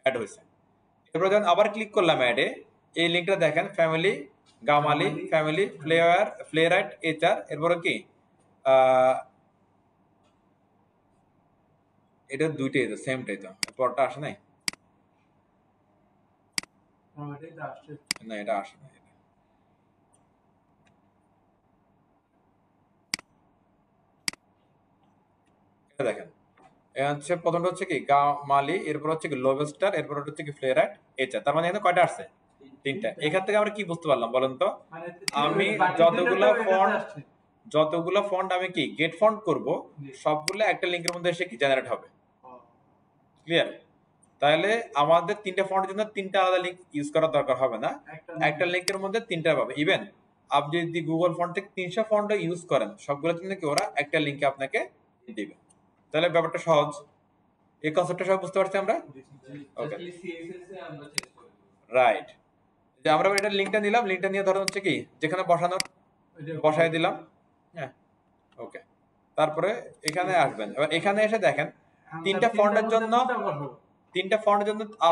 অ্যাড হয়েছে। এরপর যখন আবার ক্লিক করলাম অ্যাডে, এই লিঙ্কটা দেখেন ফ্যামিলি, গামালি, ফ্যামিলি, প্লেরাইট, HR, এরপরে কি এটা দুইটাই তো সেমটাই তো, পরটা আসে নাই, না এটা আসে না। এটা দেখেন, হচ্ছে প্রথমটা হচ্ছে কি গামালি, এরপর হচ্ছে কি লোভস্টার, এরপর হচ্ছে কি প্লেরাইট, HR, তার মানে এখানে কয়টা আসছে? তিনটা। এখান থেকে আমরা কি বুঝতে পারলাম বলেন তো? আমি যতগুলো ফন্ট আমি কি গেট ফন্ট করব, সবগুলো একটা লিংকের মধ্যে এসে কি জেনারেট হবে। ক্লিয়ার? তাহলে আমাদের তিনটা ফন্টের জন্য তিনটা আলাদা লিংক ইউজ করার দরকার হবে না, একটা লিংকের মধ্যে তিনটা পাবে। ইভেন আপনি যদি গুগল ফন্ট থেকে 300 ফন্ট ইউজ করেন, সবগুলোর জন্য কি ওরা একটা লিংকে আপনাকে দিবে। তাহলে ব্যাপারটা সহজ, এই কনসেপ্টটা সব বুঝতে পারছি আমরা? ওকে, রাইট। যে আমরা এটা লিংকটা নিলাম, লিংকটা নিয়ে ধরো হচ্ছে কি যেখানে বসানোর বসায় দিলাম, হ্যাঁ, ওকে। তারপরে এখানে আসবেন, এবার এখানে এসে দেখেন তিনটা ফন্টের জন্য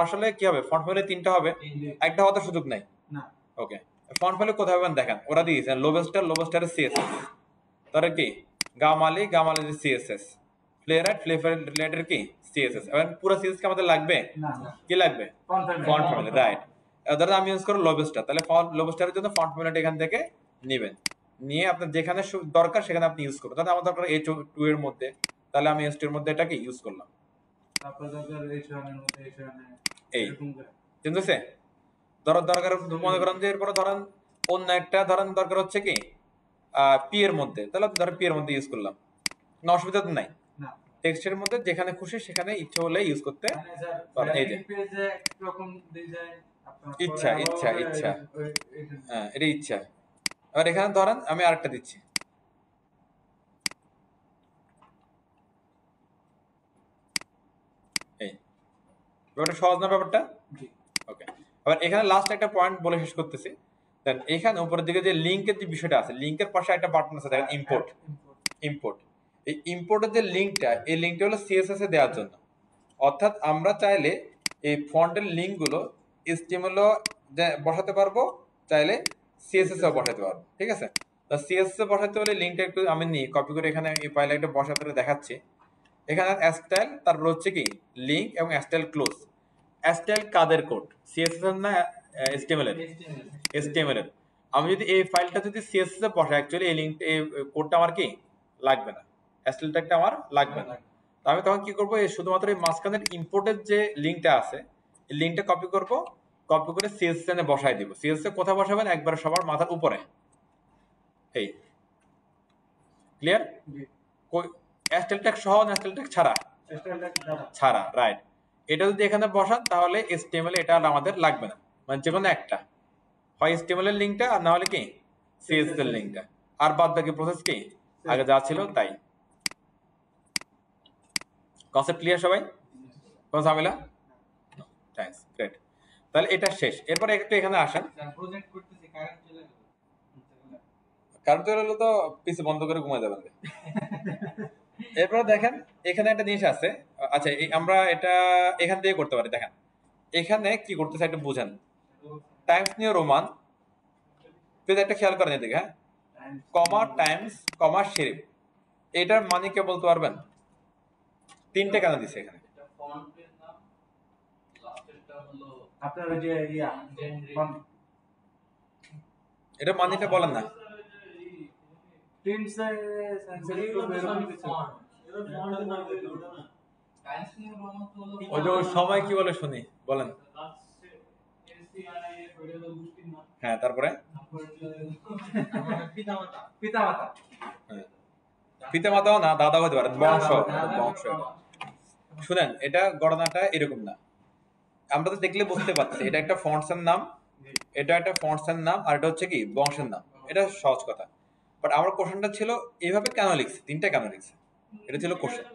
আসলে কি হবে, ফন্ট ফ্যামিলি তিনটা হবে, একটা হওয়ার সুযোগ নাই। ওকে, ফন্ট ফ্যামিলি কোথায় পাবেন দেখেন, ওরা দিয়েছে লোবেস্টার সিএসএস, তারপরে কি গামালি সিএসএস, প্লেরাইট কি সিএসএস। এবার পুরো সিএসএস কি আমাদের লাগবে? কি লাগবে? Font family, right. ধরো আমি ইউজ করব লোবেস্টার, তাহলে লোবেস্টারের জন্য ফন্ট ফ্যামিলিটা এখান থেকে নেবেন, নিয়ে আপনার যেখানে দরকার সেখানে আপনি ইউজ করবেন। তাহলে আমার দরকার A2 এর মধ্যে, তাহলে আমি S2 এর মধ্যে এটাকে ইউজ করলাম। এই চিনতেছে দরকার, মনে করেন যে এরপরে ধরেন অন্য একটা ধরেন দরকার হচ্ছে কি পি এর মধ্যে, তাহলে ধরেন পি এর মধ্যে ইউজ করলাম, কোনো অসুবিধা তো নাই। টেক্সটের মধ্যে যেখানে খুশি সেখানে ইচ্ছা হলে ইউজ করতে পারেন। এই যে ইচ্ছা হ্যাঁ, এটা ইচ্ছা। এবার এখানে ধরেন আমি আরেকটা দিচ্ছি, এই ব্যাপারটা সহজ না ব্যাপারটা? ওকে, এবার এখানে লাস্ট একটা পয়েন্ট বলে শেষ করতেছি। দেন এখানে উপরের দিকে যে লিংকের যে বিষয়টা আছে, লিংকের পাশে একটা বাটন আছে দেখেন, ইম্পোর্ট। এই ইম্পোর্টের যে লিংকটা, এই লিংকটা হলো সিএসএস এ দেওয়ার জন্য। অর্থাৎ আমরা চাইলে এই ফন্টের লিংক গুলো HTML বসাতে পারবো, চাইলে সিএসএস এও বসাতে পারবো, ঠিক আছে? তো সিএসএস এ বসাতে হলে লিংকটা একটু আমি নিই, কপি করে এখানে এই ফাইলে একটা বসাতে দেখাচ্ছি। এখানে স্টাইল, তারপর হচ্ছে কি লিংক এবং স্টাইল ক্লোজ। স্টাইল কাদের কোড, সিএসএস এর না HTML এর? HTML এর। আমি যদি এই ফাইলটা যদি সিএসএস এ বসাই, অ্যাকচুয়ালি এই লিংক এই কোডটা আমার কি লাগবে না, স্টাইল ট্যাগটা আমার লাগবে না। তো আমি তখন কি করব, এই শুধুমাত্র এই মাঝখানের ইম্পোর্টের যে লিংকটা আছে, এই লিংকটা কপি করব, কপি করে সিএসএস এ বসাই দিব। সিএসএস এ কোথায় বসাবেন? একবার সবার মাথার উপরে। এই ক্লিয়ার? স্টাইল ট্যাগ সহ না স্টাইল ট্যাগ ছাড়া, রাইট। এটা যদি এখানে বসান তাহলে HTML এটা আমাদের লাগবে না, মানে যে কোনো একটা, হয় HTML এর লিংকটা আর না হলে কি CSS এর লিংকটা, আর বাদ বাকি প্রসেস কি আগে যা ছিল তাই। কনসেপ্ট ক্লিয়ার সবাই? কোন ঝামেলা? Thanks, great. তাহলে এটা শেষ। এরপর একটু এখানে আসেন, কারণ তো হলো তো পিসি বন্ধ করে ঘুমায় যাবেন। এরপর দেখেন এখানে একটা জিনিস আছে, আচ্ছা আমরা এটা এখান থেকে করতে পারি। দেখেন এখানে কি করতেছে একটু বুঝেন, টাইমস নিউ রোমান, প্লিজ একটা খেয়াল করেন এদিকে, হ্যাঁ, কমা টাইমস কমা শেরিফ, এটার মানে কে বলতে পারবেন? তিনটে কেন দিছে এখানে? আপনার ওই যে এটা মানেটা বলেন না। ওই যে ওই সময় কি বলে শুনি, বলেন। হ্যাঁ, তারপরে পিতামাতাও না, দাদা হতে পারে, বংশ। শুনেন, এটা গণনাটা এরকম না, আমরা তো দেখলে বুঝতে পারছি এটা একটা ফন্টসের নাম, এটা একটা ফন্টসের নাম, আর এটা হচ্ছে কি বংশের নাম। এটা সহজ কথা। বাট আমার কোশ্চেনটা ছিল এইভাবে কেন লিখছে, তিনটা কেন লিখছে, এটা ছিল কোশ্চেন।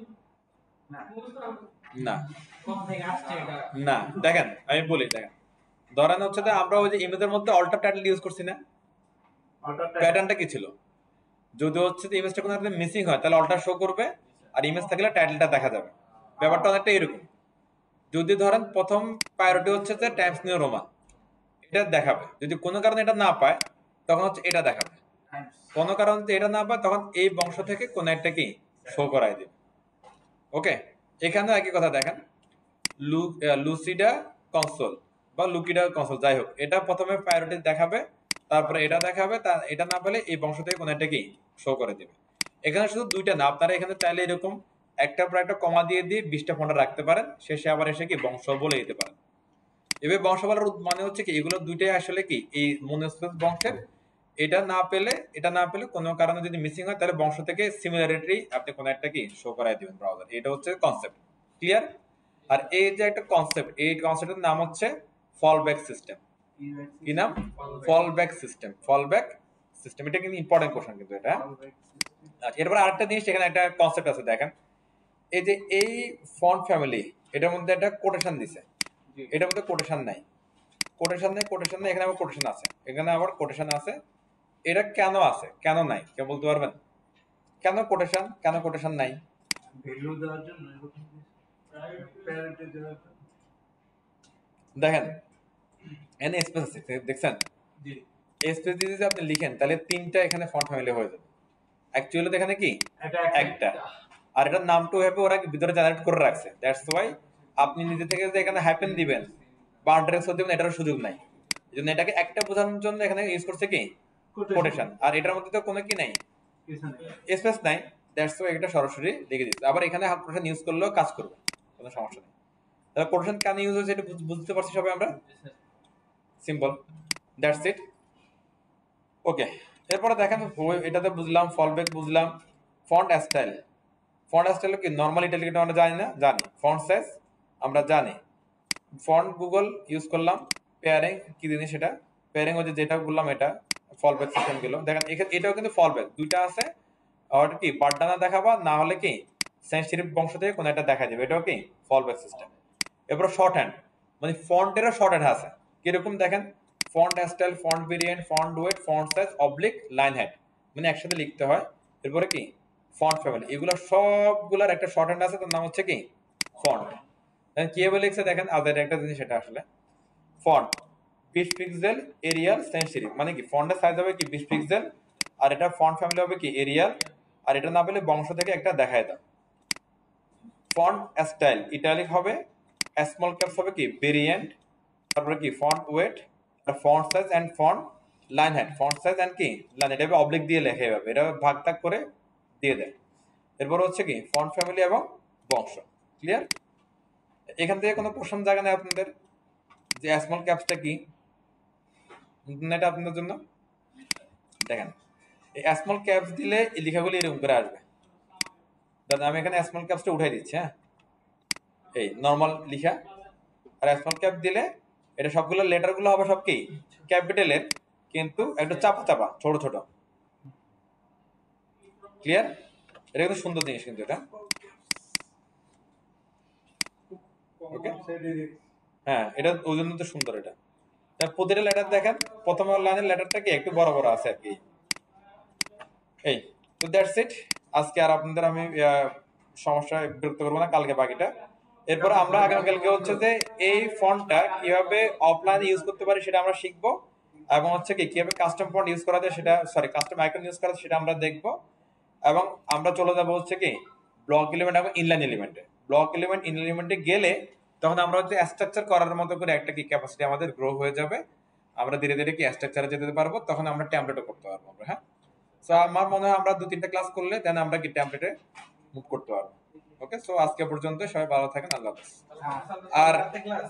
না না, দেখেন আমি বলি, দেখেন ধরেন হচ্ছে যে আমরা ওই যে ইমেজের মধ্যে অল্টার টাইটেল ইউজ করছি না, প্যাটার্নটা কি ছিল? যদি হচ্ছে যে ইমেজটা কোনো একটা মিসিং হয় তাহলে অল্টার শো করবে, আর ইমেজ থাকলে টাইটেলটা দেখা যাবে। ব্যাপারটা অনেকটা এরকম। যদি ধরেন প্রথম প্রায়োরিটি হচ্ছে যে টাইমস নিউ রোমান, এটা দেখাবে। যদি কোনো কারণে এটা না পায় তখন হচ্ছে এটা দেখাবে। কোনো কারণে এটা না পায় তখন এই বংশ থেকে কোন একটা কি শো করাই দেবে। ওকে, এখানেও একই কথা। দেখেন লুসিডা কনসোল বা লুকিডা কনসোল, যাই হোক, এটা প্রথমে প্রায়োরিটি দেখাবে, তারপরে এটা দেখাবে, এটা না পেলে এই বংশ থেকে কোন একটা কি শো করে দেবে। এখানে শুধু দুইটা না, আপনারা এখানে চাইলে এরকম একটা পর একটা কমা দিয়ে 20টা ফন্ট রাখতে পারেন, শেষে আবার এসে কি বংশ বলে দিতে পারেন। এবার বংশ বলার মানে হচ্ছে কি, এগুলো দুইটাই আসলে কি এই মনোস্পেস বংশের। এটা না পেলে কোনো কারণে যদি মিসিং হয় তাহলে বংশ থেকে সিমিলারিটি আপনি কোনো একটা কি শো করাই দিবেন ব্রাউজার। এটা হচ্ছে কনসেপ্ট, ক্লিয়ার? আর এই যে একটা কনসেপ্ট, এই কনসেপ্টের নাম হচ্ছে ফলব্যাক সিস্টেম। কি নাম? Fallback system. এটা কিন্তু ইম্পর্টেন্ট কোশ্চেন কিন্তু এটা। আচ্ছা, এরপর আরেকটা জিনিস, এখানে একটা কনসেপ্ট আছে দেখেন, এই যে এই ফন্ট ফ্যামিলি, এটার মধ্যে একটা কোটেশন দিছে, এটার মধ্যে কোটেশন নাই, এখানে আবার কোটেশন আছে, এখানে আবার কোটেশন আছে। এটা কেন আছে কেন নাই কেউ বলতে পারবেন? কেন কোটেশন নাই? ভ্যালু দেওয়ার জন্য প্রায়োরিটি দেওয়ার জন্য। দেখেন এখানে স্পেস আছে, দেখছেন? জি স্পেস দিয়ে যদি আপনি লিখেন তাহলে তিনটা এখানে ফন্ট ফ্যামিলি হয়ে যাবে। অ্যাকচুয়ালি তো এখানে কি এটা একটা, আর এটার নামটা হবে ওরা ভিতরে জেনারেট করে রাখছে। দ্যাটস ওয়াই আপনি নিজে থেকে যে এখানে হ্যাপেন দিবেন বা আন্ডারস্কোর দিবেন এটার সুযোগ নাই। এজন্য এটাকে একটা বোঝানোর জন্য এখানে ইউজ করছে কি কোটেশন, আর এটার মধ্যে তো কোনো কি নাই, স্পেস নাই। দ্যাটস ওয়াই এটা সরাসরি লিখে দিচ্ছে। আবার এখানে কোটেশন ইউজ করলেও কাজ করবে, কোনো সমস্যা নেই। তাহলে কোটেশন কেন ইউজ হচ্ছে এটা বুঝতে পারছি সবাই আমরা? Simple, that's it. ওকে, এরপরে দেখেন এটাতে বুঝলাম, ফলব্যাক বুঝলাম, ফন্ট স্টাইল। ফন্ট স্টাইল কি নরমাল ইটালিক আমরা জানি না? জানি। ফন্ট সাইজ আমরা জানি। ফন্ট গুগল ইউজ করলাম। পেয়ারিং কি জিনিস সেটা? পেয়ারিং হচ্ছে যেটা বললাম এটা ফলব্যাক সিস্টেম গেল। দেখেন এটাও কিন্তু ফলব্যাক দুইটা আছে, আর কি বারডানা দেখাবা না হলে কি সেন্সিটিভ বংশ থেকে কোনো একটা দেখা যাবে, এটাও কি ফলব্যাক সিস্টেম। এরপর শর্ট হ্যান্ড, মানে ফন্টেরও শর্ট হ্যান্ড আছে। কিরকম দেখেন, font style, font variant, font wait, font size, oblique, line head, মানে একসাথে লিখতে হয়। এরপরে কি ফন্ট ফ্যামিলি, এগুলো সবগুলার একটা শর্ট হ্যান্ড আছে, তার নাম হচ্ছে কি ফন্ট। কিভাবে লিখছে দেখেন, আদের একটা জিনিস সেটা আসলে ফন্ট 20 পিক্সেল, এরিয়াল, সেন্সিটিভ, মানে কি ফন্টের সাইজ হবে কি 20 পিক্সেল, আর এটা ফন্ট ফ্যামিলি হবে কি এরিয়াল, আর এটা না পেলে বংশ থেকে একটা দেখায় দাও। ফন্ট স্টাইল ইটালিক হবে, স্মল ক্যাপস হবে কি ভেরিয়েন্ট, তারপরে কি ফন্ট ওয়েট, আর font size and font line height, font size and কি লাইন, এটা অবলিক দিয়ে লেখা যাবে, এটা ভাগ ভাগ করে দিয়ে দেয়। এরপর হচ্ছে কি ফন্ট ফ্যামিলি এবং বংশ। ক্লিয়ার? এখান থেকে কোনো প্রশ্ন জায়গা নেই আপনাদের যে স্মল ক্যাপসটা কি? এটা আপনাদের জন্য দেখেন, এই স্মল ক্যাপস দিলে এই লেখাগুলি এরকম করে আসবে। দাদা আমি এখানে স্মল ক্যাপসটা উঠাই দিচ্ছি, হ্যাঁ, এই নরমাল লিখা, আর স্মল ক্যাপ দিলে এটা সবগুলো লেটার গুলো হবে সব কি ক্যাপিটালের, কিন্তু একটু চাপা চাপা ছোট ছোট। ক্লিয়ার? এটা কিন্তু সুন্দর জিনিস কিন্তু এটা। ওকে, হ্যাঁ এটা ওই জন্য তো সুন্দর এটা। প্রতিটা লেটার দেখেন, প্রথম লাইনের লেটারটা কি একটু বড় বড় আছে আর কি। এই তো দ্যাটস ইট। আজকে আর আপনাদের আমি সমস্যায় বিরক্ত করবো না, কালকে বাকিটা। এরপর আমরা আগামীকালকে হচ্ছে যে এই ফন্টটা কিভাবে অফলাইনে ইউজ করতে পারি সেটা আমরা শিখবো, এবং হচ্ছে কি কিভাবে কাস্টম ফন্ট ইউজ করা যায় সেটা, সরি কাস্টম আইকন ইউজ করা সেটা আমরা দেখবো। এবং আমরা চলে যাবো হচ্ছে কি ব্লক এলিমেন্ট এবং ইনলাইন এলিমেন্টে। ব্লক এলিমেন্ট ইন এলিমেন্টে গেলে তখন আমরা হচ্ছে স্ট্রাকচার করার মতো করে একটা কি ক্যাপাসিটি আমাদের গ্রো হয়ে যাবে, আমরা ধীরে ধীরে কি স্ট্রাকচারে যেতে পারবো, তখন আমরা টেমপ্লেটও করতে পারবো আমরা। হ্যাঁ, সো আমার মনে হয় আমরা 2-3টা ক্লাস করলে দেন আমরা কি টেমপ্লেটে মুভ করতে পারবো। ওকে, সো আজকে পর্যন্ত সবাই ভালো থাকেন, আল্লাহ হাফেজ। আর ক্লাস